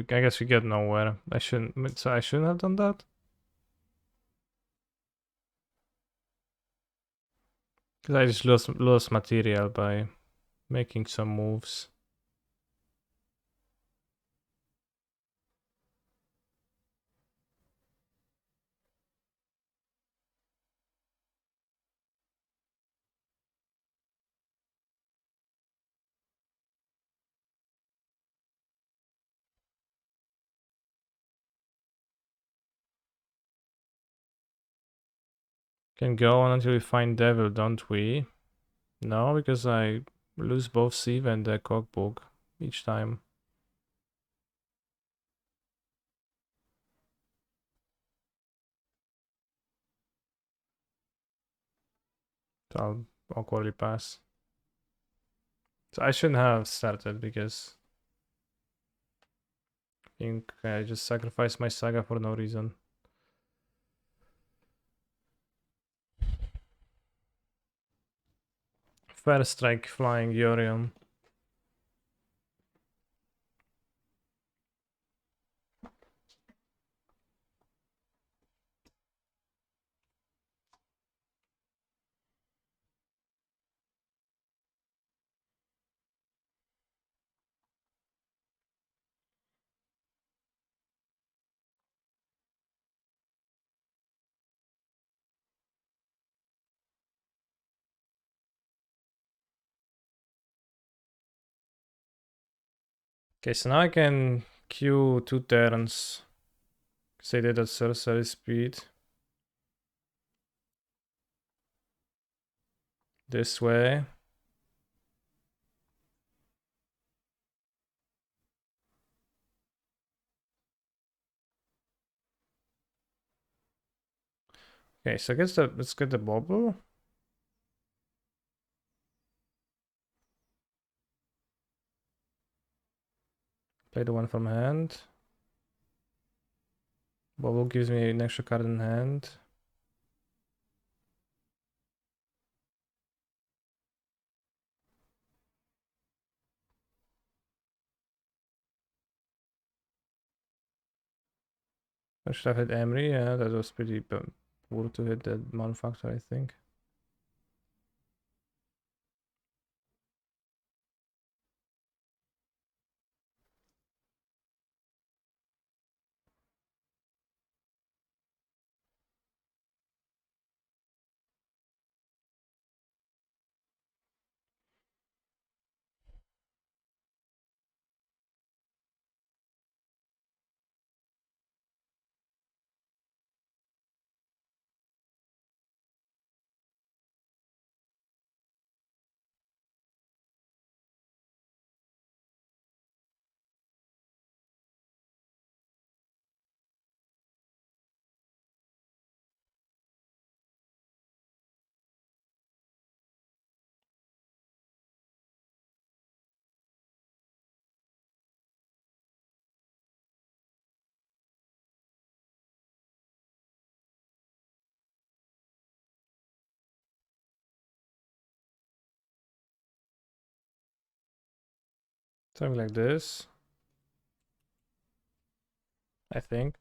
I guess we get nowhere. I shouldn't. So I shouldn't have done that. Cause I just lost material by making some moves. Can go on until we find Devil, don't we? No, because I lose both Sieve and the cookbook each time. So I'll awkwardly pass. So I shouldn't have started because I think I just sacrificed my saga for no reason. First strike flying Yorion. Okay, so now I can queue 2 turns. Say that at sorcery speed. This way. Okay, so let's get the bubble. Play the one from hand. Bubble gives me an extra card in hand. I should have hit Emery. Yeah, that was pretty poor to hit that manufacturer, I think. Something like this, I think.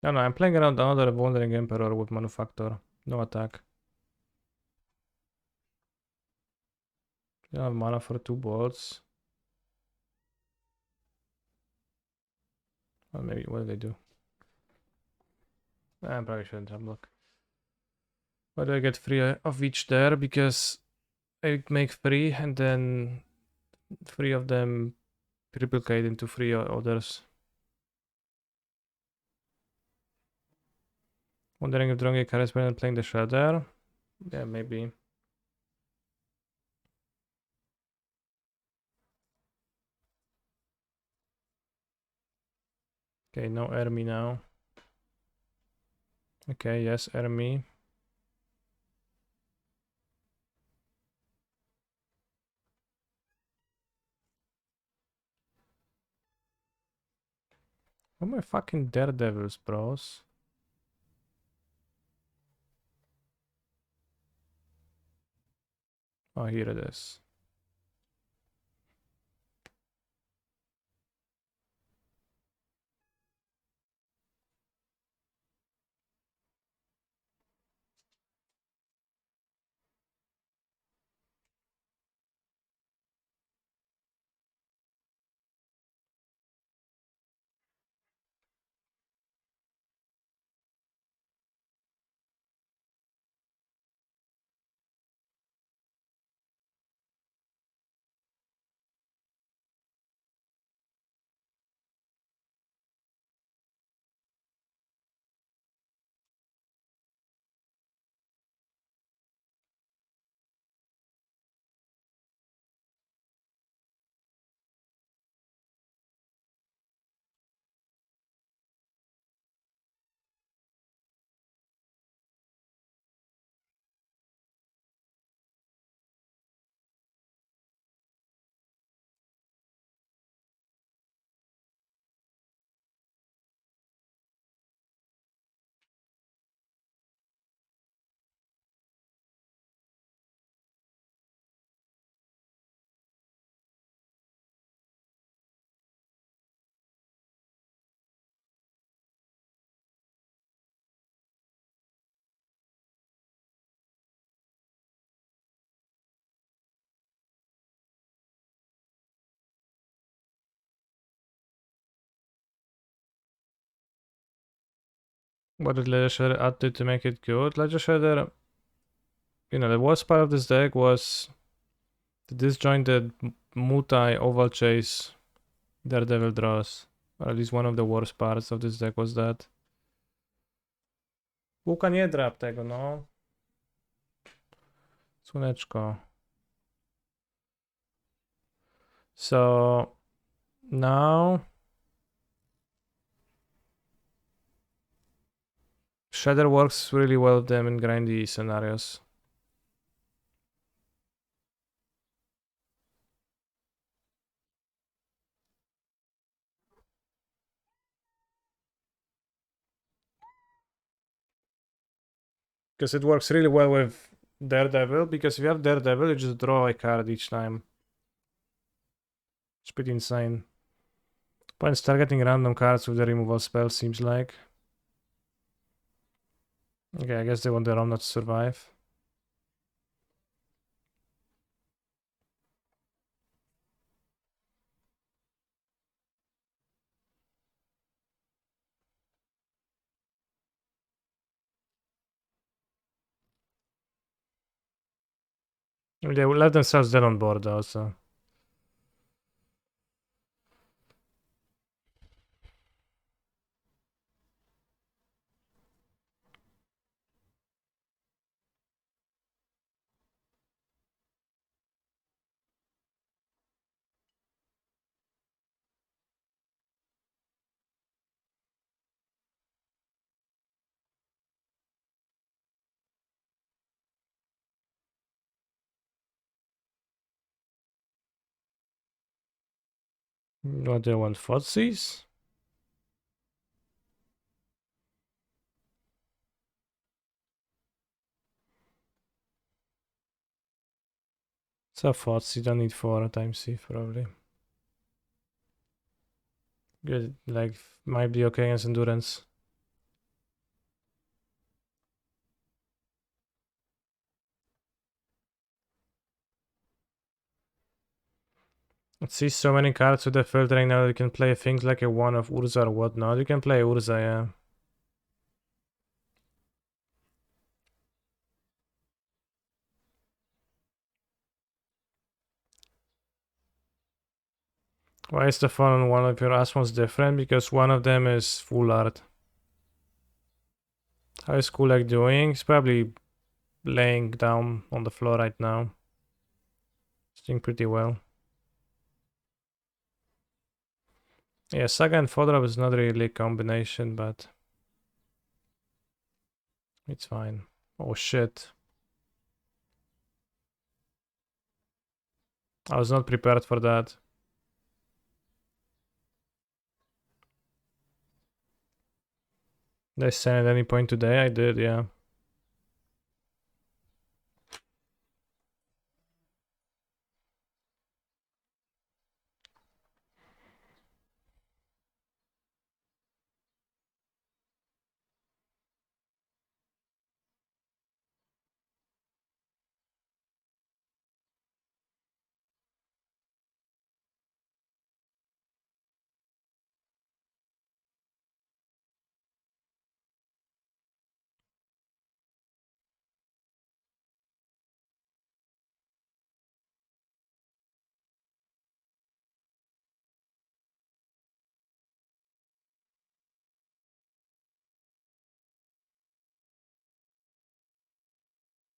No, no, I'm playing around another Wandering Emperor with Manufactor. No attack. You don't have mana for 2 bolts. Well, maybe, what do they do? I probably shouldn't have look. Why do I get 3 of each there? Because I make 3 and then 3 of them replicate into 3 others. Wondering if drawing a card is better than playing the Shredder? Yeah, maybe. Okay, no enemy now. Okay, yes, enemy. Oh my fucking daredevils, bros. Oh, here it is. What did Ledger Shredder add to make it good? Ledger Shredder, the worst part of this deck was the disjointed multi-oval chase Daredevil draws. Or at least one of the worst parts of this deck was that. Łuka nie drap tego, no. Słoneczko. So now Shredder works really well with them in grindy scenarios. Because it works really well with Daredevil, because if you have Daredevil, you just draw a card each time. It's pretty insane. Opponents targeting random cards with the removal spell, seems like. Okay, I guess they want the Rom not to survive. They will let themselves dead on board also. What do they want? Fotsies? It's a Fotsy, don't need 4 times C probably. Good, like, might be okay against Endurance. See so many cards with the filtering now that you can play things like a 1 of Urza or whatnot. You can play Urza, yeah. Why is the fun on one of your Asmos different? Because one of them is full art. How is Kulak doing? He's probably laying down on the floor right now. He's doing pretty well. Yeah, Saga and Fodorov is not really a combination, but it's fine. Oh shit. I was not prepared for that. Did I send at any point today? I did, yeah.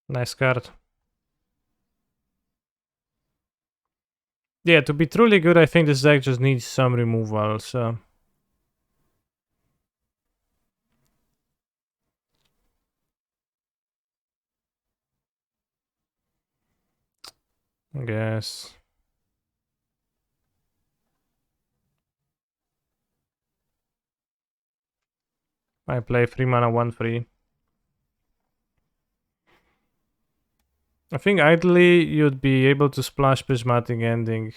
Nice card. Yeah, to be truly good, I think this deck just needs some removal, so... I guess. I play 3 mana 1/3. I think ideally you'd be able to splash Prismatic Ending.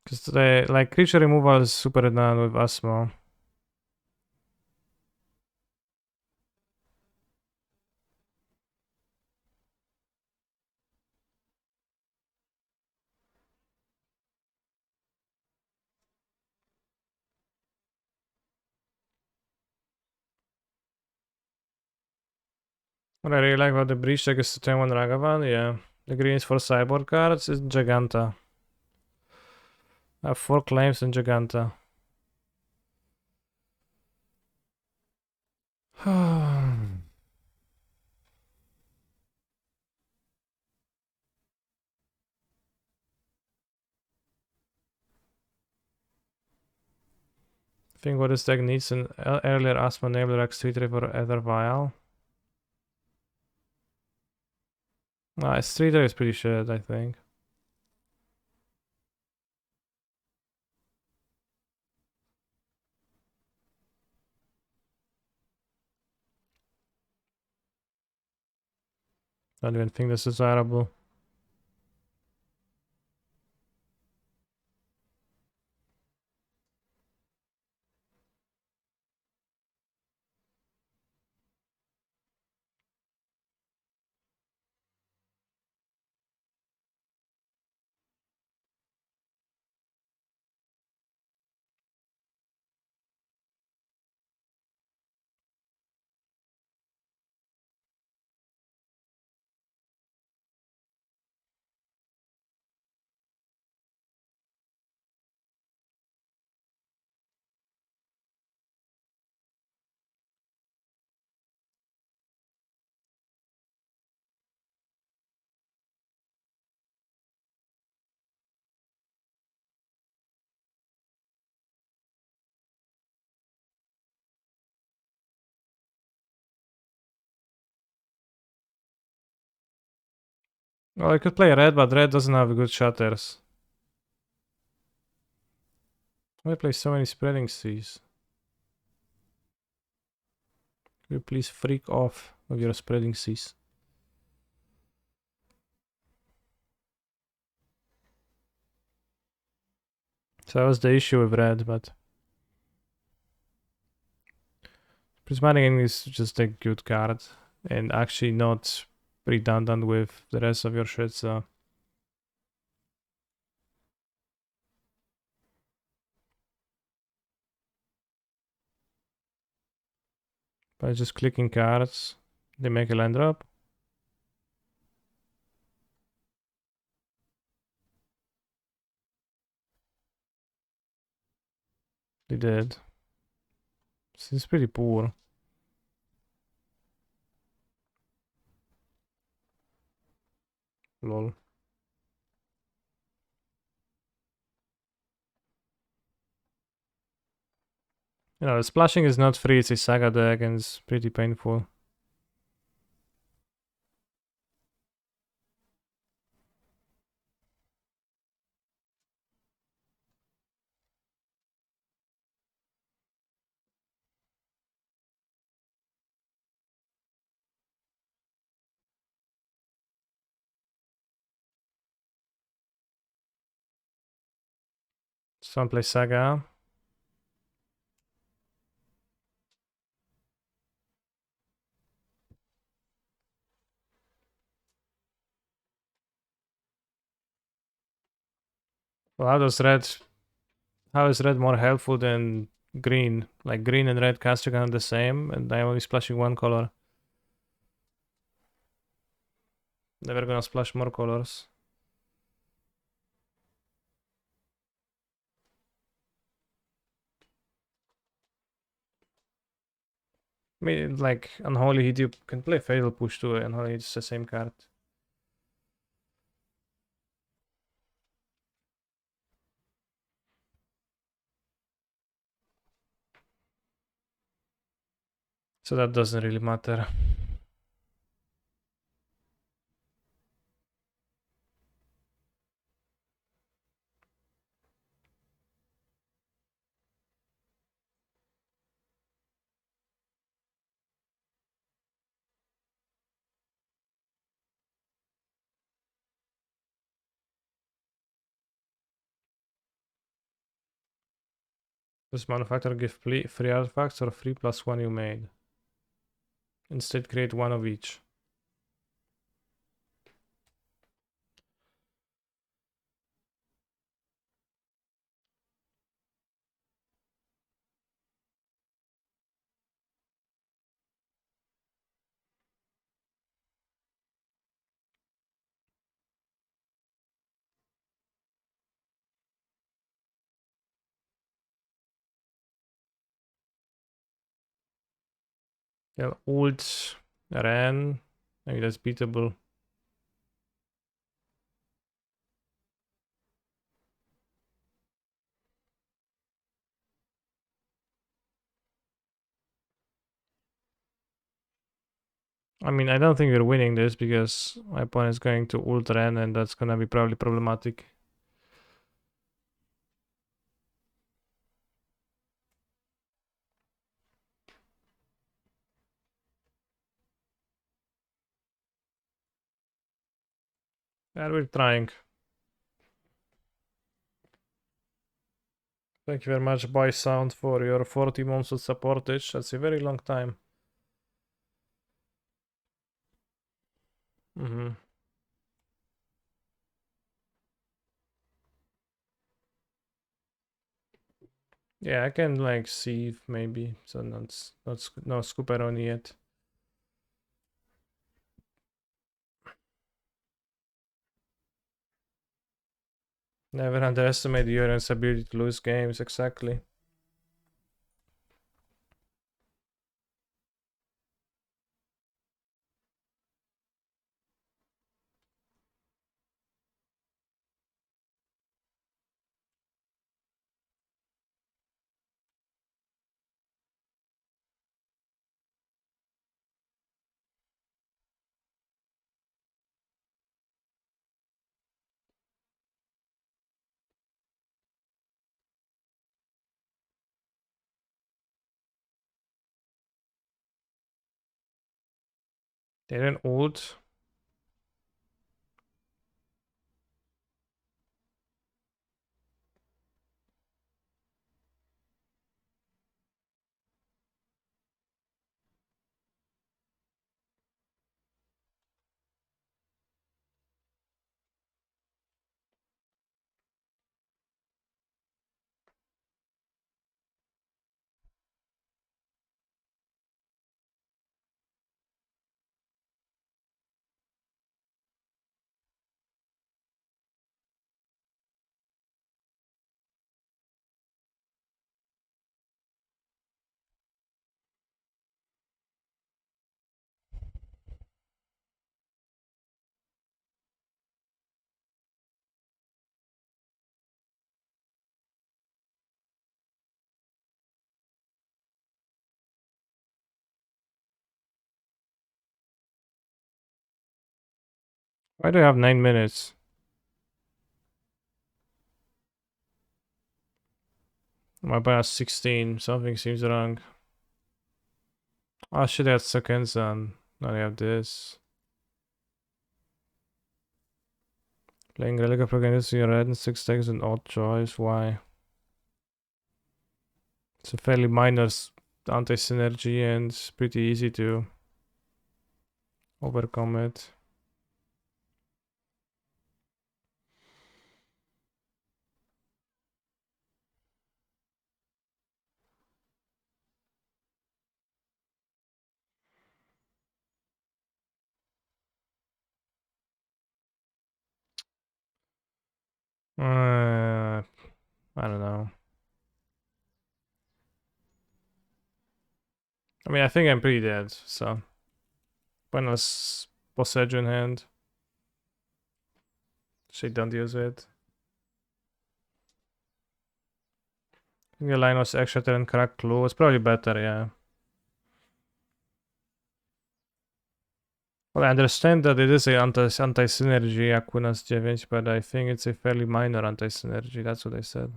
Because the like creature removal is super done with Asmo. What I really like about the breach deck is the turn 1 Ragavan, yeah. The green is for sideboard cards, is Giganta. I have 4 claims in Giganta. I think what this deck needs an earlier Asmo enabler X3 for Ether Vial. S3 is pretty shit, I think. Don't even think this is desirable. Well, I could play red, but red doesn't have good shutters. Why play so many spreading seas? Could you please freak off with your spreading seas? So that was the issue with red, but Prismatic is just a good card and actually not redundant with the rest of your shit, so by just clicking cards, they make a land drop. They did. It's pretty poor. Lol. You know, splashing is not free, it's a saga deck and it's pretty painful. Some play saga. Well, how is red more helpful than green? Like green and red caster are the same and I'm only splashing one color. Never gonna splash more colors. I mean, like, Unholy Heat, you can play Fatal Push too, Unholy Heat is the same card. So that doesn't really matter. Does manufacturer give free artifacts or free plus one you made? Instead, create one of each. Yeah, ult Ren. Maybe that's beatable. I mean, I don't think we're winning this because my opponent is going to ult Ren and that's gonna be probably problematic. And we're trying. Thank you very much, Boy Sound, for your 40 months of supportage. That's a very long time. Mm-hmm. Yeah, I can like Sieve maybe. So not no Scooperoni yet. Never underestimate Euron's ability to lose games, exactly. They didn't ult. Why do I have 9 minutes? My opponent has 16. Something seems wrong. Oh shit, I had seconds and now I have this. Playing Relic of Organization, you're red and 6 takes an odd choice. Why? It's a fairly minor anti-synergy and it's pretty easy to overcome it. I don't know. I mean, I think I'm pretty dead, so pointless Possession in hand. Shit, don't use it. I think the line was extra and crack clue. It's probably better, yeah. Well, I understand that it is a anti-synergy Aquinas 9, but I think it's a fairly minor anti-synergy. That's what I said.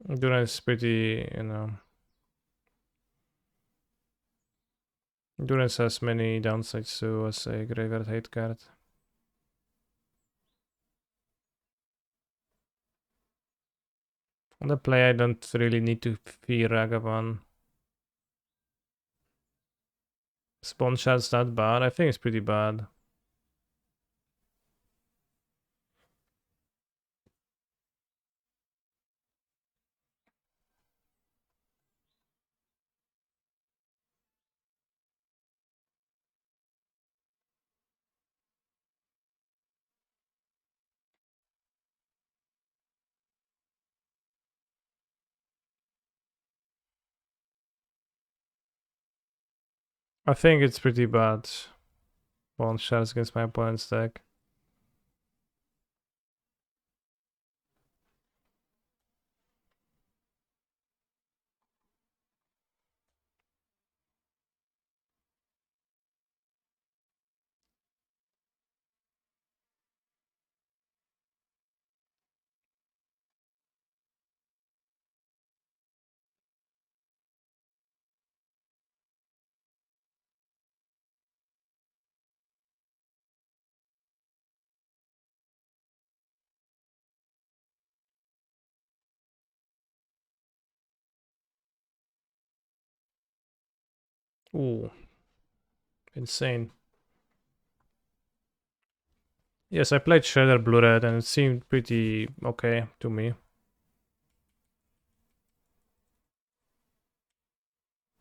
Endurance is pretty, you know. Endurance has many downsides too as a graveyard hate card. On the play, I don't really need to fear Ragavan. Spawn shot's not bad. I think it's pretty bad. I think it's pretty bad. Pawn shells against my opponent's deck. Ooh. Insane. Yes, I played Shredder Blue-Red and it seemed pretty okay to me.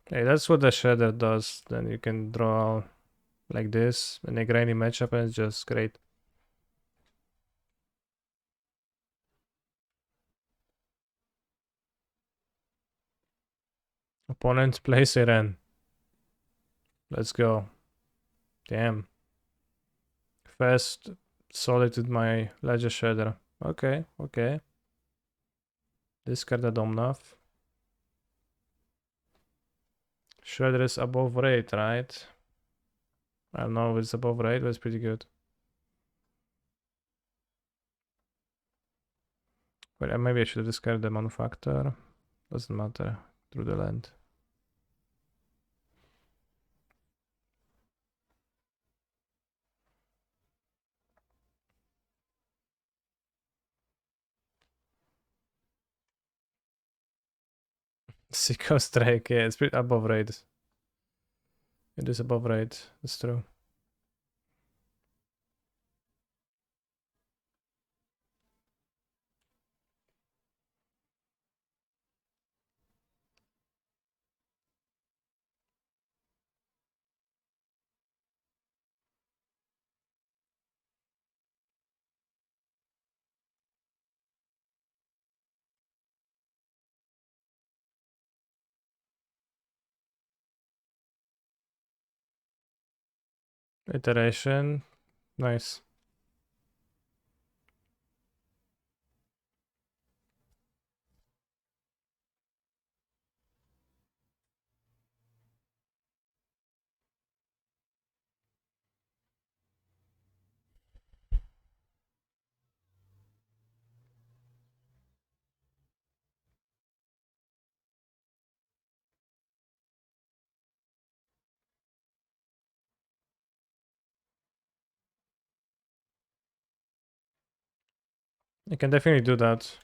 Hey, that's what the Shredder does. Then you can draw like this in a grainy matchup and it's just great. Opponent plays Iran. Let's go. Damn. Fast solid with my Ledger Shredder. Okay, okay. Discard a Domnov. Shredder is above rate, right? I don't know if it's above rate, but it's pretty good. But maybe I should discard the Manufactor. Doesn't matter. Through the land. Seacoast Drake, yeah, it's pretty above rate. It is above rate, that's true. Iteration, nice. I can definitely do that.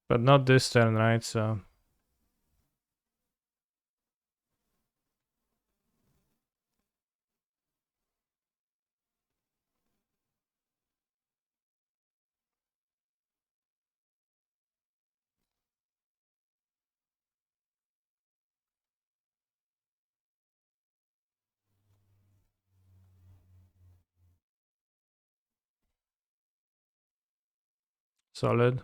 But not this turn, right? So solid.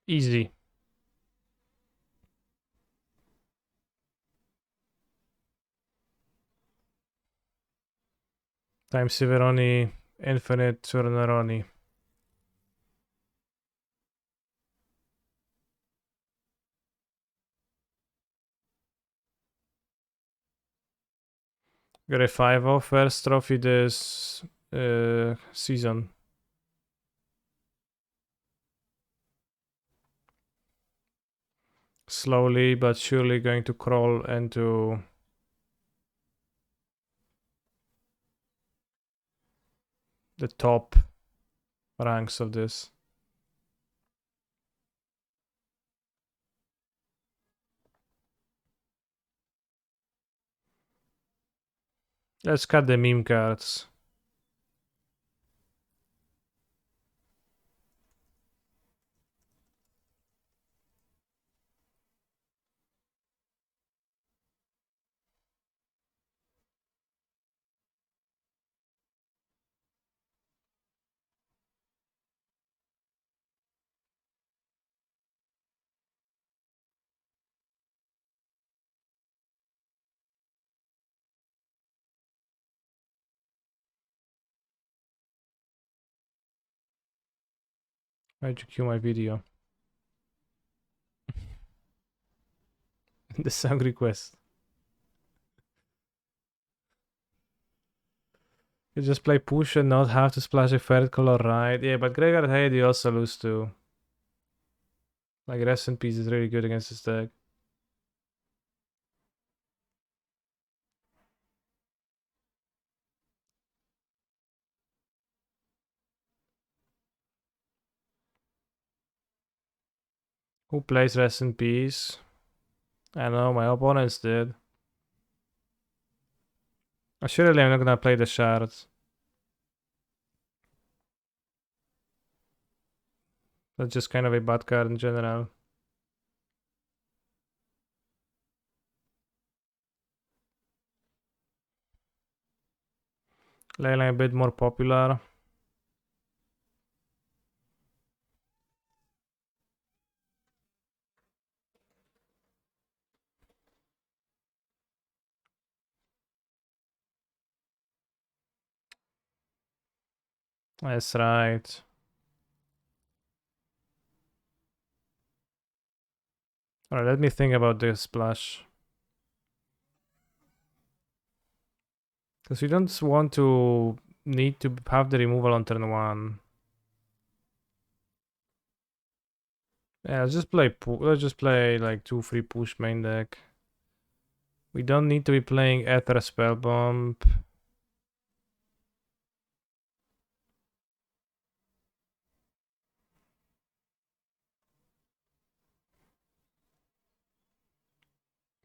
Easy. Time Severoni, Infinite Turneroni. Got a 5-0 first trophy this season. Slowly but surely going to crawl into the top ranks of this. Let's cut the meme cards. Why'd you cue my video? The song request. You just play push and not have to splash a third color, right? Yeah, but Graveyard Hate you also lose to. Like, Rest in Peace is really good against this deck. Who plays Rest in Peace? I know, my opponents did. Surely I'm not gonna play the shards. That's just kind of a bad card in general. Leyline a bit more popular. That's right. Alright, let me think about this splash. Because we don't want to need to have the removal on turn 1. Yeah, let's just play like 2-3 push main deck. We don't need to be playing Ether Spell Bomb.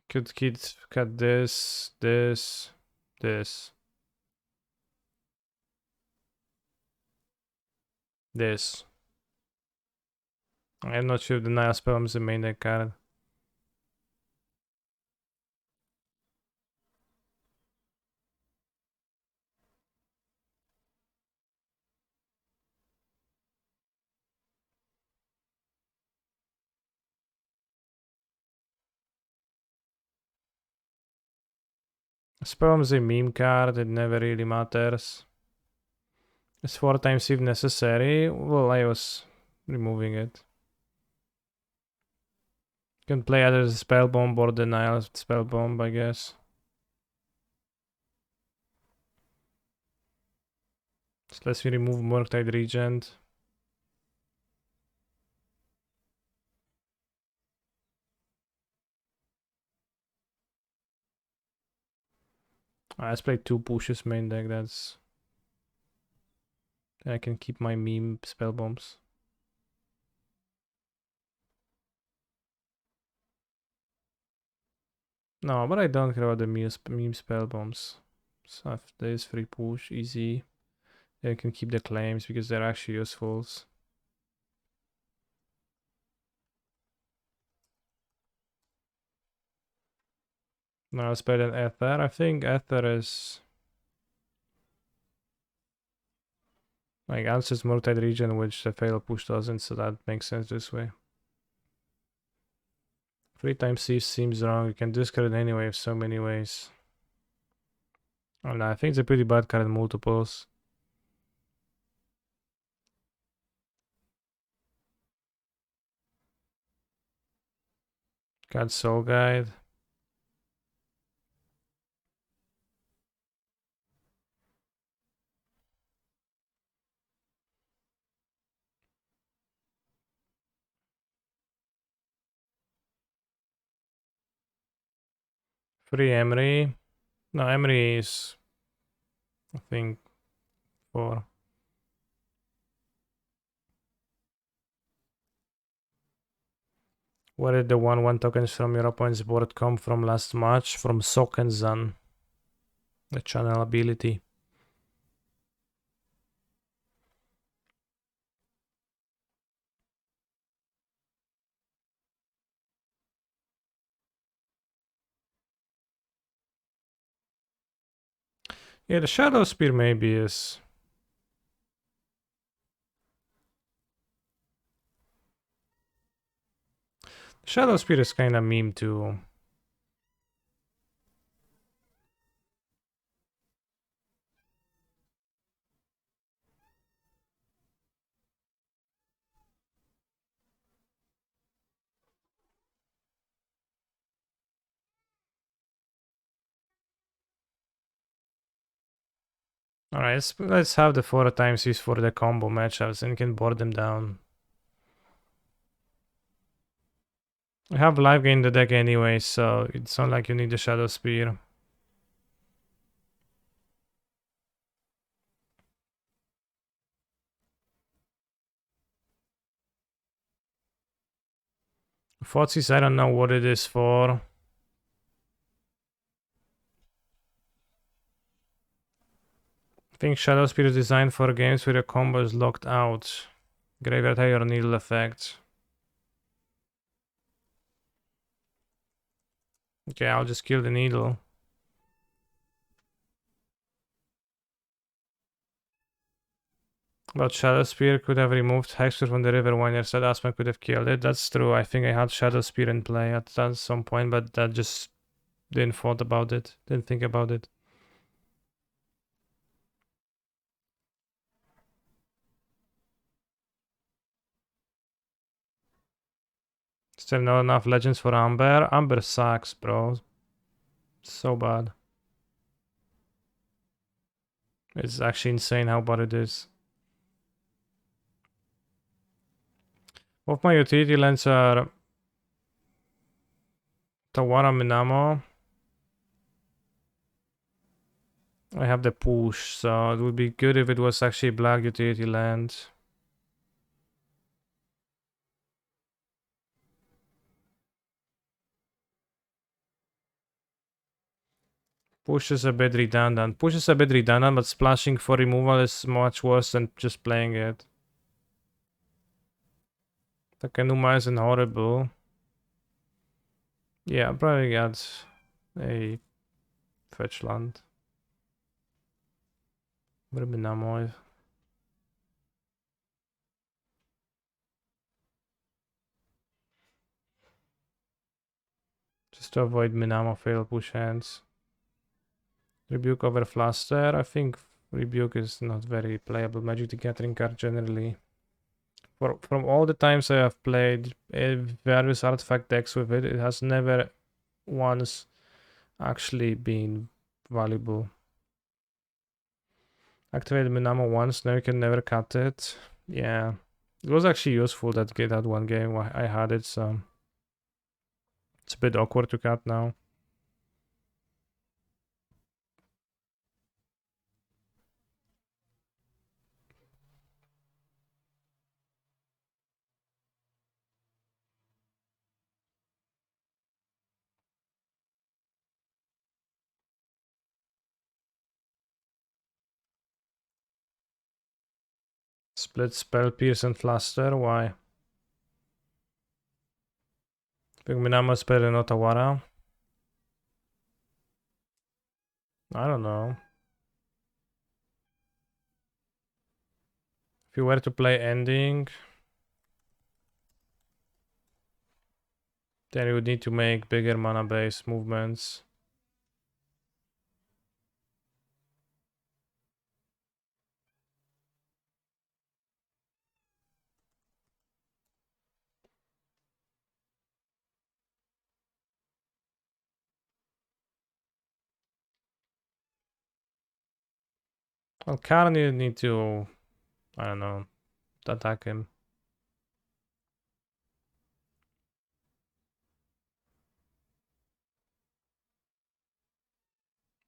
Could cut this, this, this, this. I'm not sure if the Nile Spell Bomb is the main deck card. Spell Bomb is a meme card, it never really matters. It's 4 times if necessary. Well, I was removing it. You can play either the Spell Bomb or the Nile Spell Bomb, I guess. So let's remove Murktide Regent. Let's play 2 pushes main deck, that's... I can keep my meme spell bombs. No, but I don't care about the meme spell bombs. So if there's free push, easy. I can keep the claims because they're actually useful. No, it's better than Ether. I think Ether is... like answers multi-region, which the fail push doesn't, so that makes sense this way. 3 times Sieve seems wrong. You can discard it anyway of so many ways. Oh no, I think it's a pretty bad card in multiples. Got Soul Guide. Free Emery. No, Emery is... I think... 4. Where did the 1/1 tokens from your opponent's board come from last match? From Sok and Zan. The channel ability. Yeah, the Shadow Spear maybe is... Shadow Spear is kinda meme too. Alright, let's have the 4 times used for the combo matchups and you can board them down. You have live gain in the deck anyway, so it's not like you need the Shadow Spear. Fozzies, I don't know what it is for. I think Shadow Spear is designed for games where your combo is locked out. Graveyard High or Needle effect. Okay, I'll just kill the Needle. But Shadow Spear could have removed Hexer from the river when your said Asmo could have killed it. That's true. I think I had Shadow Spear in play at some point, but that just didn't thought about it. Didn't think about it. Still not enough legends for Amber. Amber sucks, bro. So bad. It's actually insane how bad it is. Both my utility lands are Tawara Minamo. I have the push, so it would be good if it was actually black utility land. Push is a bit redundant. Push is a bit redundant, but splashing for removal is much worse than just playing it. Takenuma isn't horrible. Yeah, I'll probably get a fetch land. Would have been Namoy. Just to avoid Minamo fail push hands. Rebuke over Fluster. I think Rebuke is not very playable Magic the Gathering card generally. From all the times I have played various artifact decks with it, it has never once actually been valuable. Activated Minamo once, now you can never cut it. Yeah. It was actually useful that one game I had it, so it's a bit awkward to cut now. Split Spell, Pierce and Fluster, why? Think Minamo spell and Otawara? I don't know. If you were to play Ending, then you would need to make bigger mana base movements. Well, Karn you need to, I don't know, attack him.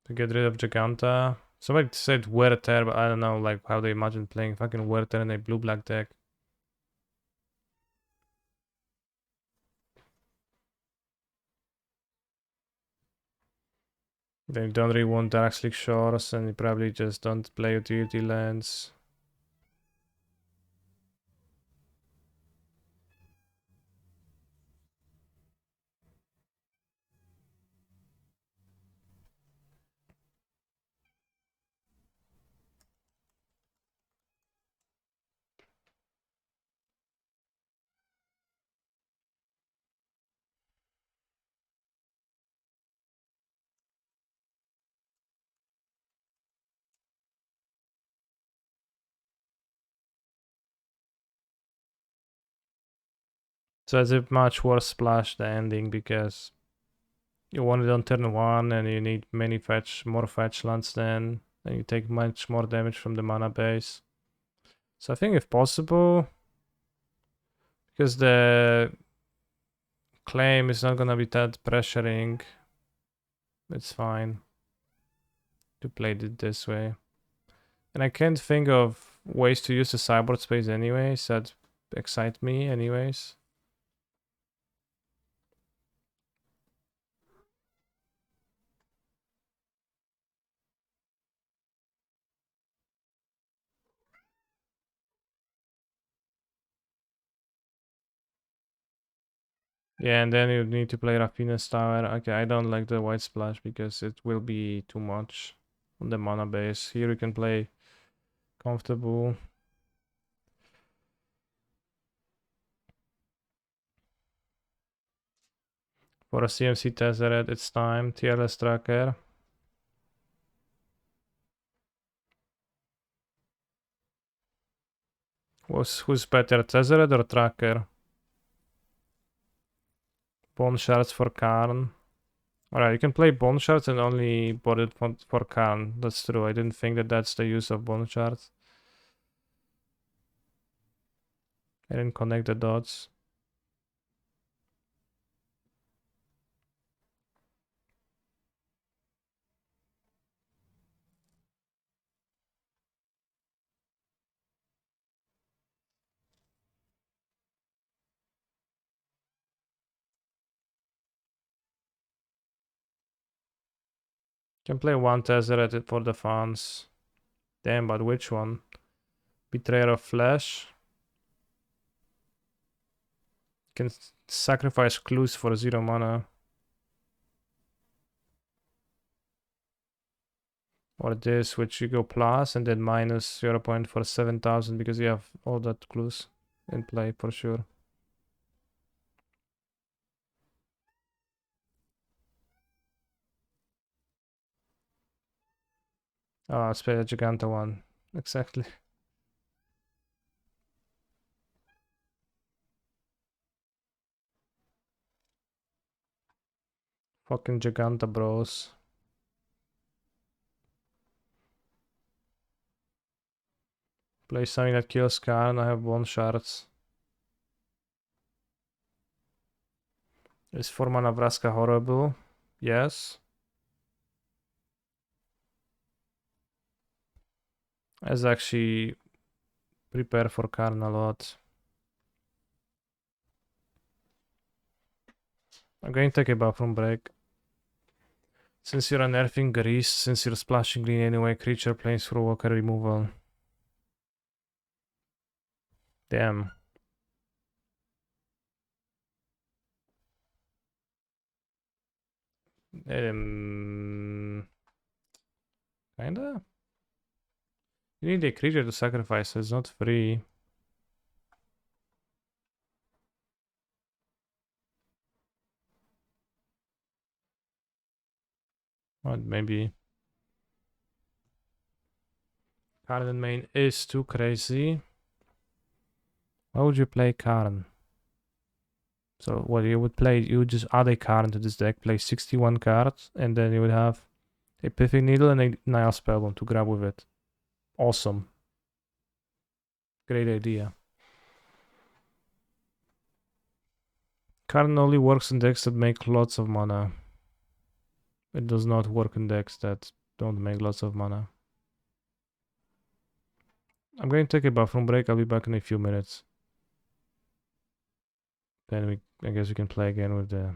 To get rid of Giganta. Somebody said Werther, but I don't know like how they imagine playing fucking Werther in a blue-black deck. They don't really want Dark Slick Shores and you probably just don't play utility lands. So it's a much worse splash the ending because you want it on turn 1 and you need more fetch lands then. and you take much more damage from the mana base. So I think if possible, because the claim is not gonna be that pressuring, it's fine to play it this way. And I can't think of ways to use the sideboard space anyways that excite me anyways. Yeah, and then you need to play Rafinha's Tower. Okay, I don't like the white splash because it will be too much on the mana base. Here you can play comfortable. For a CMC Tezzeret, it's time. TLS Tracker. Who's better, Tezzeret or Tracker? Bone Shards for Karn. Alright, you can play Bone Shards and only board it for Karn. That's true. I didn't think that that's the use of Bone Shards. I didn't connect the dots. Can play one Tezzeret for the fans. Damn, but which one? Betrayer of Flesh. Can sacrifice clues for 0 mana. Or this, which you go plus and then minus 0 point for 7,000 because you have all that clues in play for sure. Ah, let's play the Giganta one. Exactly. Fucking Giganta bros. Play something that kills Khan. I have 1 shards. Is 4 mana Vraska horrible? Yes. As actually prepare for Karn a lot. I'm going to take a bathroom break. Since you're nerfing Grease, since you're splashing green anyway, creature planes through walker removal. Damn. Kinda? You need a creature to sacrifice, so it's not free. Or maybe. Karn main is too crazy. Why would you play Karn? So what you would play, you would just add a Karn to this deck, play 61 cards, and then you would have a Pithing Needle and a Nile Spellbomb to grab with it. Awesome. Great idea. Karn only works in decks that make lots of mana. It does not work in decks that don't make lots of mana. I'm going to take a bathroom break. I'll be back in a few minutes. Then I guess we can play again with the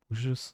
pushes.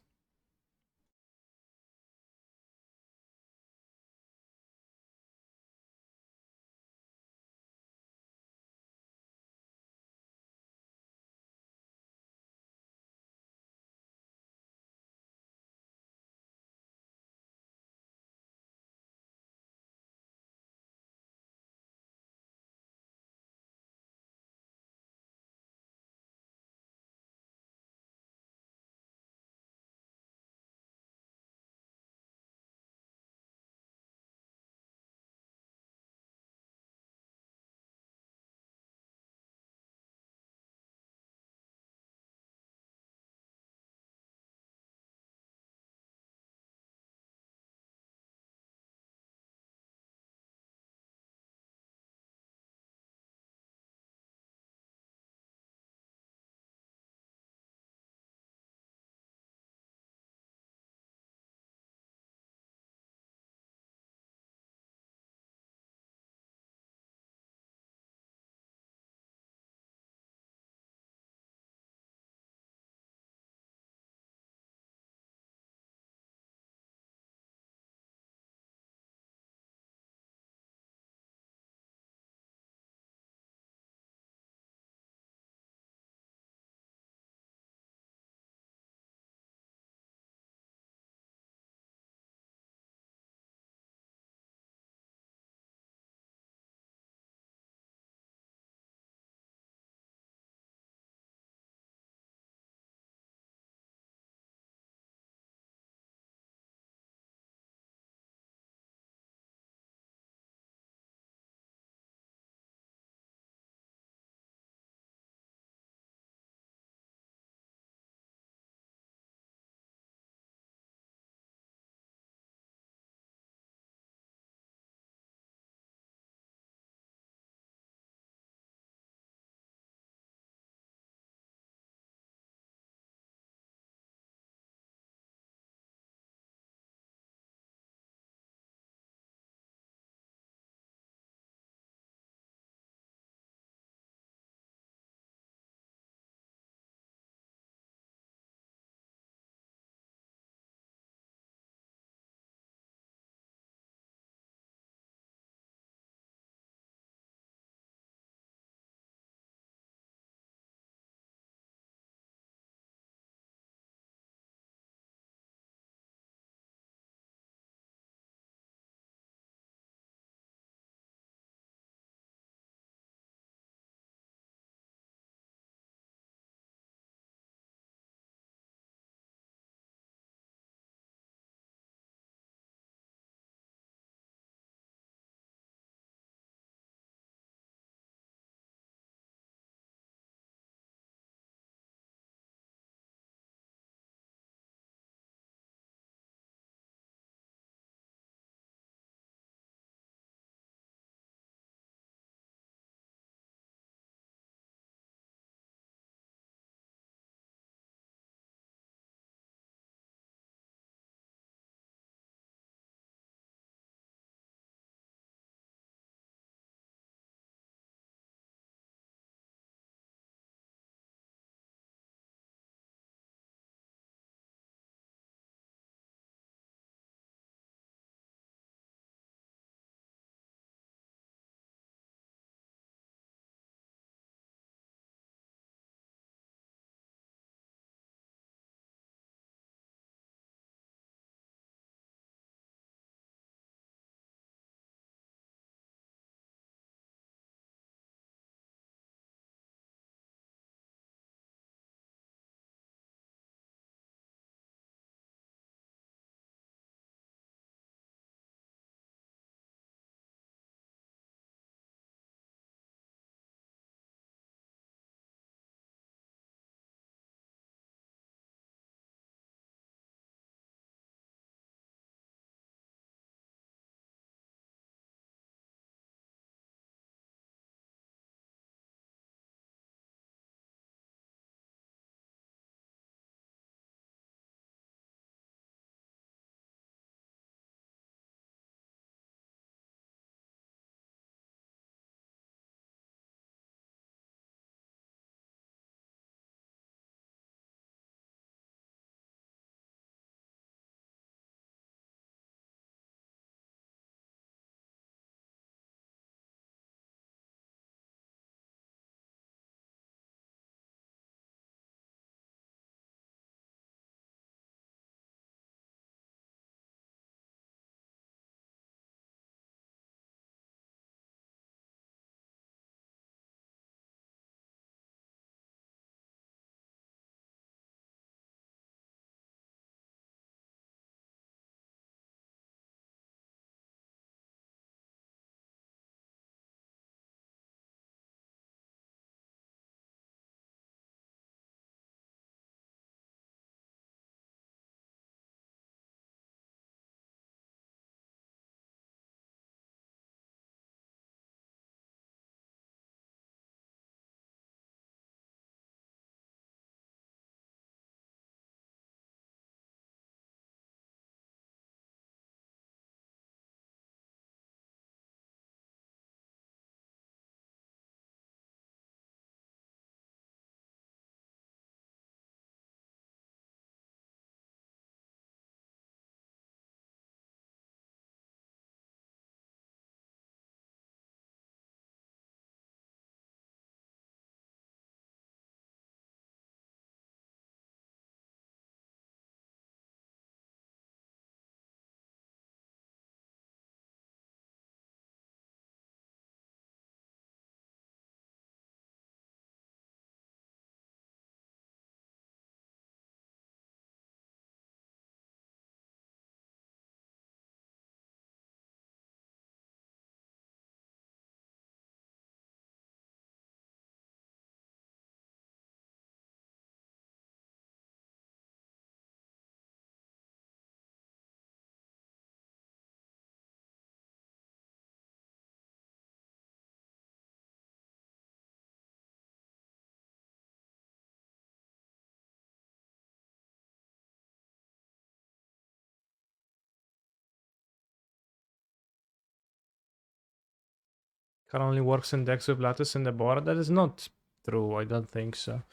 Currently works in decks with lattice in the board. That is not true, I don't think so.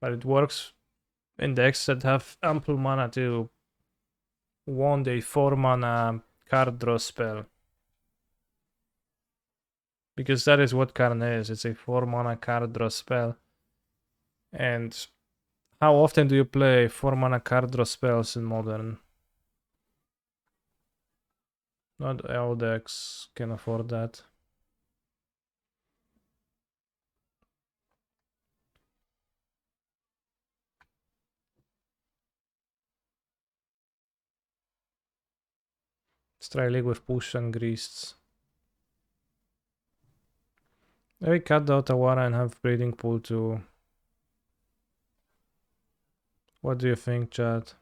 But it works in decks that have ample mana to want a 4 mana card draw spell. Because that is what Karn is. It's a 4 mana card draw spell. And how often do you play 4 mana card draw spells in Modern? Not all decks can afford that. Let's try League with Push and Greasts. Maybe cut the Otawara and have Breeding Pool too. What do you think, chat?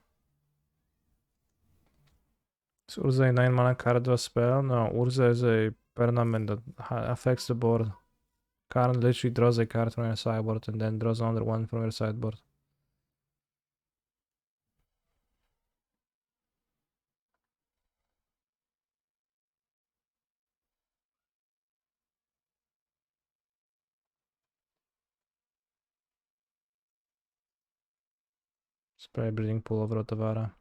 Is Urza a 9 mana card draw spell? No, Urza is a permanent that affects the board. Karn literally draws a card from your sideboard and then draws another one from your sideboard. Let's play Breeding Pool over Otawara.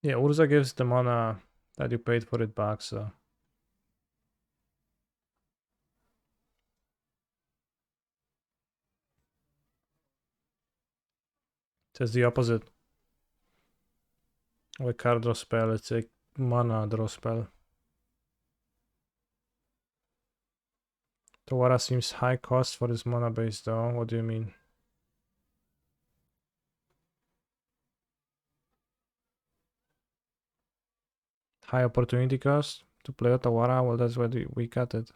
Yeah, Urza gives the mana that you paid for it back, so. It's the opposite of a card draw spell, it's a mana draw spell. Tawara seems high cost for this mana base though, what do you mean? High opportunity cost to play Otawara? Well, that's why we cut it.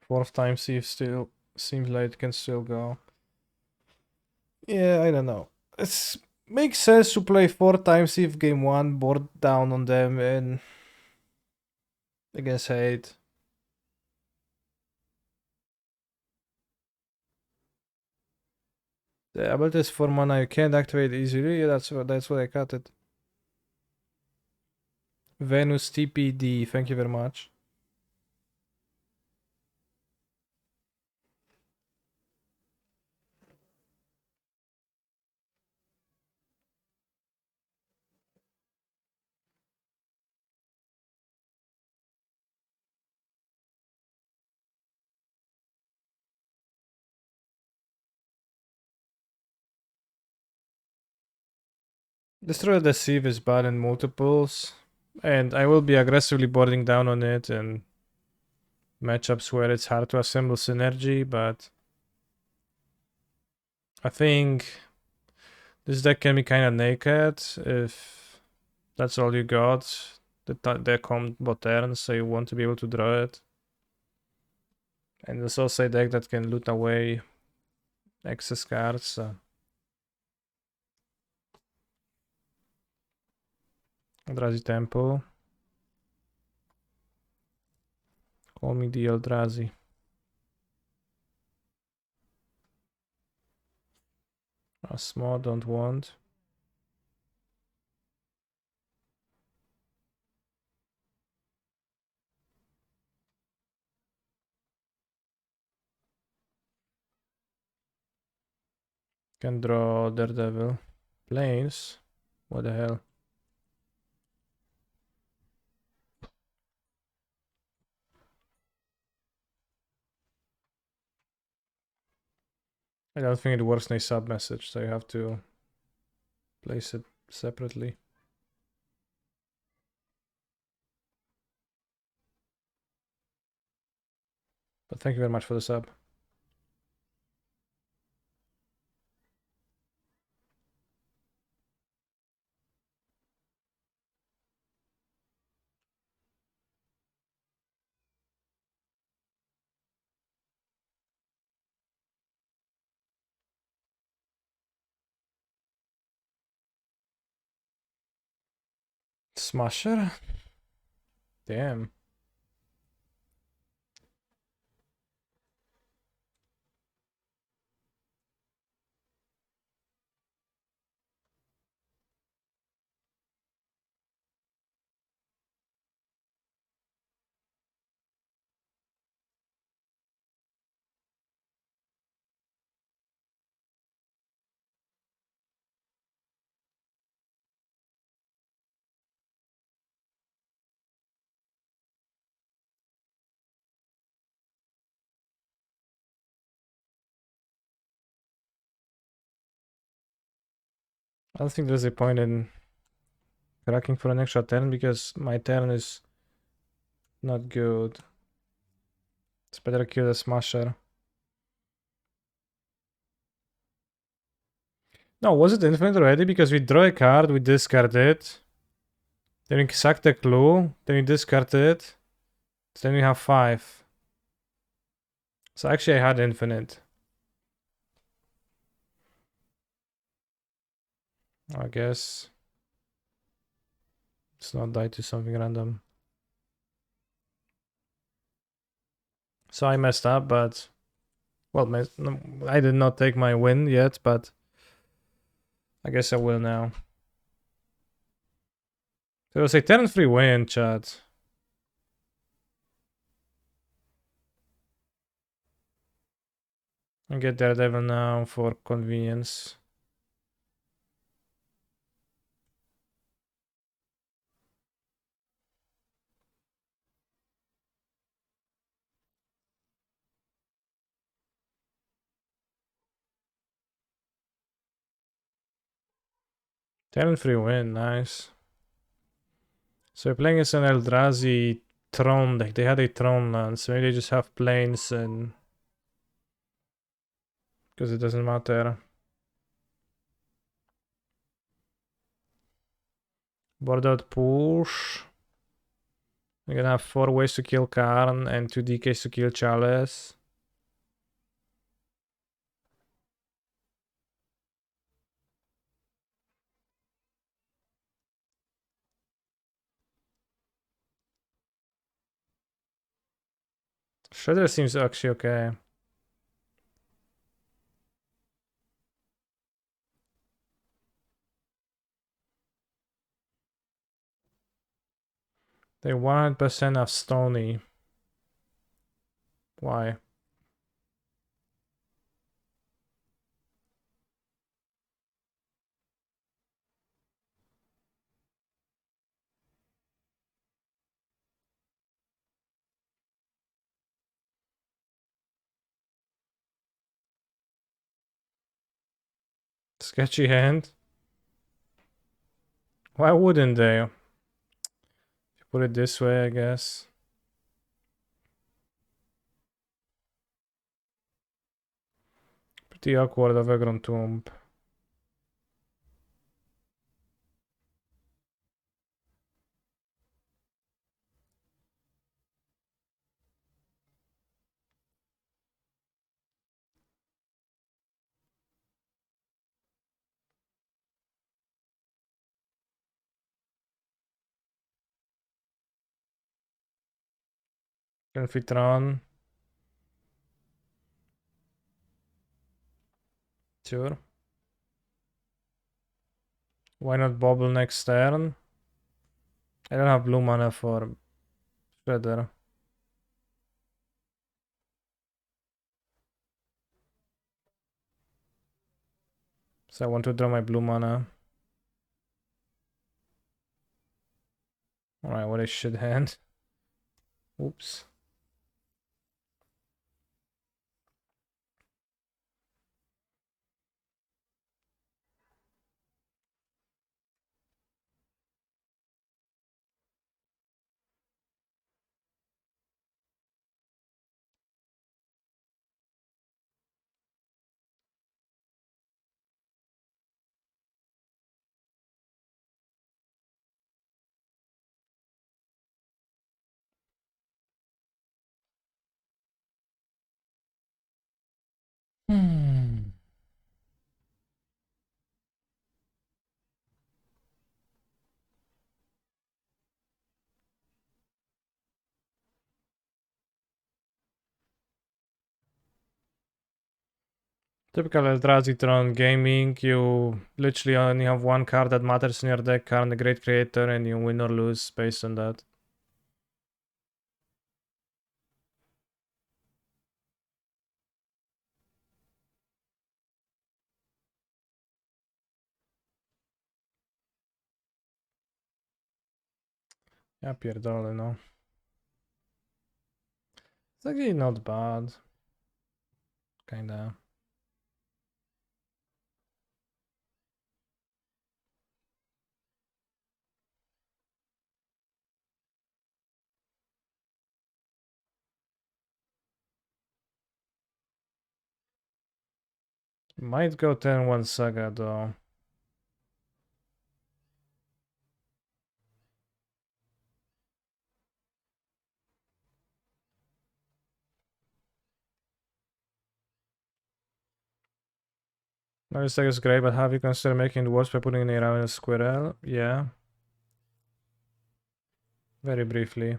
Fourth time Sieve still seems like it can still go. Yeah, I don't know. It makes sense to play 4 times Sieve game 1, board down on them and against hate. The ability is 4 mana, you can't activate easily, that's what I cut it. Venus TPD, thank you very much. Destroy the Sieve is bad in multiples, and I will be aggressively boarding down on it in matchups where it's hard to assemble synergy, but I think this deck can be kind of naked if that's all you got. The combo turn, so you want to be able to draw it. And it's also a deck that can loot away excess cards. So. Eldrazi Temple. Call me the Eldrazi. Asmo, don't want. Can draw Daredevil. Planes? What the hell? I don't think it works in a sub message, so you have to place it separately. But thank you very much for the sub. Smasher? Damn. I don't think there's a point in cracking for an extra turn because my turn is not good. It's better to kill the Smasher. No, was it infinite already? Because we draw a card, we discard it. Then we sack the clue, then we discard it. Then we have 5. So actually I had infinite. I guess. Let's not die to something random. So I messed up, but... Well, I did not take my win yet, but... I guess I will now. So it was a turn-free win, chat. I get Daredevil now for convenience. Turn-free win, nice. So we're playing as an Eldrazi Throne deck. They had a Throne land, so maybe they just have planes and... Because it doesn't matter. Board out push. We're gonna have 4 ways to kill Karn and 2 DKs to kill Chalice. Shredder seems actually okay. They 100% have Stony. Why? Sketchy hand. Why wouldn't they? If you put it this way, I guess. Pretty awkward of Egron Tomb. Can fit run. Sure. Why not bobble next turn? I don't have blue mana for Shredder. So I want to draw my blue mana. Alright, what a shit hand. Oops. Hmm. Typical Eldrazi Tron gaming, you literally only have one card that matters in your deck, card the Great Creator, and you win or lose based on that. Ja pierdolę, no. It's actually not bad. Kinda. Might go 10-1 Saga though. No, this deck is great, but have you considered making it worse by putting in a Ravenous Squirrel? Yeah. Very briefly.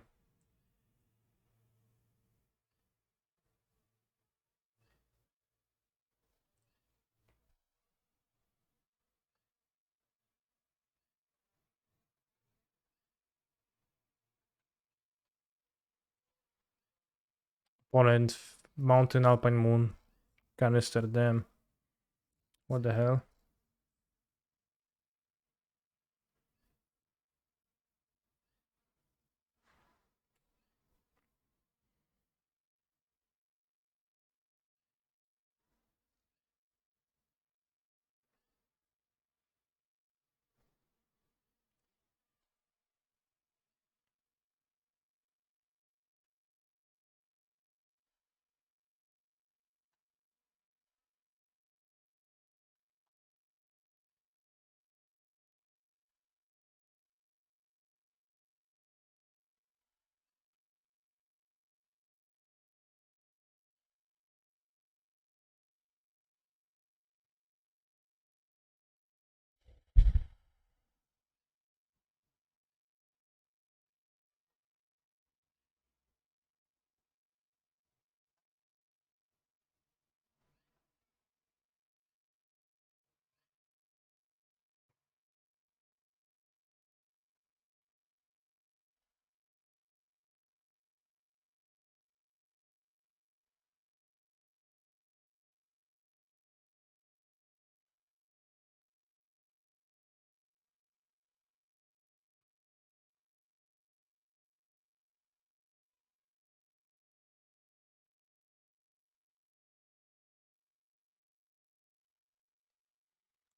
Opponent Mountain Alpine Moon. Canister, damn. What the hell?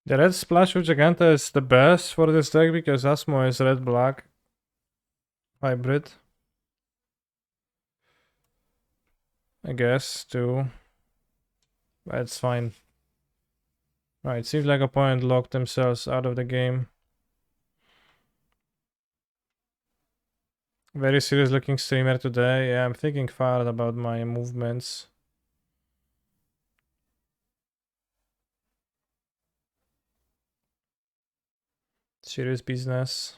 The red splash with Giganta is the best for this deck because Asmo is red-black hybrid. I guess, too. But it's fine. Right, seems like opponent locked themselves out of the game. Very serious looking streamer today. Yeah, I'm thinking hard about my movements. Serious business.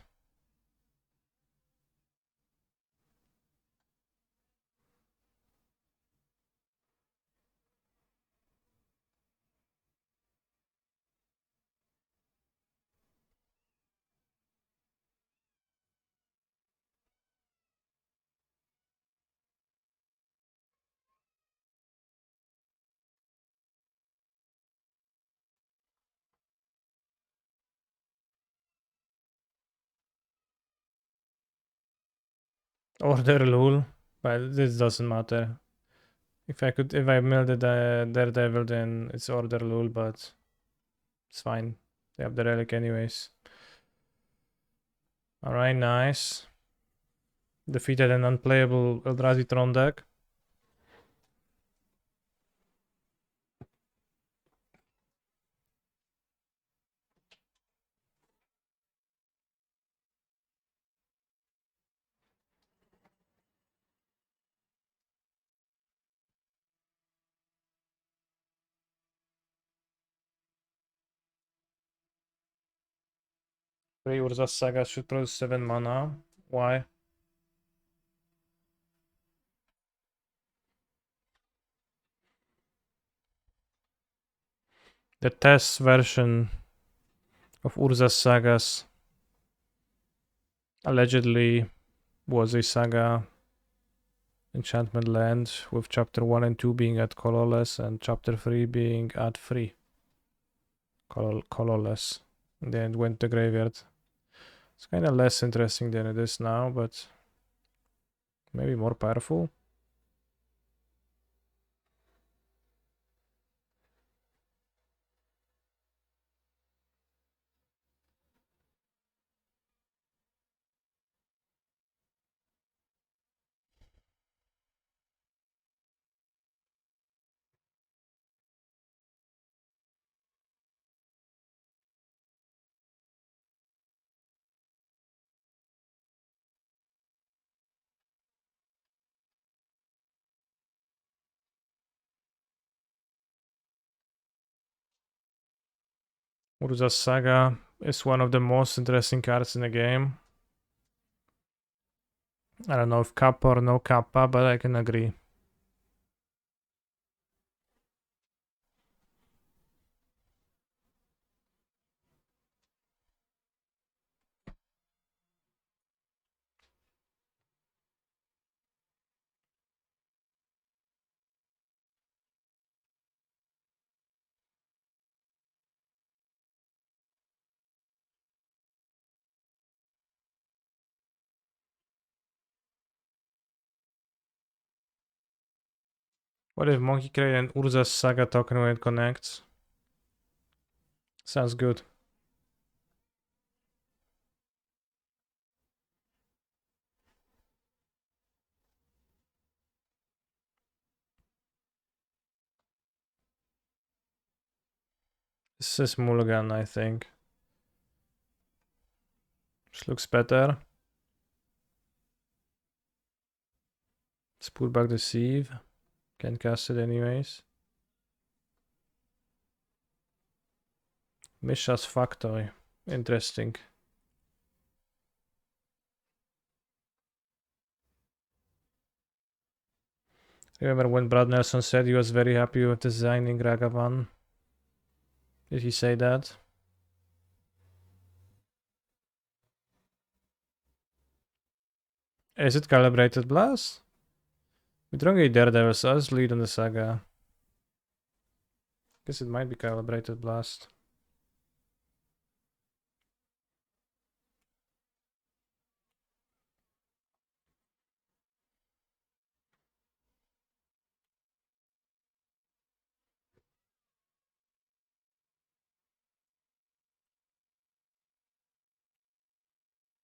Order Lul, but this doesn't matter. If I milled the Daredevil, then it's Order Lul, but it's fine. They have the relic anyways. Alright, nice. Defeated an unplayable Eldrazi Tron deck. Three Urza Saga should produce 7 mana. Why? The test version of Urza's sagas allegedly was a saga enchantment land, with chapter 1 and 2 being at colorless and chapter 3 being at free. Colorless. And then it went to graveyard. It's kind of less interesting than it is now, but maybe more powerful. Urza's Saga is one of the most interesting cards in the game. I don't know if Kappa or no Kappa, but I can agree. What if Monkey create an Urza's Saga token when it connects? Sounds good. This is Mulligan, I think. This looks better. Let's put back the Sieve. Can cast it anyways. Misha's Factory. Interesting. Remember when Brad Nelson said he was very happy with designing Ragavan? Did he say that? Is it Calibrated Blast? We don't get Daredevil, so let's lead on the saga. Guess it might be Calibrated Blast.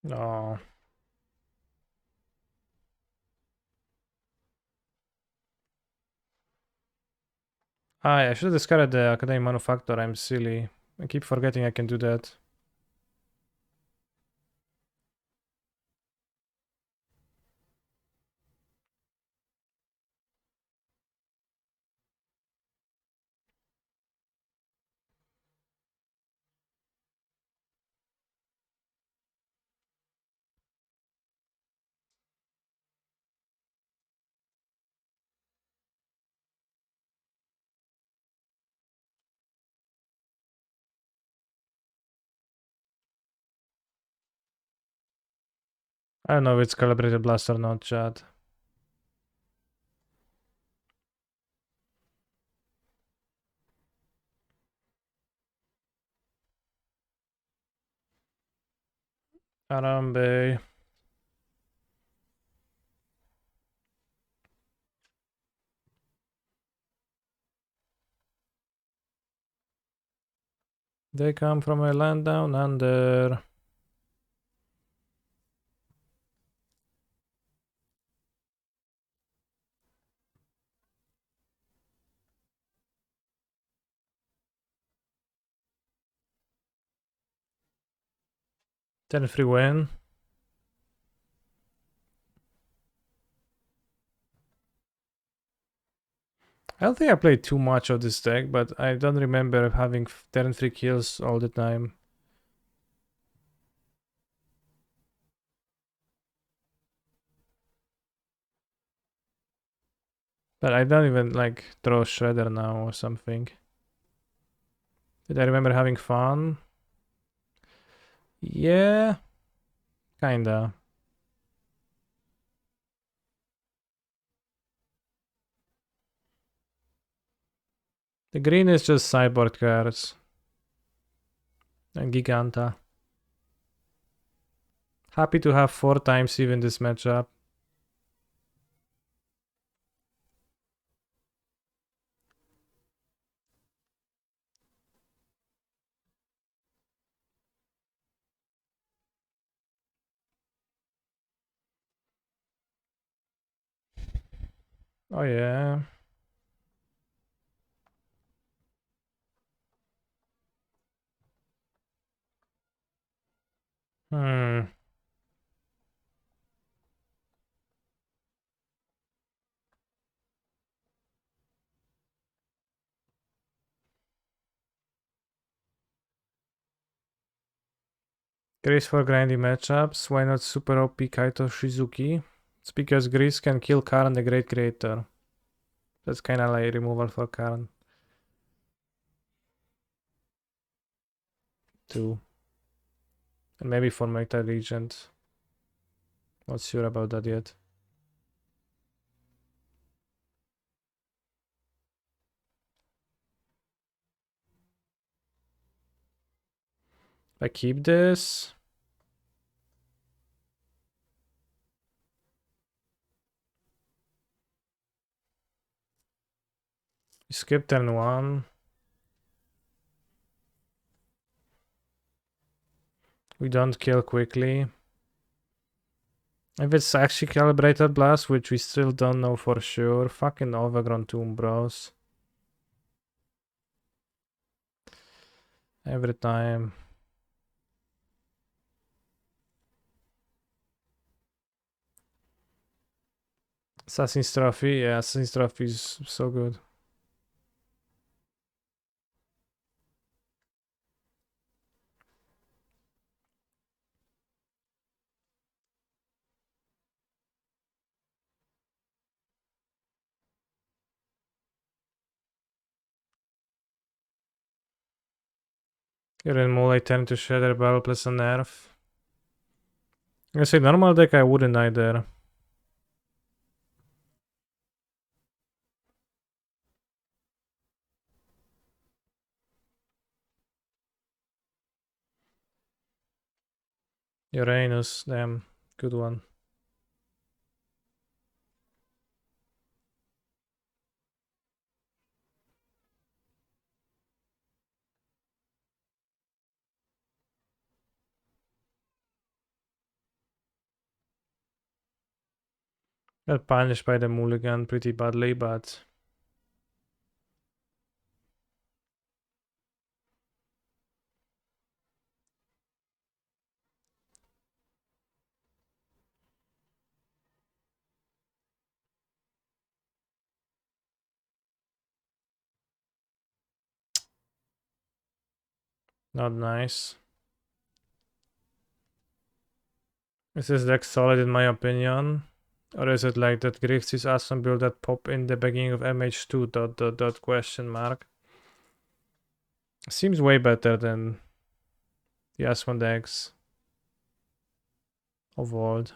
No. I should have discarded the Academy Manufactor. I'm silly. I keep forgetting I can do that. I don't know if it's Calibrated Blast or not, chat. Arambe. They come from a land down under. Then free win. I don't think I played too much of this deck, but I don't remember having turn 3 kills all the time. But I don't even like throw Shredder now or something. Did I remember having fun? Yeah, kinda. The green is just sideboard cards. And Giganta. Happy to have 4 times even this matchup. Oh yeah. Hmm. Grease for grindy matchups. Why not Super OP Kaito Shizuki? It's because Grease can kill Karn the Great Creator. That's kinda like removal for Karn. 2. And maybe for Meta Regent. Not sure about that yet. I keep this. Skip turn 1. We don't kill quickly. If it's actually Calibrated Blast, which we still don't know for sure. Fucking Overgrown Tomb, bros. Every time. Assassin's Trophy. Yeah, Assassin's Trophy is so good. You're in Muley turn to Shatter Battle plus a nerf. I say normal deck I wouldn't either. Uranus, damn, good one. Got punished by the mulligan pretty badly, but not nice. Is this deck solid in my opinion? Or is it like that Grixis Asmo build that pop in the beginning of MH2 dot question mark? Seems way better than the Asmo decks of old.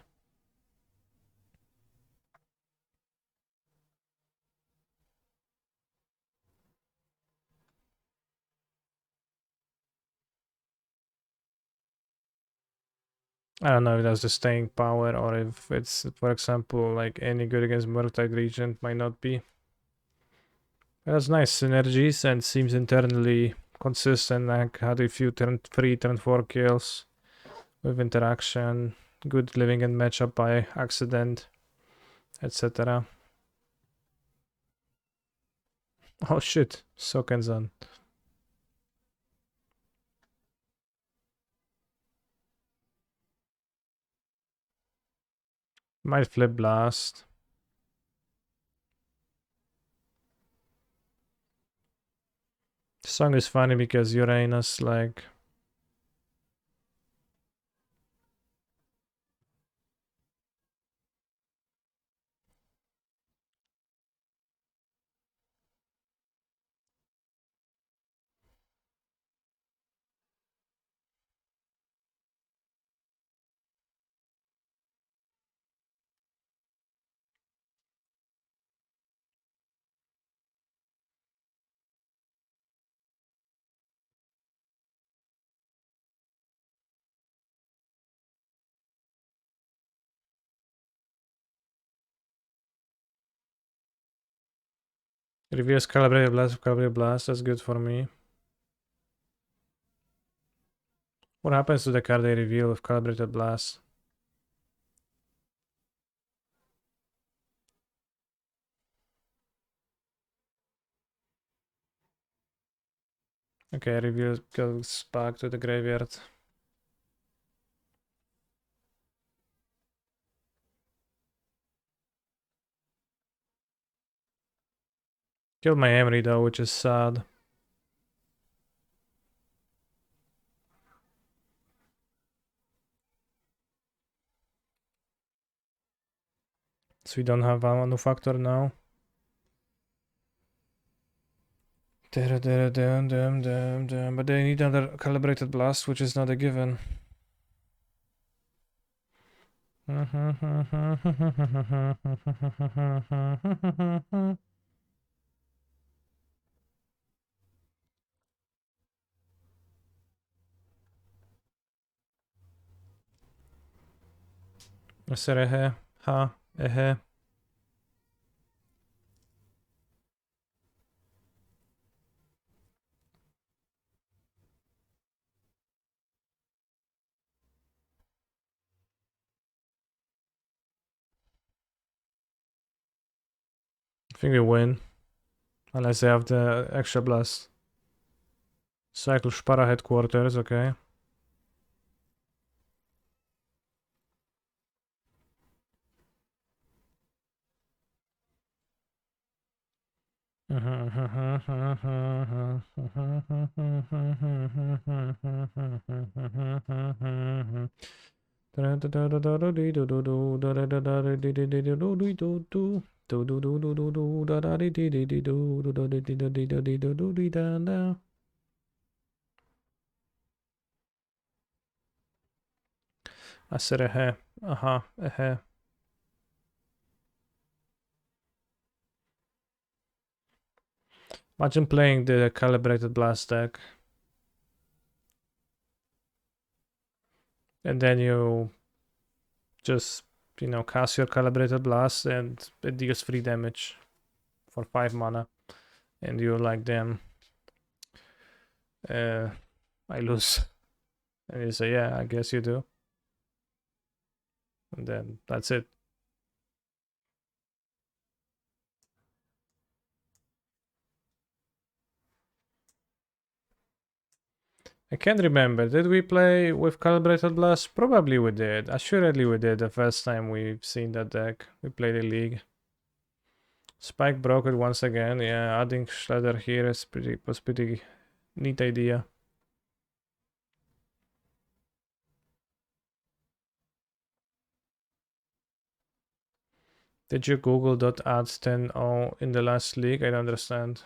I don't know if that's the staying power or if it's, for example, like any good against Murktide Regent might not be. It has nice synergies and seems internally consistent, like had a few turn 3, turn 4 kills with interaction, good living in matchup by accident, etc. Oh shit, Sokenzan. Might flip blast. The song is funny because Uranus like Reveals calibrated blast, that's good for me. What happens to the card they reveal with calibrated blast? Okay, reveal goes back to the graveyard. Killed my Emery though, which is sad. So we don't have a manufactor now. But they need another calibrated blast, which is not a given. Serehe, ha, ehe. I think we win. Unless they have the extra blast. Cycle Spara headquarters, okay. I said ehe. Ehe. Imagine playing the calibrated blast deck. And then you just, cast your calibrated blast and it deals 3 damage for 5 mana. And you're like, damn, I lose. And you say, yeah, I guess you do. And then that's it. I can't remember. Did we play with Calibrated Blast? Probably we did. Assuredly we did the first time we've seen that deck. We played a league. Spike broke it once again. Yeah, adding Shredder here was pretty neat idea. Did you Google .add 10-0 in the last league? I don't understand.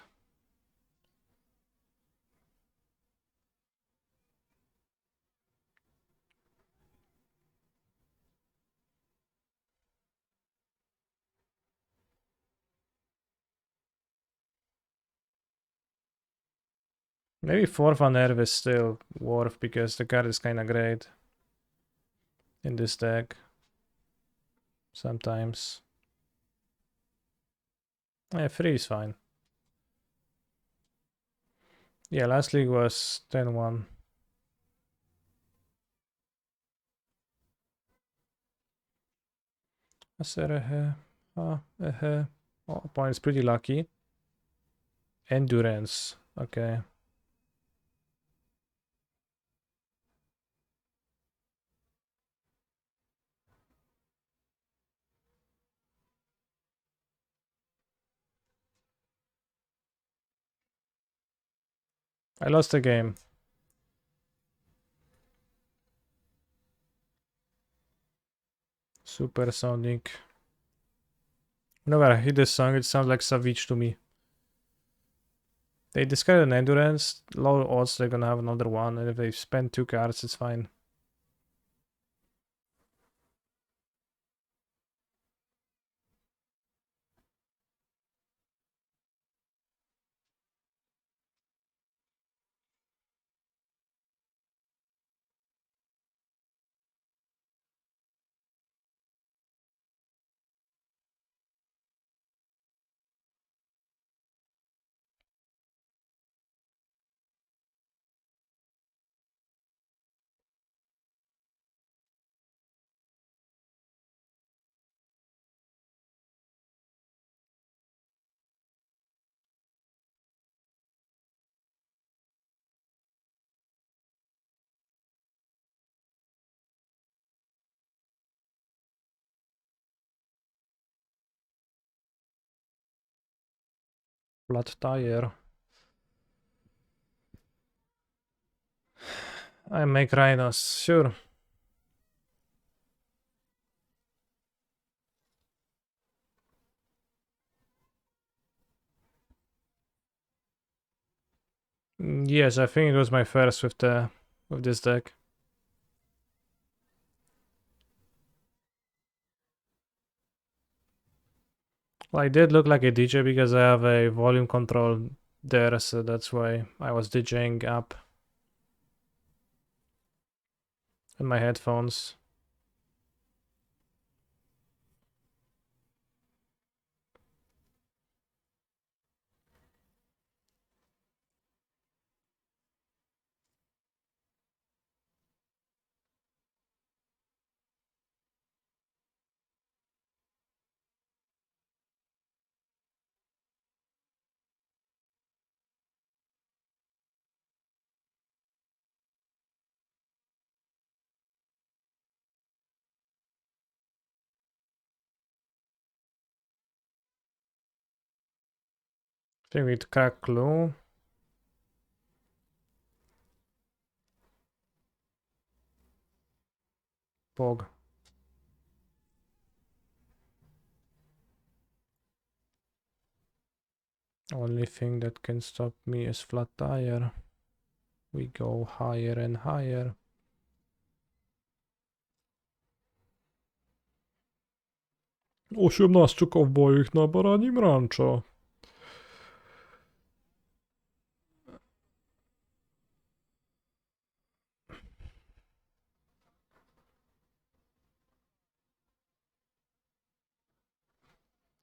Maybe 4th Nerve is still worth because the card is kinda great in this deck. Sometimes. Yeah, 3 is fine. Yeah, last league was 10-1. Oh, points pretty lucky. Endurance. Okay. I lost the game. Supersonic. Whenever I hear this song, it sounds like Savage to me. They discard an endurance, low odds they're gonna have another one, and if they spend 2 cards, it's fine. Flat tire. I make rhinos, sure. Yes, I think it was my first with this deck. Well, I did look like a DJ because I have a volume control there, so that's why I was DJing up in my headphones. I think we'd crack clue. Pog. Only thing that can stop me is flat tire. We go higher and higher. Osiemnastu kowbojów na baranim rancho.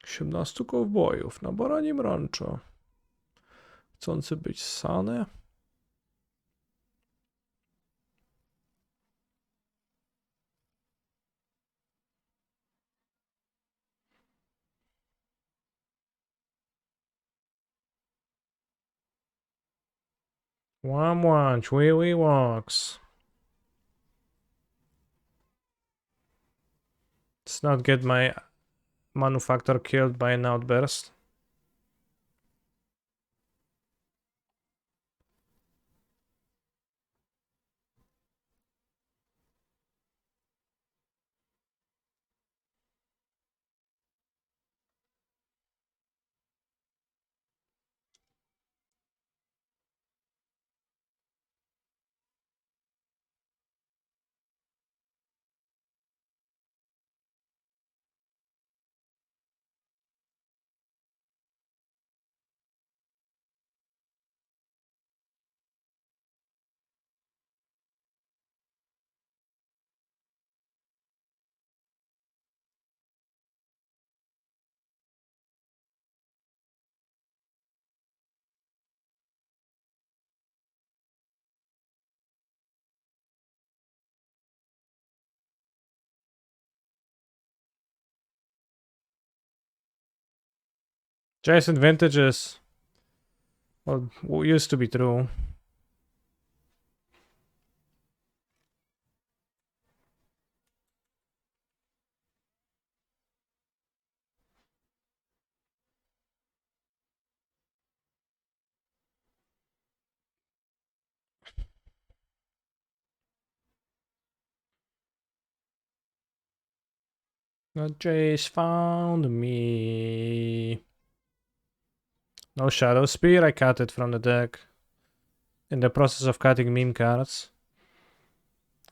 Osiemnastu kowbojów na baranim rancho. Chcący być ssane? Wam wam, wee walks. Let's not get my manufacturer killed by an outburst. Jason vintages. Well, used to be true. Jace found me. No Shadow Spear, I cut it from the deck. In the process of cutting meme cards.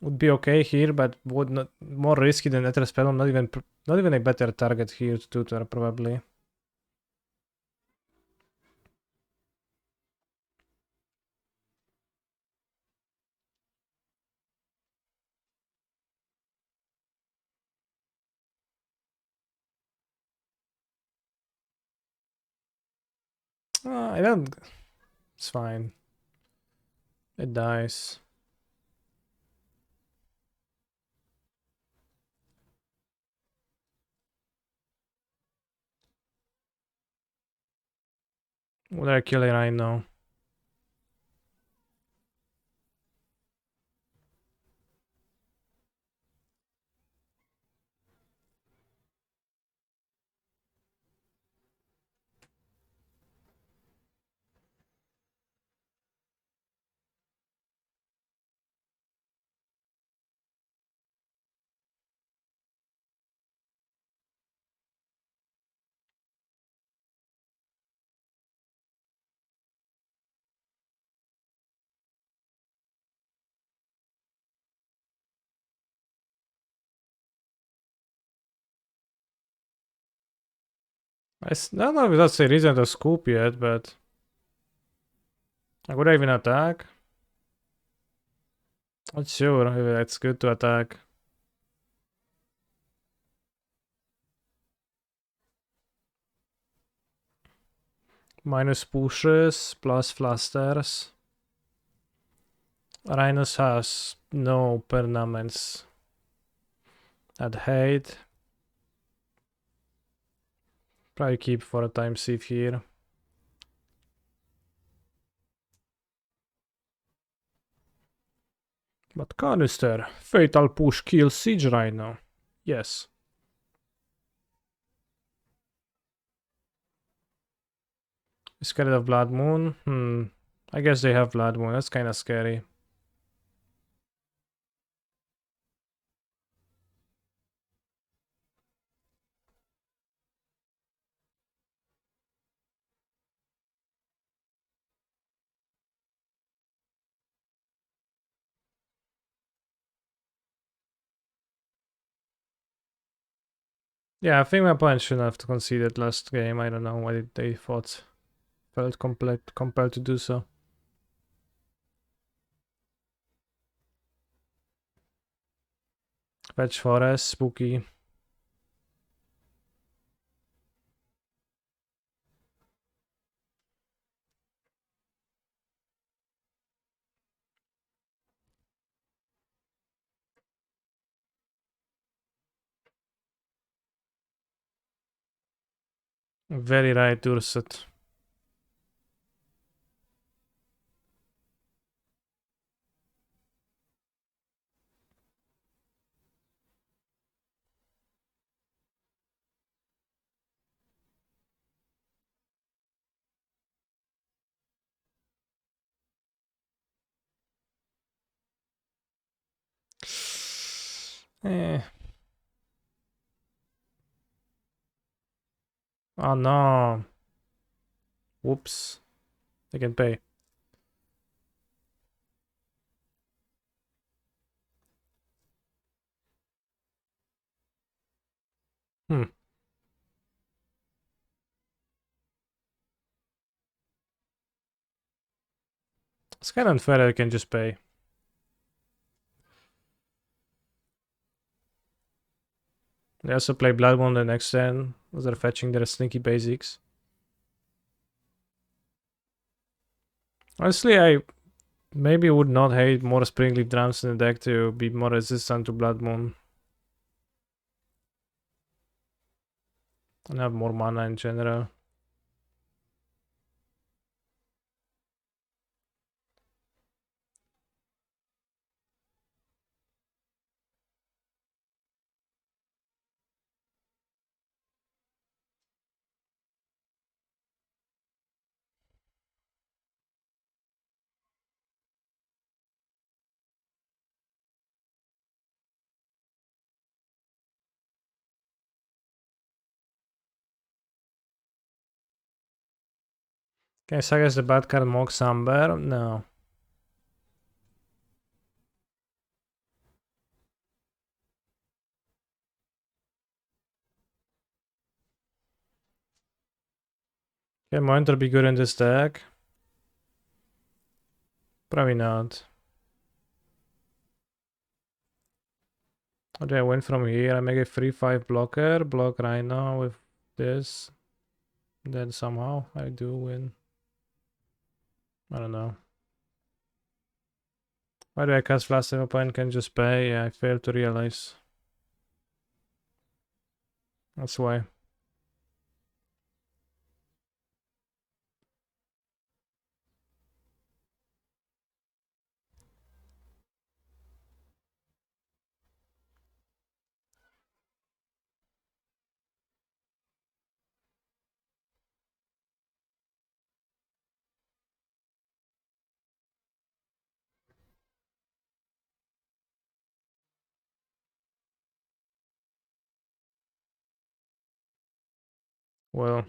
Would be okay here, but would not more risky than Ether Spell. Not even a better target here to tutor probably. I don't. It's fine. It dies. Would I kill it right now? don't know if that's a reason to scoop yet, but I would even attack. Not sure if it's good to attack. Minus pushes, plus flusters. Rhinos has no permanents. I'd hate. Probably keep for a time Sieve here. But canister. Fatal push kills Siege Rhino. Yes. Scared of Blood Moon? I guess they have Blood Moon. That's kinda scary. Yeah, I think my opponent shouldn't have conceded last game. I don't know why they felt compelled to do so. Fetch Forest, spooky. Very right, Durset. Eh. Oh no. Whoops. They can pay. Hmm. It's kind of unfair that they can just pay. They also play Bloodborne the next turn, as they're fetching their sneaky basics. Honestly, I maybe would not hate more Springleaf Drums in the deck to be more resistant to Blood Moon. And have more mana in general. Can I suggest the bad card Mock Samber? No. Can Monitor be good in this deck? Probably not. How do I win from here? I make a 3-5 blocker, block Rhino with this. Then somehow I do win. I don't know. Why do I cast Flash if opponent can just pay? Yeah, I failed to realize. That's why. Well,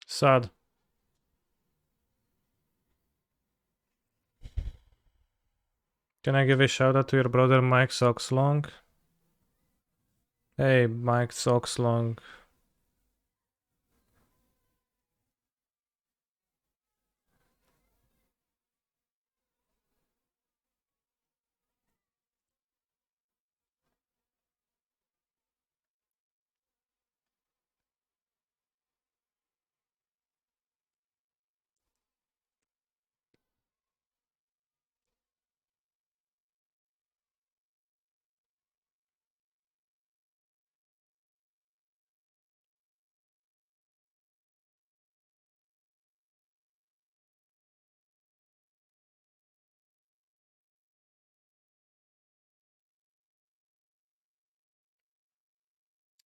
Sad. Can I give a shout out to your brother Mike Sockslong? Hey, Mike Sockslong.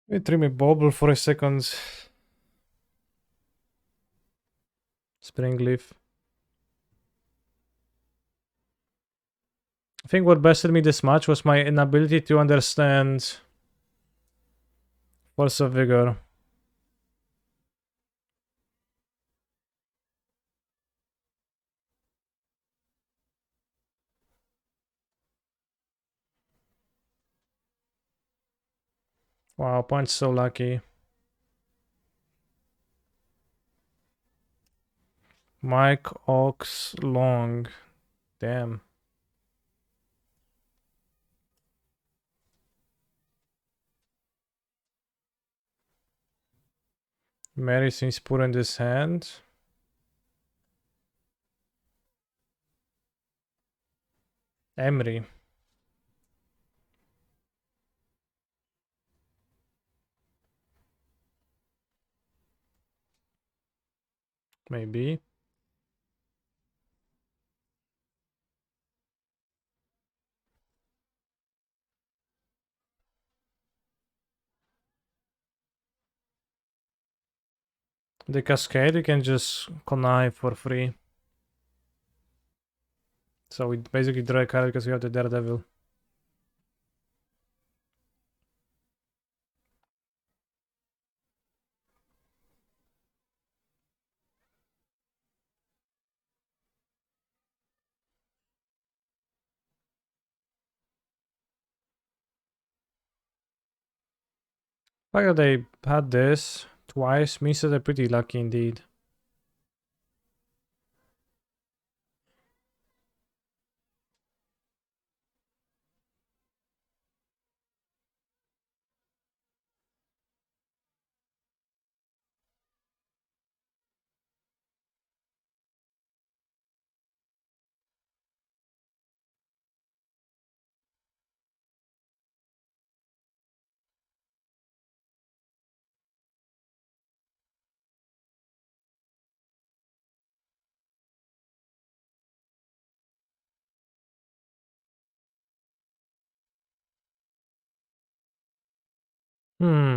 It threw me bobble for a second. Spring leaf. I think what bested me this much was my inability to understand Force of Vigor. Wow, punch so lucky. Mike Ox Long. Damn. Mary seems put in this hand. Emery. Maybe. The Cascade you can just connive for free. So we basically draw a card because we have the Daredevil. Fact that they had this twice means that they're pretty lucky indeed.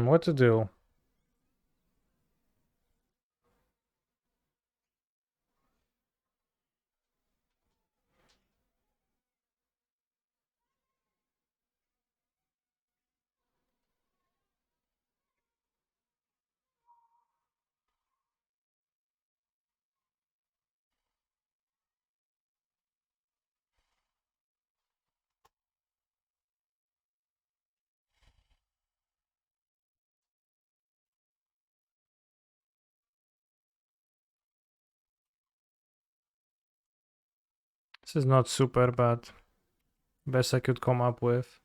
What to do? This is not super, but best I could come up with.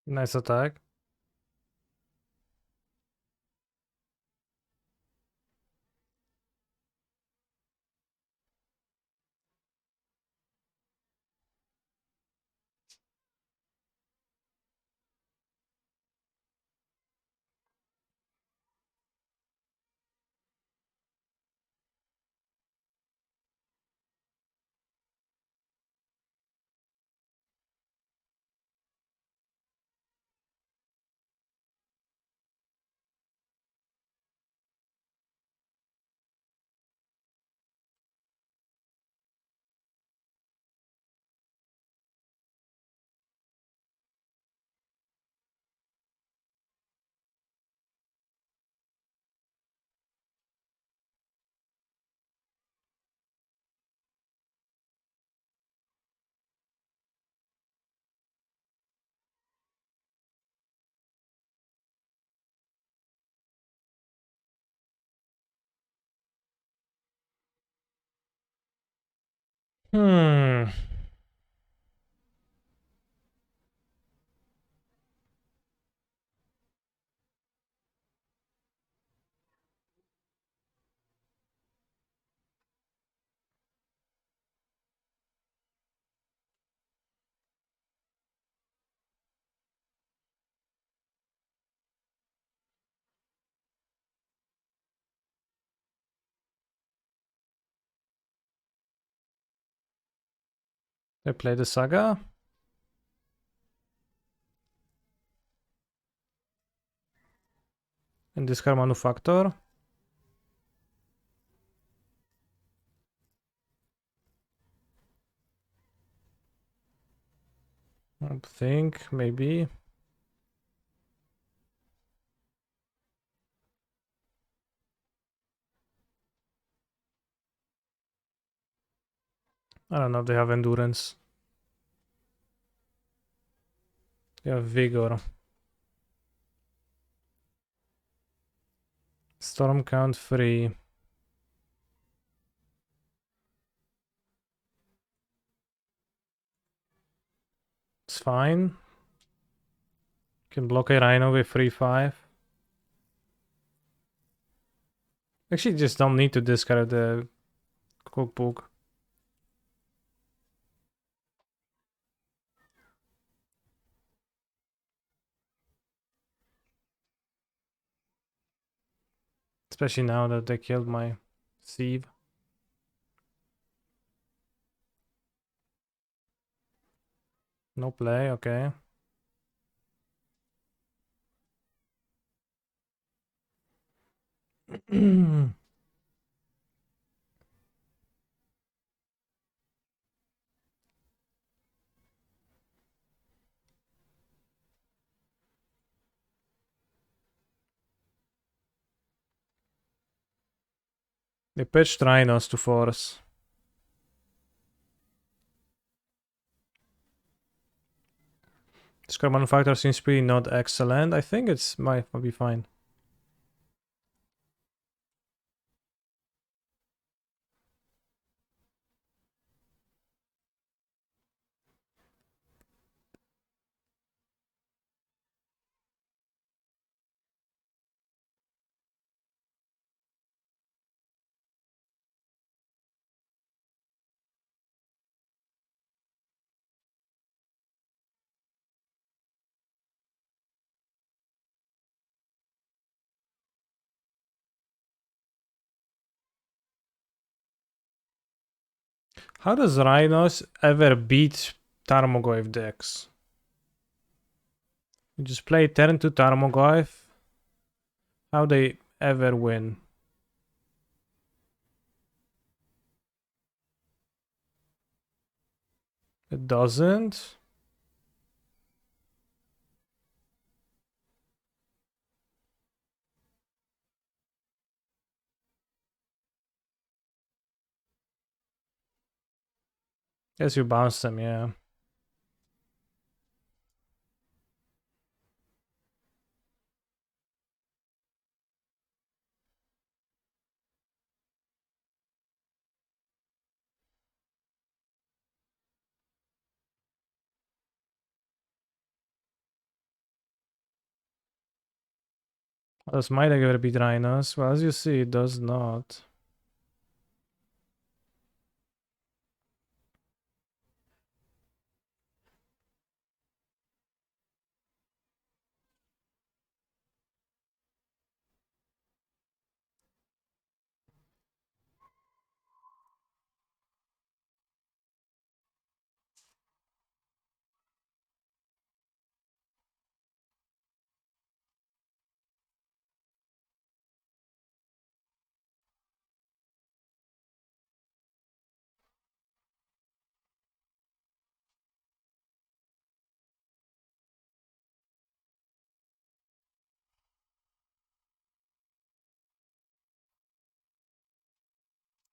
Nice attack. Hmm. They play the Saga. And discard Manufactor. I think, maybe. I don't know if they have Endurance. They have Vigor. Storm count free. It's fine. Can block a Rhino with 3/5. Actually, just don't need to discard the cookbook. Especially now that they killed my Sieve. No play, okay. They pitched Rhinos to force. Discard Manufacturer seems pretty not excellent. I think it's might be fine. How does Rhinos ever beat Tarmogoyf decks? You just play turn to Tarmogoyf. How they ever win? It doesn't. Guess you bounce them, yeah. Does my deck ever beat Rhinos? Well, as you see, it does not.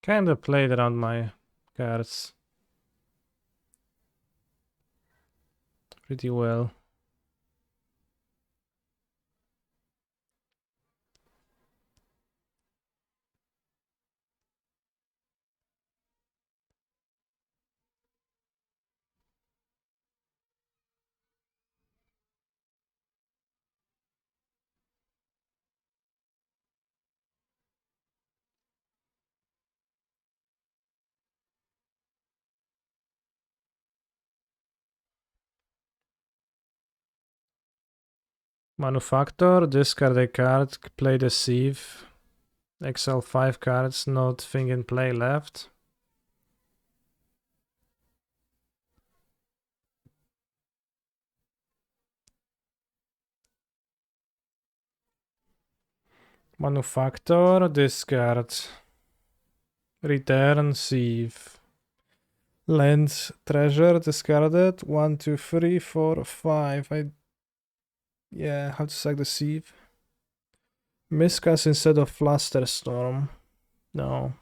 Kinda played around my cards pretty well. Manufactor, discard a card, play the Sieve. Exile 5 cards, nothing in play left. Manufactor, discard. Return, Sieve. Land, treasure, discarded. 1, 2, 3, 4, 5. Yeah, have to sack the Sieve. Miscast instead of Flusterstorm. No.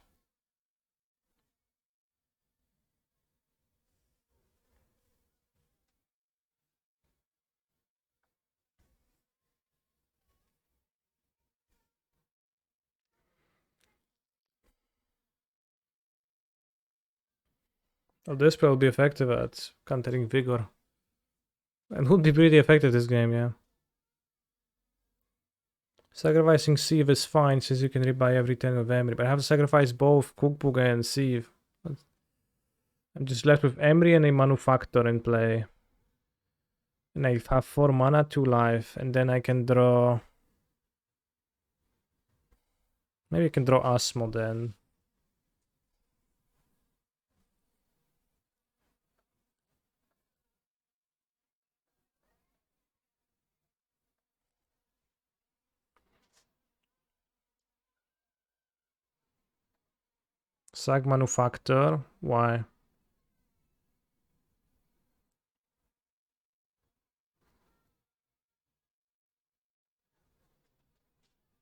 Well, this spell will be effective at countering Vigor. And would be pretty effective this game, yeah. Sacrificing Sieve is fine since you can rebuy every 10 of Emery, but I have to sacrifice both Cookbook and Sieve. I'm just left with Emery and a Manufactor in play. And I have 4 mana, 2 life, and then I can draw... Maybe I can draw Asmo then. Sack Manufactor, why?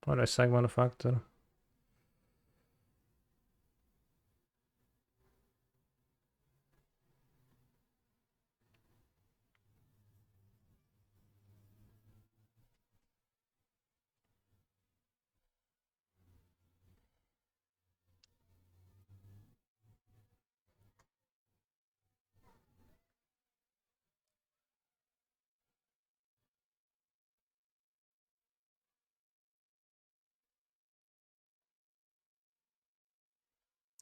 Why do I sack Manufactor?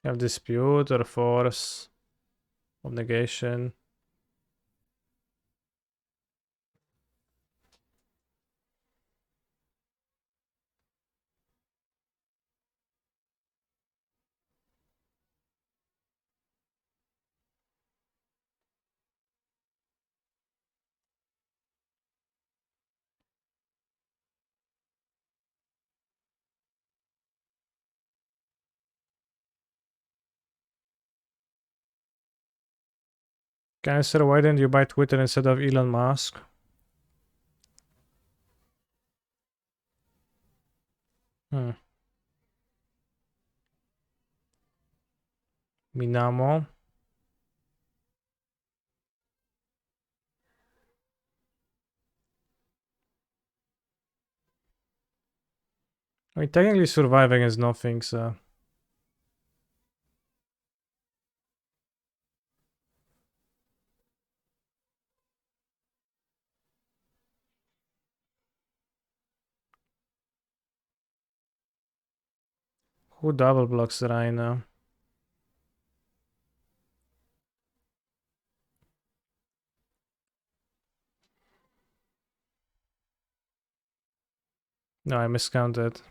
You have Dispute or Force of Negation. Cancer, why didn't you buy Twitter instead of Elon Musk? Minamo. I mean, technically surviving is nothing, so... Who double blocks the rhino? No, I miscounted.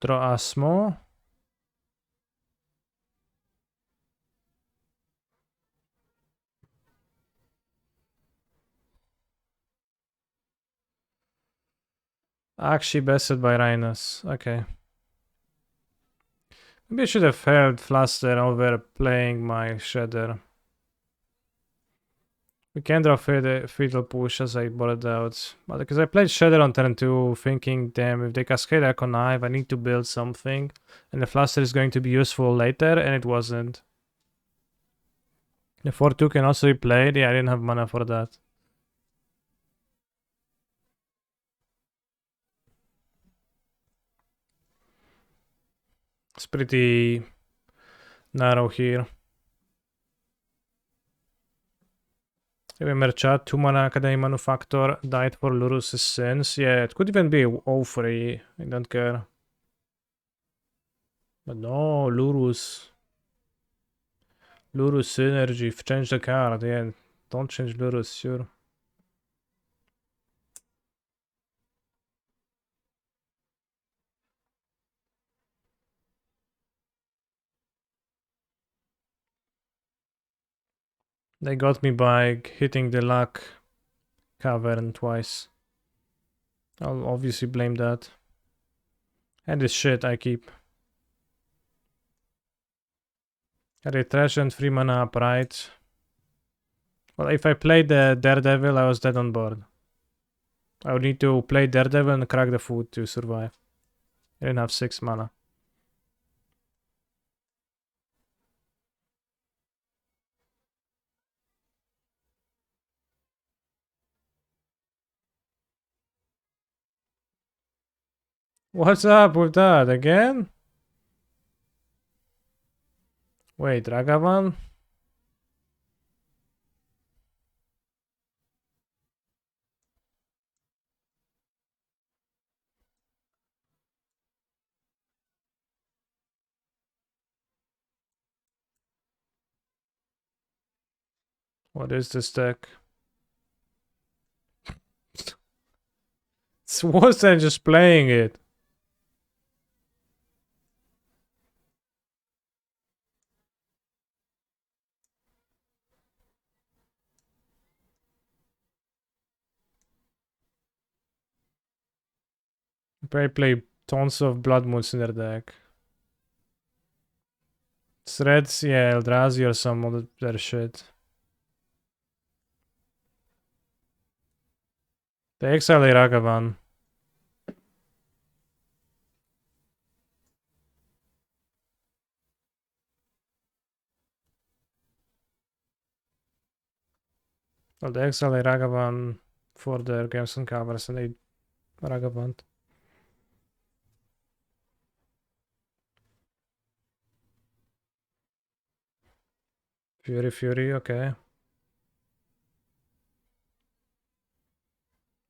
Draw Asmo. Actually bested by rhinos. Okay. Maybe I should have held Fluster over playing my Shredder. We can draw Fatal Push as I bought it out. But because I played Shredder on turn 2, thinking, damn, if they cascade Echo Knife, I need to build something. And the Fluster is going to be useful later, and it wasn't. The 4-2 can also be played. Yeah, I didn't have mana for that. It's pretty narrow here. Remember chat, 2 mana Academy Manufactor died for Lurus' sins. Yeah, it could even be 0-3. I don't care. But no, Lurus. Lurus Synergy. Change the card. Yeah, don't change Lurus, sure. They got me by hitting the luck cavern twice. I'll obviously blame that. And this shit I keep. Retrash and 3 mana upright. Well, if I played the Daredevil, I was dead on board. I would need to play Daredevil and crack the food to survive. I didn't have 6 mana. What's up with that again? Wait, Ragavan? What is this deck? It's worse than just playing it. They play tons of Blood Moons in their deck. Threads, yeah, Eldrazi or some other shit. They exile a Ragavan. Well, they exile a Ragavan for their games and covers and they Ragavan. Fury, okay.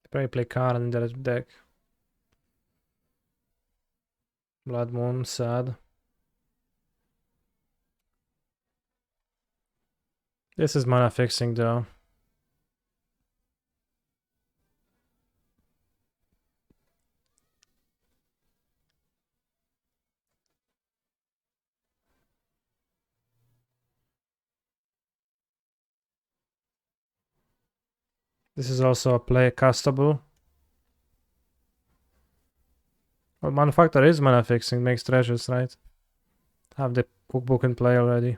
They probably play Karn in their deck. Blood Moon, sad. This is mana fixing though. This is also a play castable. Well, Manufactor is mana fixing, makes treasures, right? Have the cookbook in play already.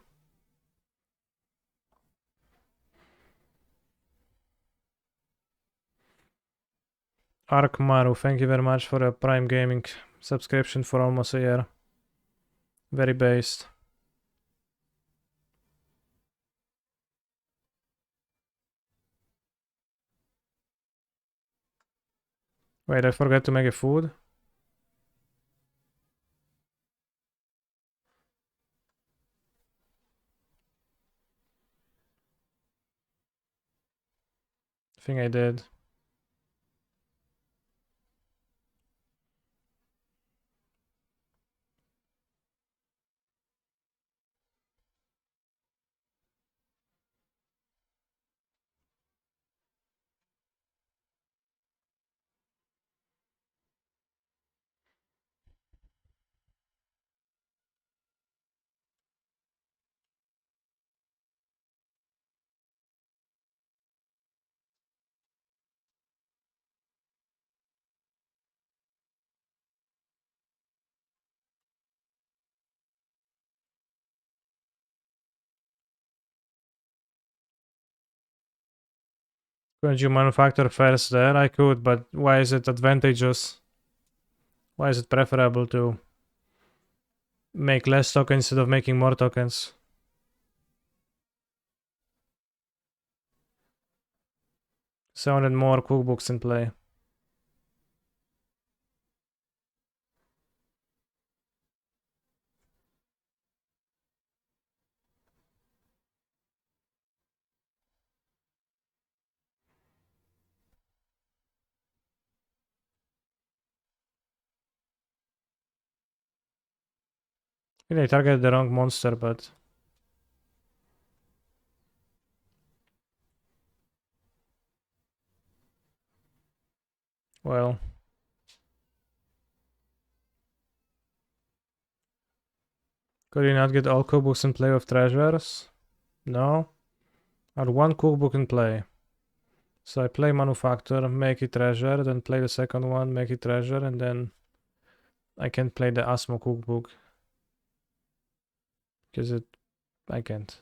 Arkmaru, thank you very much for a Prime Gaming subscription for almost a year. Very based. Wait, I forgot to make a food. I think I did. Couldn't you manufacture first there? I could, but why is it advantageous? Why is it preferable to make less tokens instead of making more tokens? Sounded more cookbooks in play. I think I targeted the wrong monster, but well. Could you not get all cookbooks in play with treasures? No. Or one cookbook in play. So I play manufacture, make it treasure, then play the second one, make it treasure, and then I can play the Asmo cookbook. Because I can't.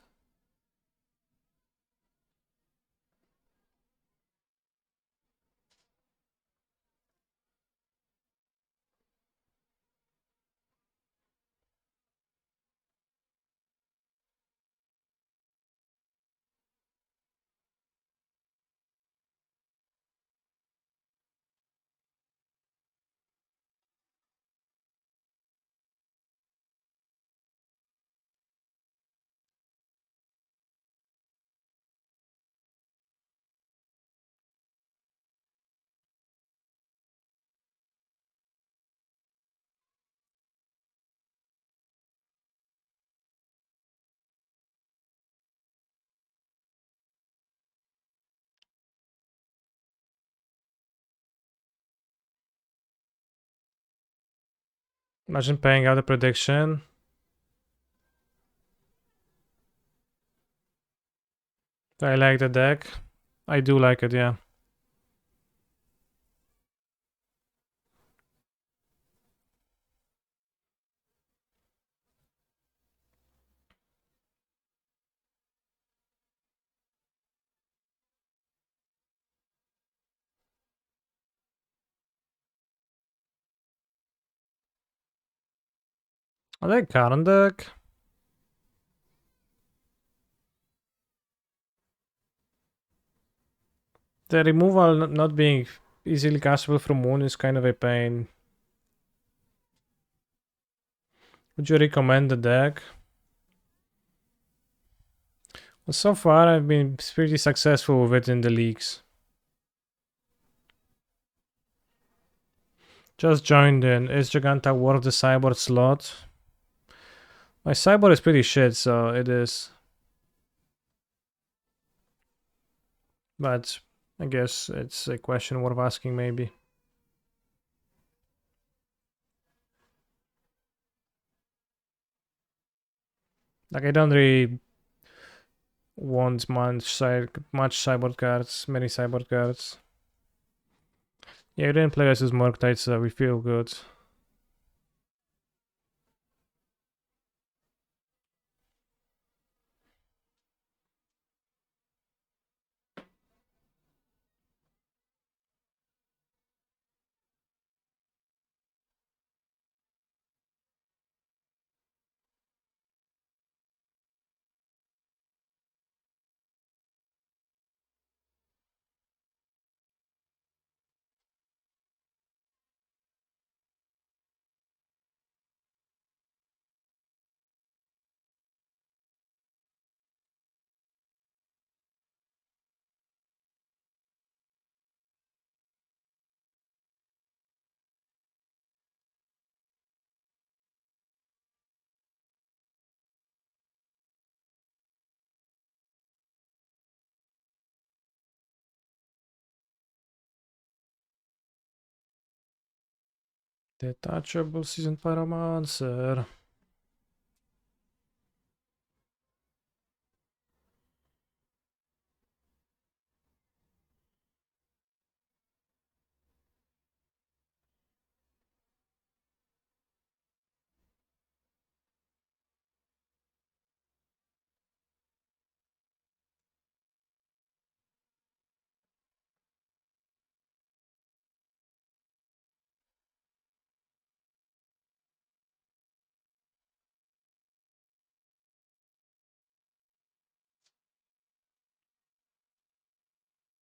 Imagine paying out a prediction. I like the deck. I do like it, yeah. I like current deck. The removal not being easily castable from Moon is kind of a pain. Would you recommend the deck? Well, so far I've been pretty successful with it in the leagues. Just joined in. Is Giganta worth the cyborg slot? My cyborg is pretty shit, so it is. But I guess it's a question worth asking, maybe. Like, I don't really want much cyborg cards, many cyborg cards. Yeah, we didn't play versus Murktide, so we feel good. Detachable Seasoned Pyromancer.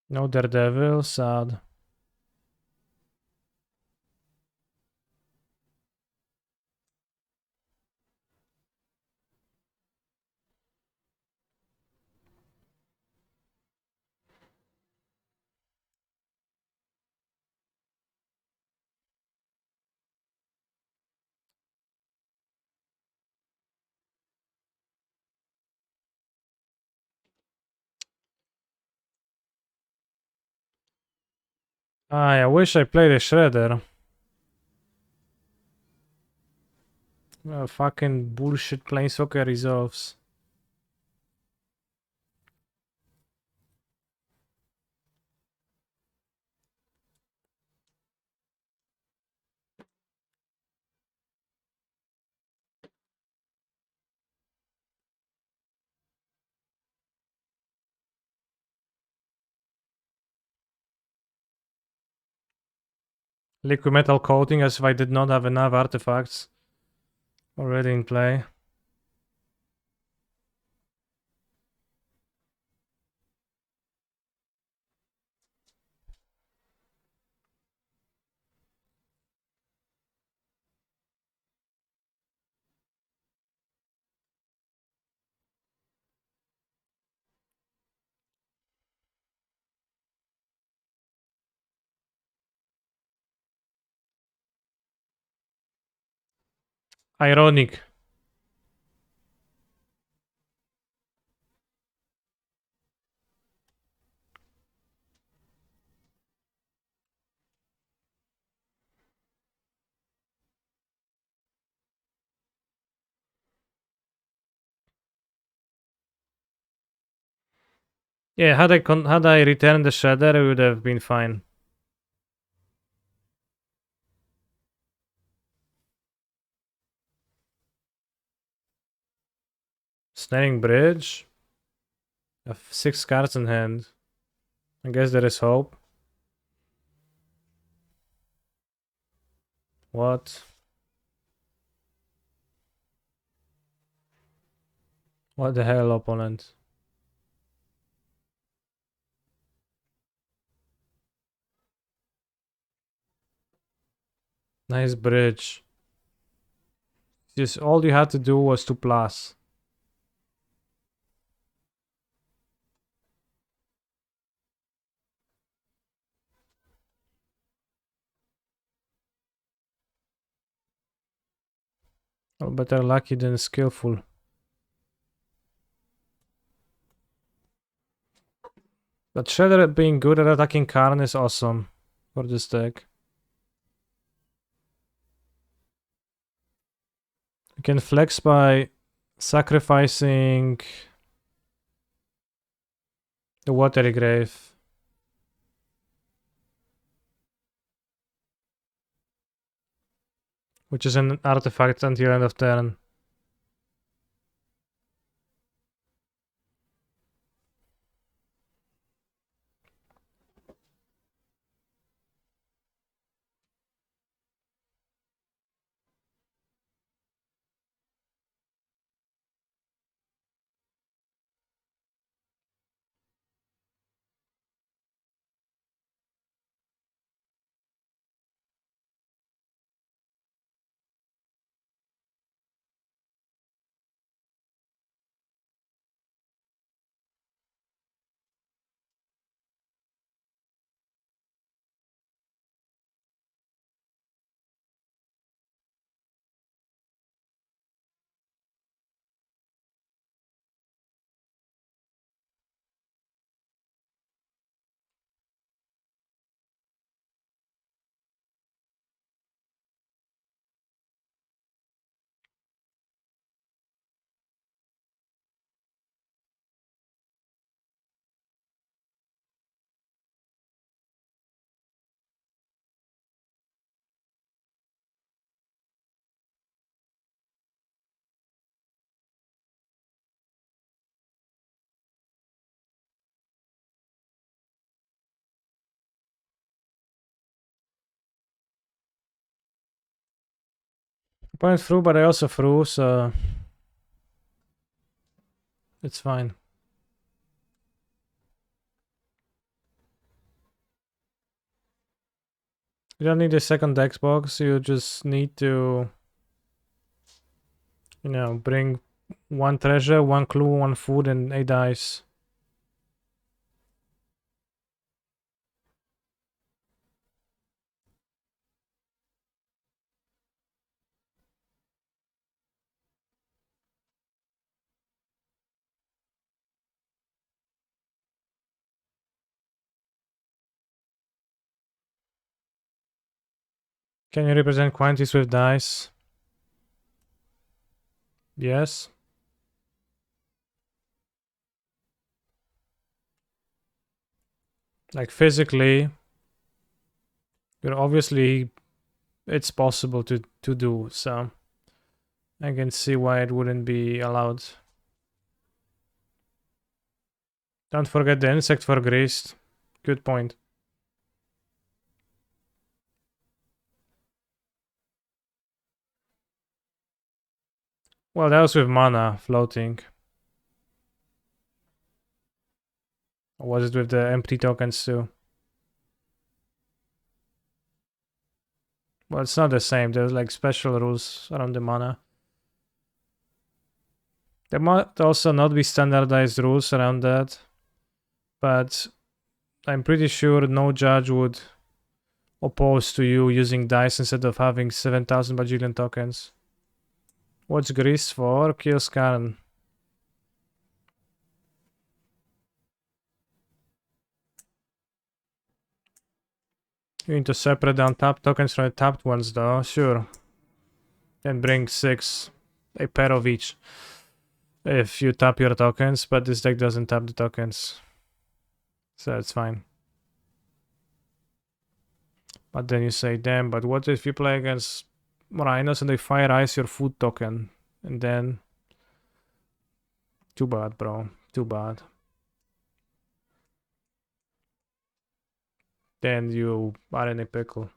No Daredevil, sad. I wish I played a Shredder. Fucking bullshit Planeswalker resolves. Liquid metal coating as if I did not have enough artifacts already in play. Ironic. Yeah, had I returned the Shredder, it would have been fine. Snaring Bridge. I have 6 cards in hand. I guess there is hope. What? What the hell, opponent? Nice bridge. Just all you had to do was to plus. Oh, better lucky than skillful. But Shredder being good at attacking Karn is awesome for this deck. You can flex by sacrificing the Watery Grave. Which is an artifact until end of turn. Point through, but I also threw, so it's fine. You don't need a second Xbox, you just need to, you know, bring one treasure, one clue, one food, and 8 dice. Can you represent quantities with dice? Yes. Like physically, you're obviously it's possible to do, so I can see why it wouldn't be allowed. Don't forget the insect for greased. Good point. Well, that was with mana floating. Or was it with the empty tokens too? Well, it's not the same. There's like special rules around the mana. There might also not be standardized rules around that, but I'm pretty sure no judge would oppose to you using dice instead of having 7,000 bajillion tokens. What's grease for? Kills Karen. You need to separate the untapped tokens from the tapped ones though, sure. And bring 6, a pair of each. If you tap your tokens, but this deck doesn't tap the tokens. So it's fine. But then you say, damn, but what if you play against rhinos and they fire ice your food token? And then... Too bad, bro. Too bad. Then you are in a pickle.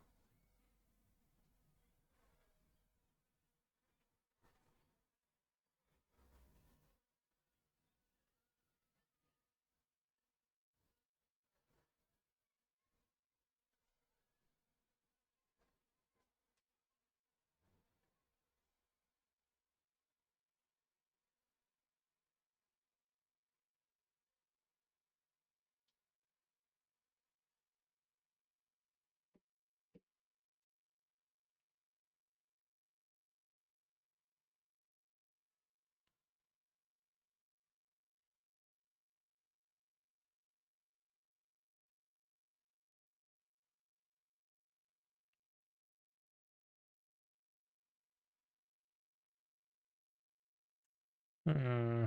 Hmm.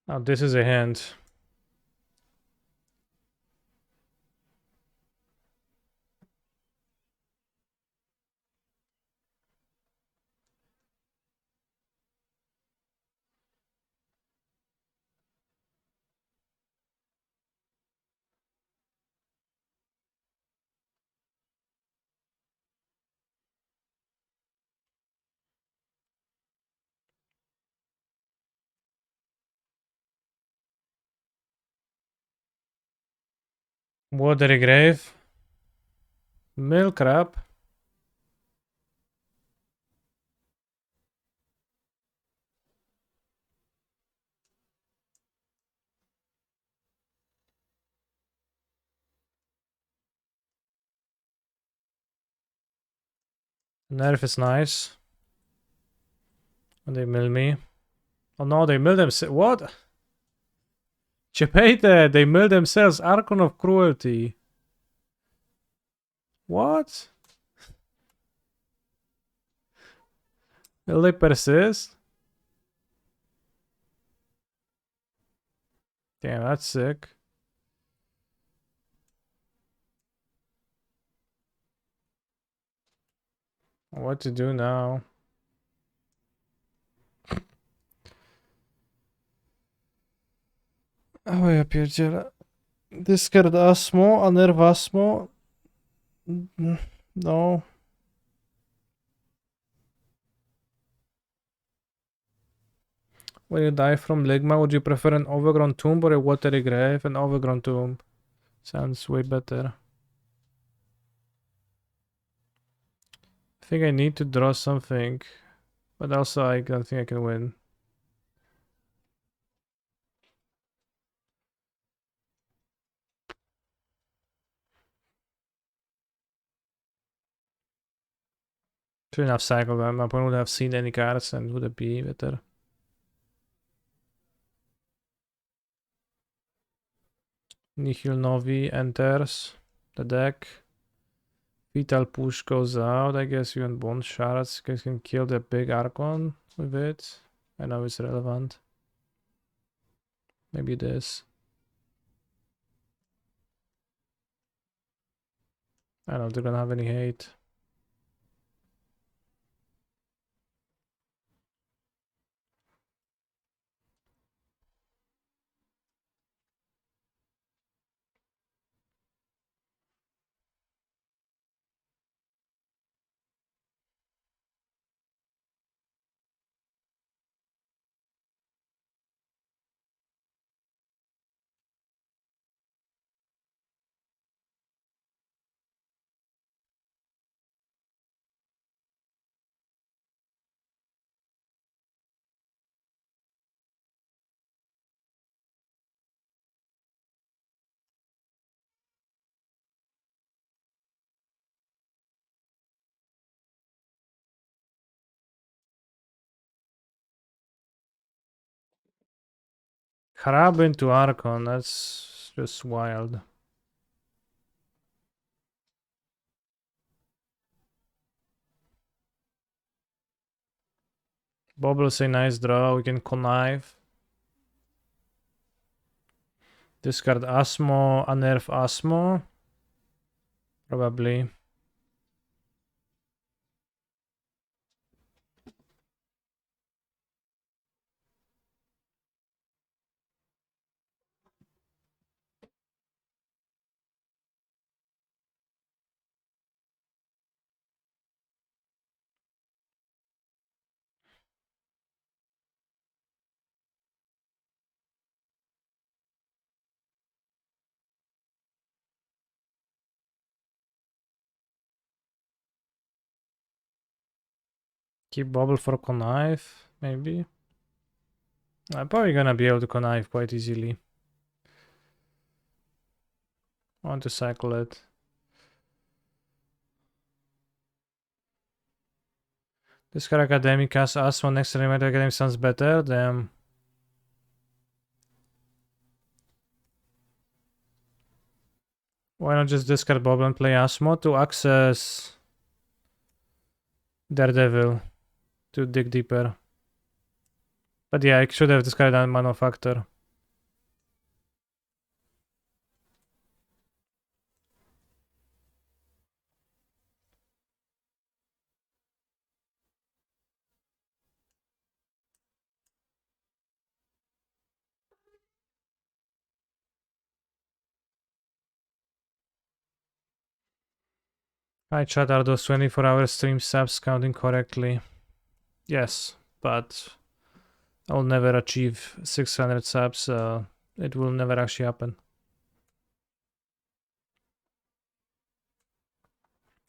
Oh, this is a hint. Watery Grave. Milk Crab. Nerf is nice. And they mill me. Oh no, they mill themselves. What? Chepete, they mill themselves. Archon of Cruelty. What? Will they persist? Damn, that's sick. What to do now? O ja pierdzielę. Discard Asmo, a nerw Asmo. No. When you die from Ligma, would you prefer an overgrown tomb or a watery grave? An overgrown tomb. Sounds way better. I think I need to draw something. But also I don't think I can win. Shouldn't have cycled them. My opponent would have seen any cards and would it be better. Nihil Novi enters the deck. Vital Push goes out. I guess you and Bone Shards can kill the big Archon with it. I know it's relevant. Maybe this. I don't know, they're gonna have any hate. Harab into Archon, that's just wild. Bobble's a nice draw, we can connive. Discard Asmo, unnerf Asmo. Probably. Keep Bobble for connive, maybe. I'm probably gonna be able to connive quite easily. I want to cycle it. Discard Academy, cast Asmo next to Remedy Academy sounds better. Damn. Why not just discard Bobble and play Asmo to access Daredevil to dig deeper? But yeah, I should have discarded that Manufactor. Hi chat, are those 24-hour stream subs counting correctly? Yes, but I'll never achieve 600 subs, it will never actually happen.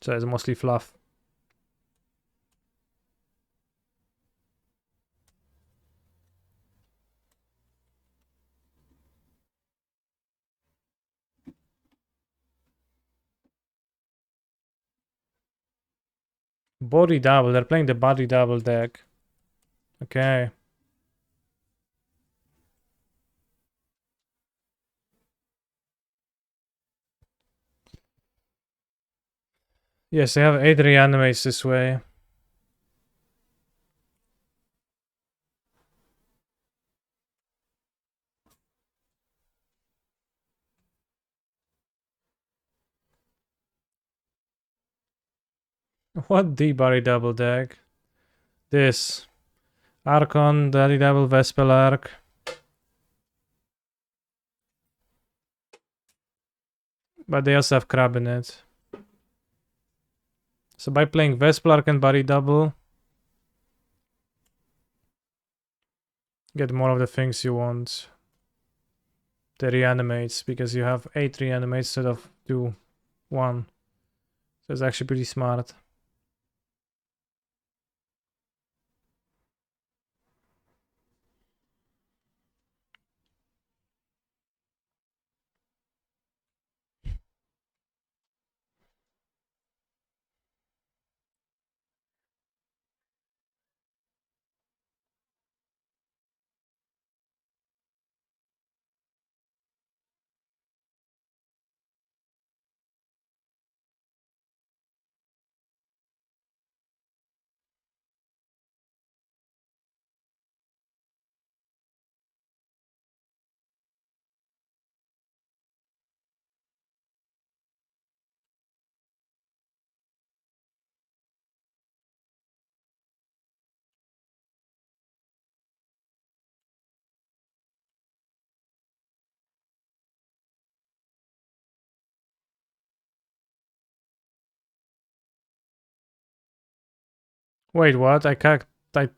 So it's mostly fluff. Body double, they're playing the body double deck. Okay. Yes, they have 8 reanimates this way. What the body double deck? This. Archon, body double, Vespelarch. But they also have Crab in it. So by playing Vespelarch and body double, get more of the things you want. The reanimates, because you have 8 reanimates instead of 2, 1. So it's actually pretty smart. Wait, what? I can't. I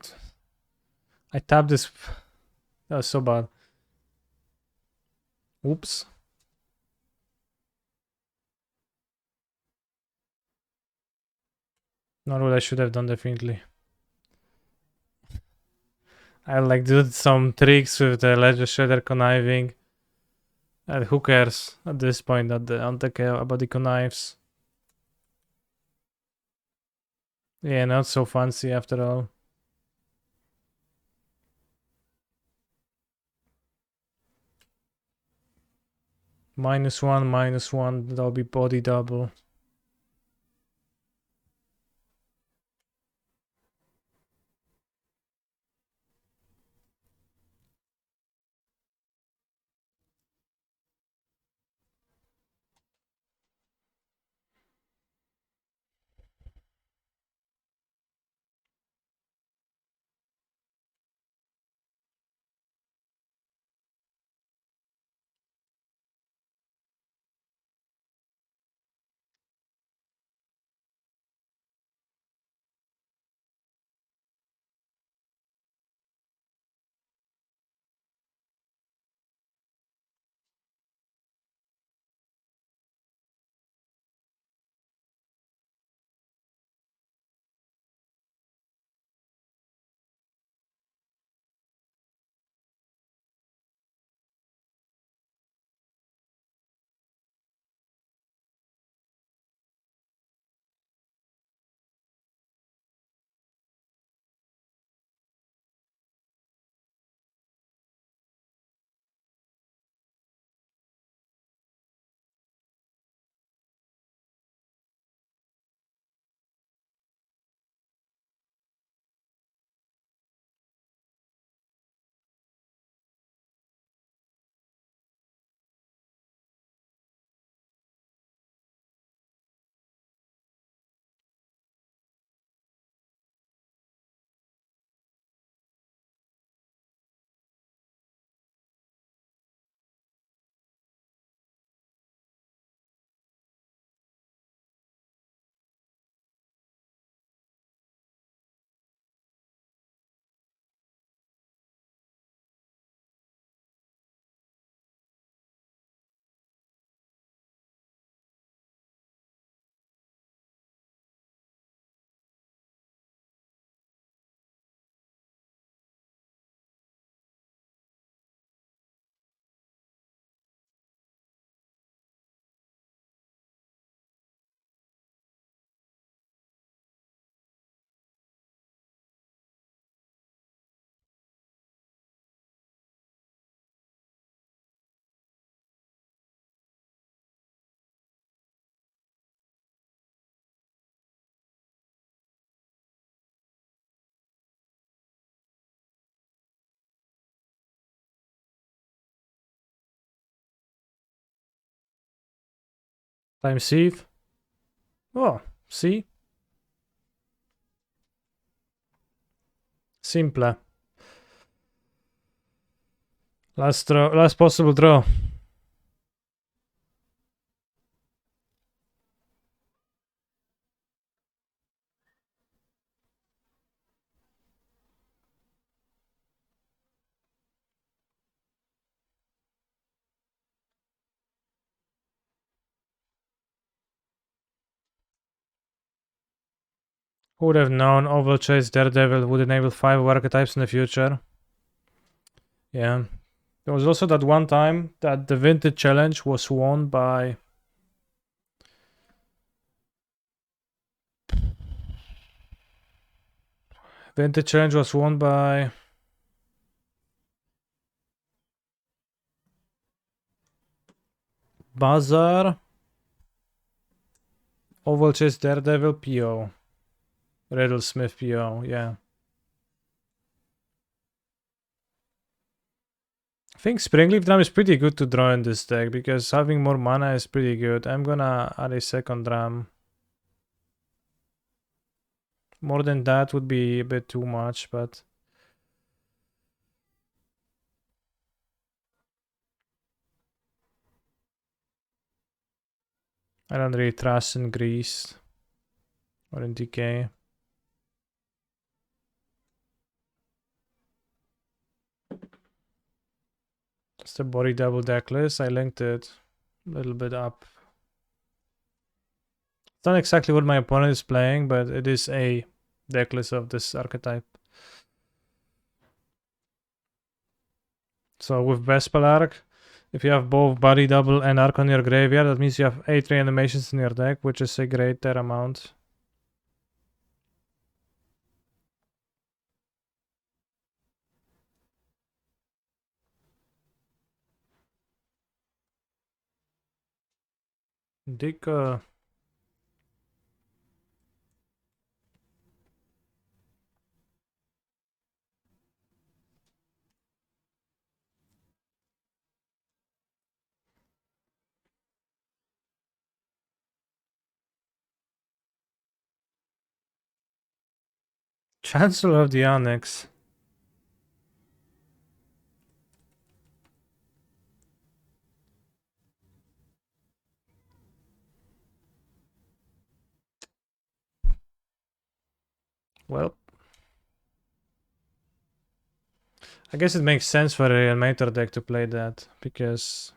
tapped this. That was so bad. Oops. Not what I should have done, definitely. I like did some tricks with the ledger shredder conniving. And who cares at this point at the on the about the connives? Yeah, not so fancy after all. -1, that'll be body double. Time Sieve. Oh, see? Simple. Last possible draw. Who would have known Oval Chase Daredevil would enable 5 archetypes in the future? Yeah. There was also that one time that the Vintage Challenge was won by... Vintage Challenge was won by... Bazaar, Oval Chase Daredevil, PO. Riddlesmith PO, yeah. I think Springleaf Drum is pretty good to draw in this deck because having more mana is pretty good. I'm gonna add a second drum. More than that would be a bit too much, but... I don't really trust in Grease or in Decay. Just a body double deck list. I linked it a little bit up. It's not exactly what my opponent is playing, but it is a deck list of this archetype. So with Vespelark, if you have both body double and arc on your graveyard, that means you have 8 reanimations in your deck, which is a great amount. Dick, Chancellor of the Onyx. Well, I guess it makes sense for a Reanimator deck to play that, because...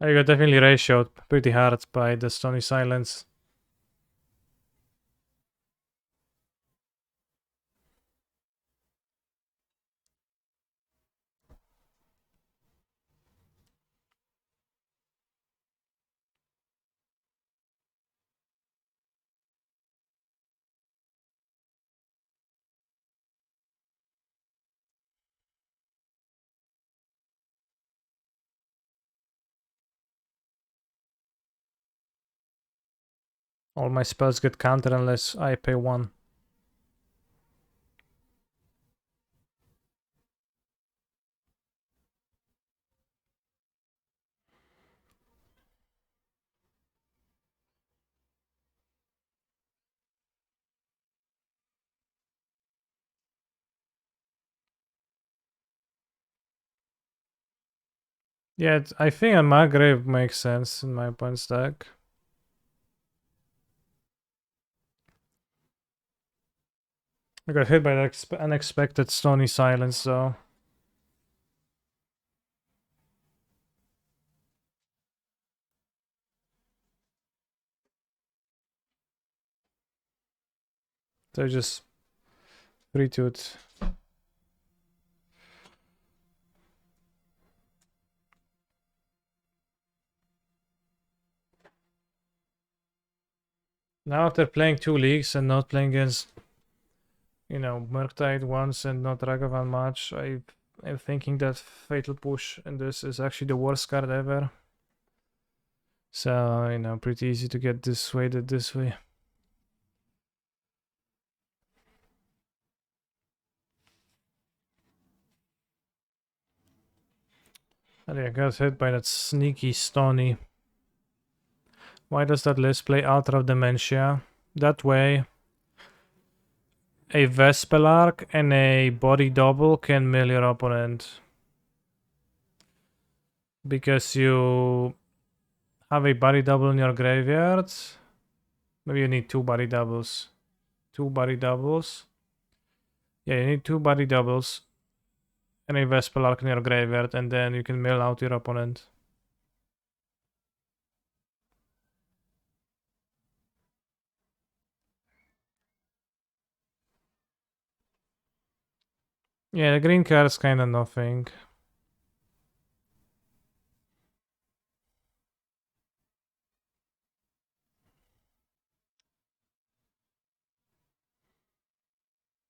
I got definitely ratioed pretty hard by the Stony Silence. All my spells get countered unless I pay 1. Yeah, I think a Margrave makes sense in my opponent's deck. I got hit by the unexpected Stony Silence, so... So just... 3-2 it. Now after playing 2 leagues and not playing against, you know, Murktide once and not Ragavan much, I'm thinking that Fatal Push in this is actually the worst card ever. So, you know, pretty easy to get dissuaded this way. And I got hit by that sneaky Stony. Why does that list play Altar of Dementia? That way, a Vespelark and a Body Double can mill your opponent. because you have a body double in your graveyard. Maybe you need two body doubles. Two body doubles. Yeah, you need two body doubles and a Vesper Arc in your graveyard, and then you can mill out your opponent. Yeah, the green card's kinda nothing.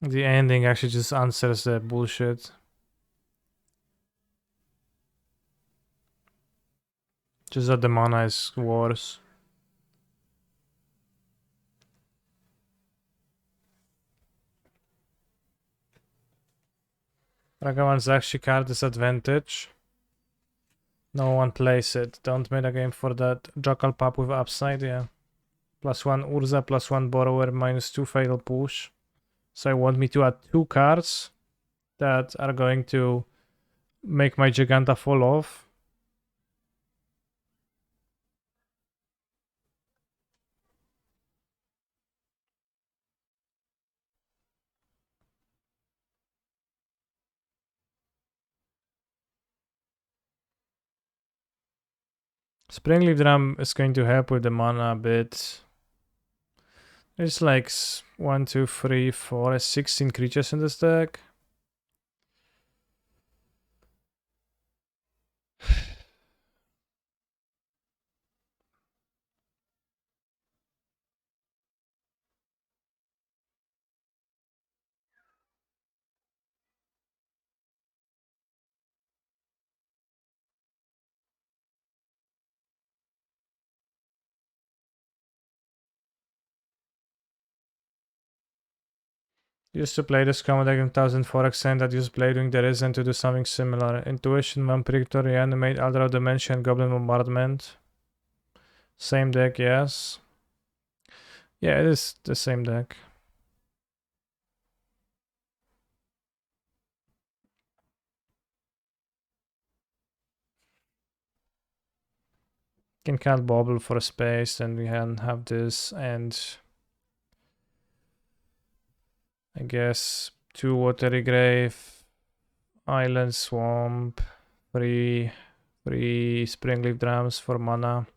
The ending actually just answers the bullshit. Just that the mana is worse. Ragavan's actually card disadvantage. No one plays it. Don't meta game for that. Jackal Pup with upside, yeah. +1 Urza, +1 Borrower, -2 Fatal Push. So I want me to add two cards that are going to make my Giganta fall off. Springleaf Drum is going to help with the mana a bit. There's like 1, 2, 3, 4, 16 creatures in this deck. Used to play this common deck in 2004 accent that used Blading the Risen to do something similar. Intuition, Vampiric, Reanimate, Elder of Dimension, Goblin Bombardment. Same deck, yes. Yeah, it is the same deck. Can cast Bobble for a space, and we can have this, and I guess 2 Watery Grave, Island Swamp, 3 Springleaf Drums for mana.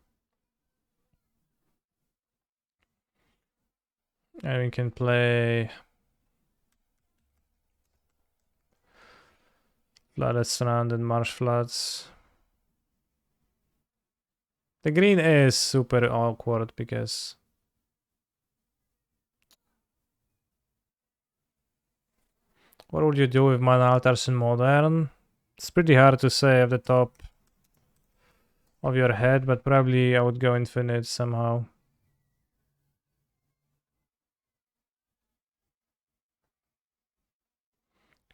And we can play Flooded Strand and Marsh Floods. The green is super awkward because what would you do with Mana Altars in Modern? It's pretty hard to say off the top of your head, but probably I would go Infinite somehow.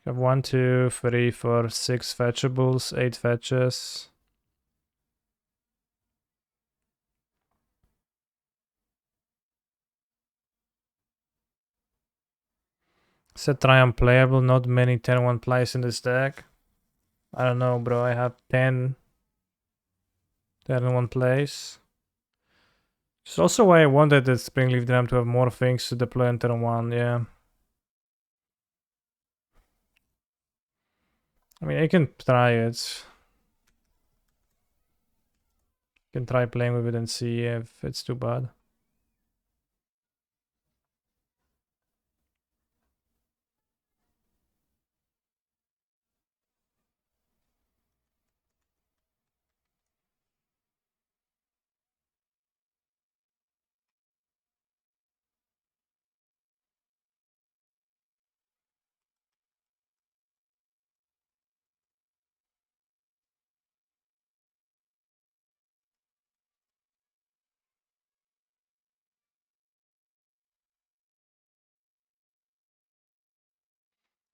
You have 1, 2, 3, 4, 6 fetchables, 8 fetches. Set try unplayable, not many turn 1 plays in this deck. I don't know, bro. I have 10 turn 1 plays. It's also why I wanted the Springleaf Drum to have more things to deploy on turn 1, yeah. I mean, I can try it. Can try playing with it and see if it's too bad.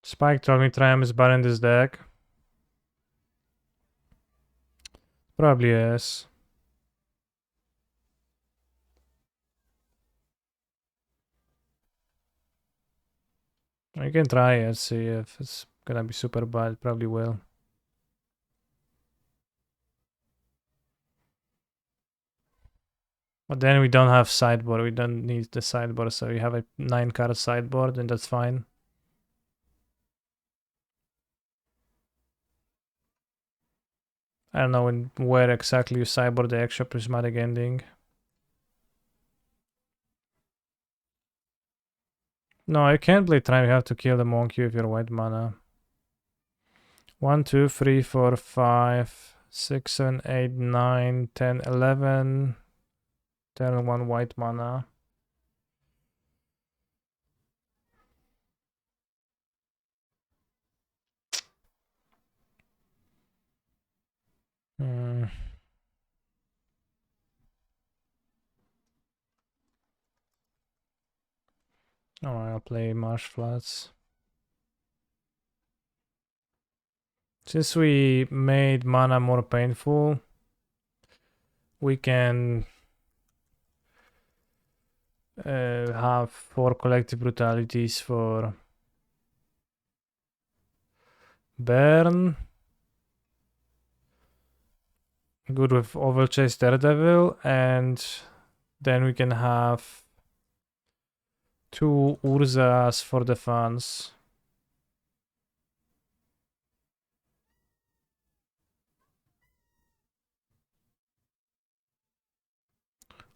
Spike told me Triumph is bad in this deck. Probably is. You can try it, see if it's gonna be super bad. It probably will. But then we don't have sideboard. We don't need the sideboard, so we have a 9-card sideboard, and that's fine. I don't know where exactly you sideboard the extra prismatic ending. No, I can't play Trime. You have to kill the monkey with your white mana. 1, 2, 3, 4, 5, 6, 7, 8, 9, 10, 11. 10 and 1 white mana. Oh, I'll play Marsh Flats. Since we made mana more painful, we can have 4 collective brutalities for burn. Good with Overchase Daredevil, and then we can have 2 Urzas for defense.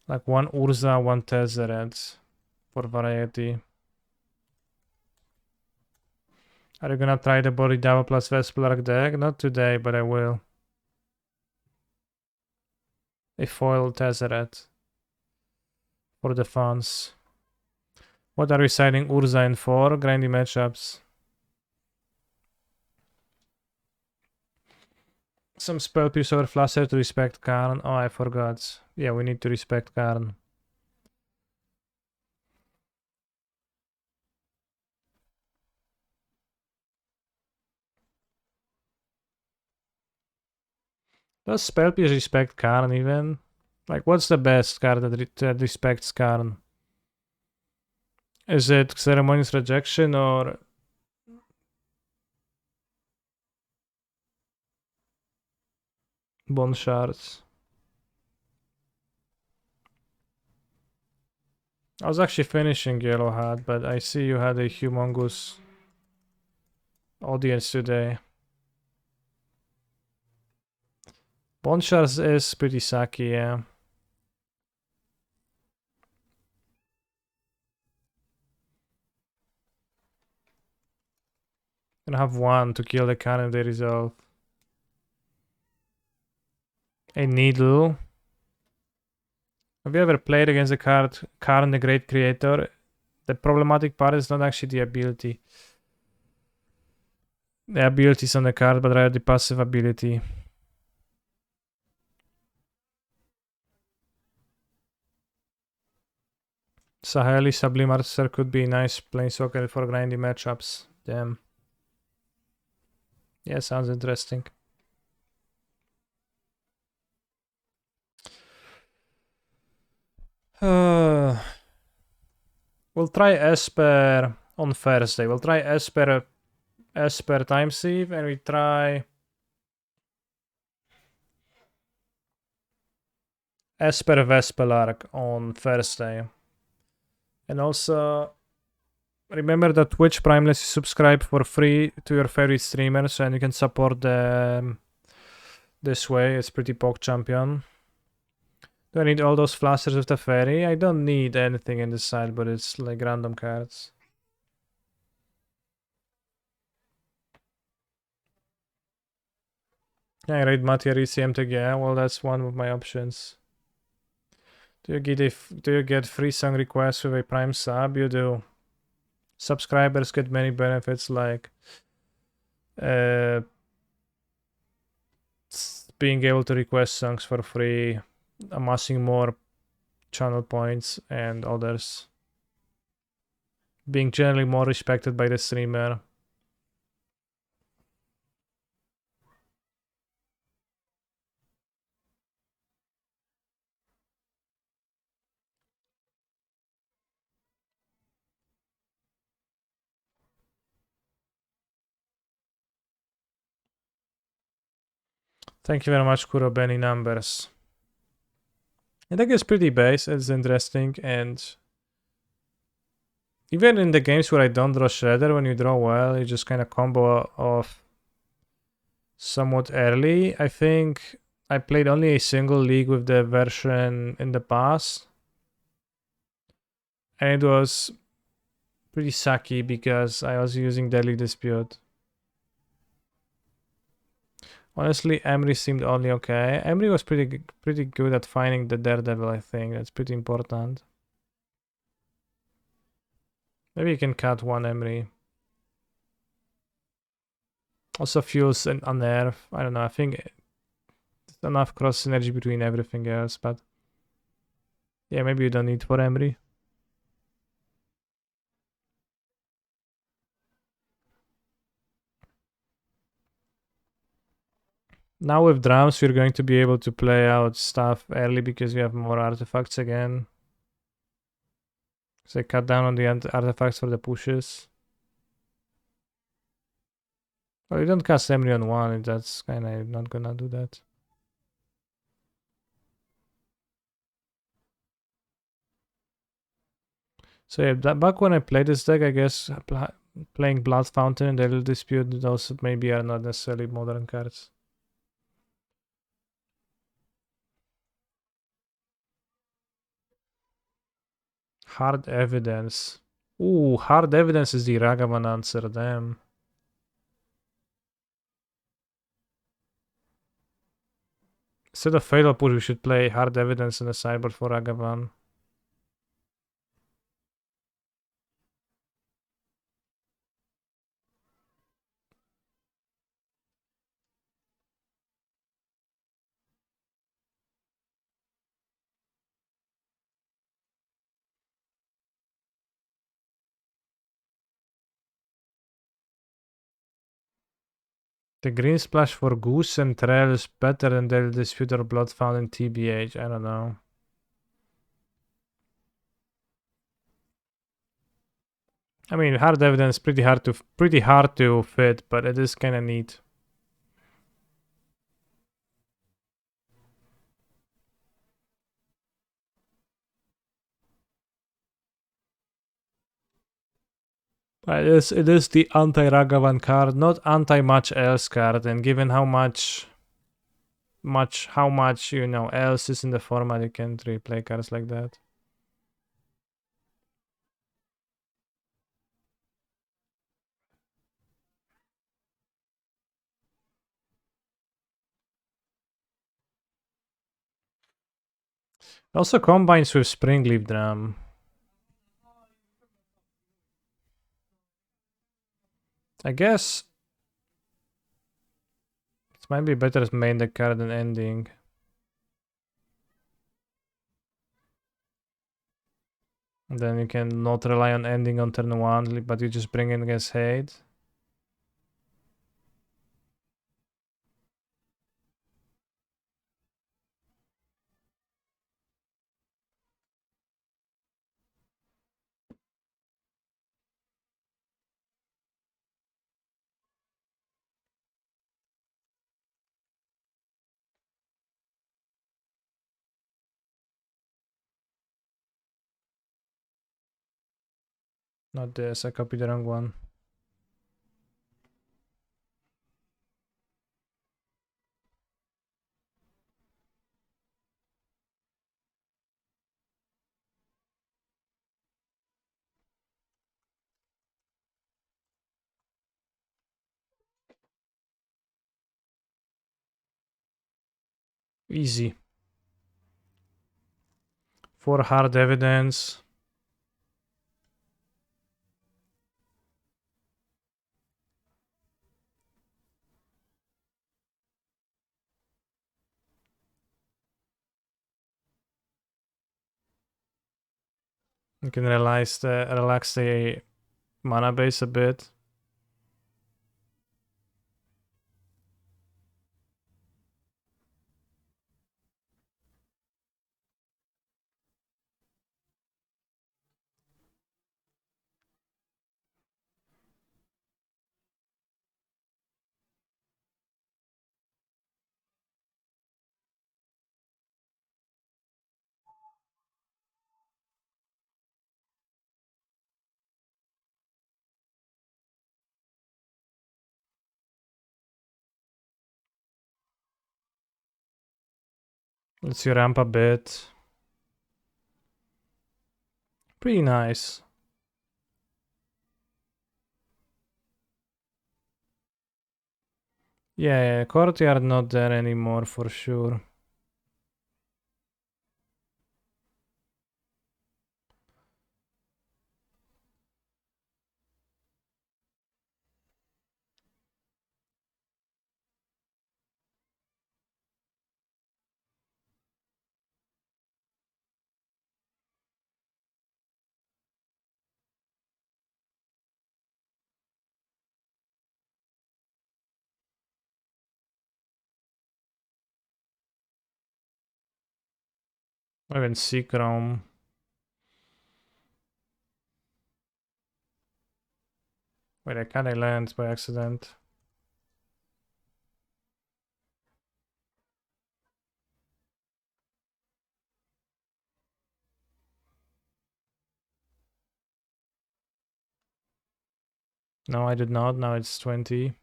Like 1 Urza, 1 Tezzeret for variety. Are you gonna try the Body Double plus Vespelark deck? Not today, but I will. A foil Tezzeret for defense. What are we siding Urza in for? Grindy matchups. Some spell piece over Flasher to respect Karn. Oh, I forgot. Yeah, we need to respect Karn. Does spell piece respect Karn even? Like, what's the best card that respects Karn? Is it Ceremonious Rejection or Bone Shards? I was actually finishing Yellow Hat, but I see you had a humongous audience today. Bone Shards is pretty sucky, yeah. Gonna have 1 to kill the Karn if they resolve. A Needle. Have you ever played against the card Karn the Great Creator? The problematic part is not actually the ability. The ability is on the card, but rather the passive ability. Saheli Sublimaster could be a nice planeswalker for grindy matchups. Damn. Yeah, sounds interesting. We'll try Esper on Thursday. We'll try Esper Time Sieve, and we try Esper Vespelark on Thursday. And also remember that Twitch Prime lets you subscribe for free to your favorite streamers, and you can support them this way. It's pretty poke champion. Do I need all those flashers with the fairy? I don't need anything in this side, but it's like random cards. Can I raid Mattia ECM? Yeah, well, that's one of my options. Do you get free song requests with a Prime sub? You do. Subscribers get many benefits like being able to request songs for free, amassing more channel points, and others. Being generally more respected by the streamer. Thank you very much, Kuro Benny Numbers. The deck is pretty base, it's interesting, and even in the games where I don't draw Shredder, when you draw well, you just kind of combo off somewhat early. I think I played only a single league with the version in the past, and it was pretty sucky because I was using Deadly Dispute. Honestly, Emery seemed only okay. Emery was pretty good at finding the Daredevil, I think. That's pretty important. Maybe you can cut one Emery. Also Fuse and Unnerve. I don't know, I think there's enough cross synergy between everything else, but yeah, maybe you don't need for Emery. Now with drums, we're going to be able to play out stuff early because we have more artifacts again. So I cut down on the artifacts for the pushes. Well, you don't cast Emery on one, that's kind of not gonna do that. So yeah, back when I played this deck, I guess playing Blood Fountain and Daily Dispute, those maybe are not necessarily modern cards. Hard Evidence. Ooh, Hard Evidence is the Ragavan answer, damn. Instead of Fatal Push, we should play Hard Evidence in the sideboard for Ragavan. The green splash for Goose and Trail is better than Daily Dispute or Blood Fountain TBH, I don't know. I mean, Hard Evidence pretty hard to fit, but it is kind of neat. It is the anti-Ragavan card, not anti-much else card, and given how much you know else is in the format, you can't really play cards like that. It also combines with Springleaf Drum. I guess it might be better as main deck card than ending. And then you can not rely on ending on turn 1, but you just bring in against hate. Not this, I copied the wrong one. Easy. 4 Hard Evidence. You can relax the mana base a bit. Let's see, ramp a bit. Pretty nice. Yeah, courtyard not there anymore for sure. Even C-Chrome. Wait, I kinda land by accident. No, I did not. Now it's 20.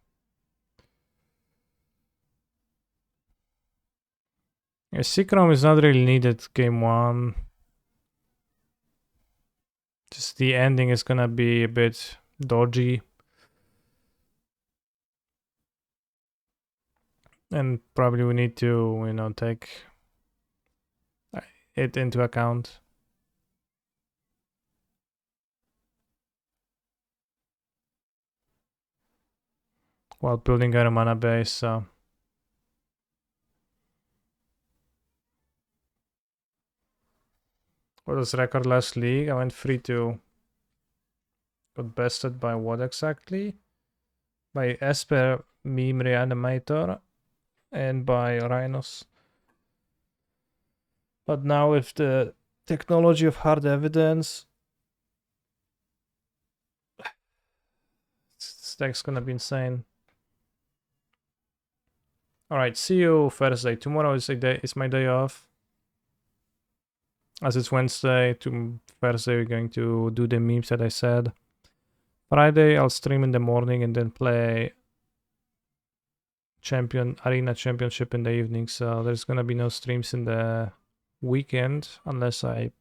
Yeah, C-Chrome is not really needed game 1. Just the ending is gonna be a bit dodgy. And probably we need to, take it into account while building our mana base. So what was record last league? I went 3-2. Got bested by what exactly? By Esper Meme Reanimator and by Rhinos. But now with the technology of hard evidence, this deck's gonna be insane. Alright, see you Thursday. Tomorrow is my day off. As it's Wednesday, to Thursday we're going to do the memes that I said. Friday I'll stream in the morning and then play Arena Championship in the evening. So there's gonna be no streams in the weekend unless I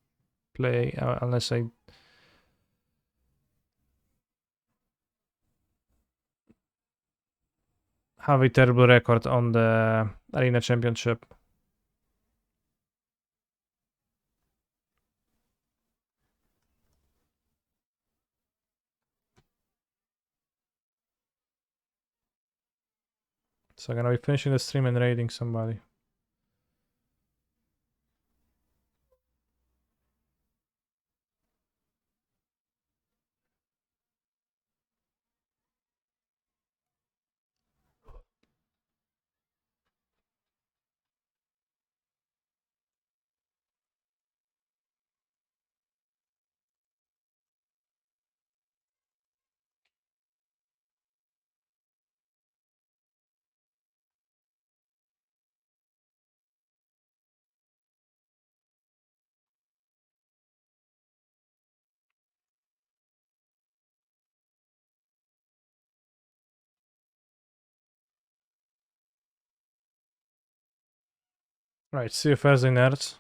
have a terrible record on the Arena Championship. So I'm gonna be finishing the stream and raiding somebody. Right, see you Thursday, nerds.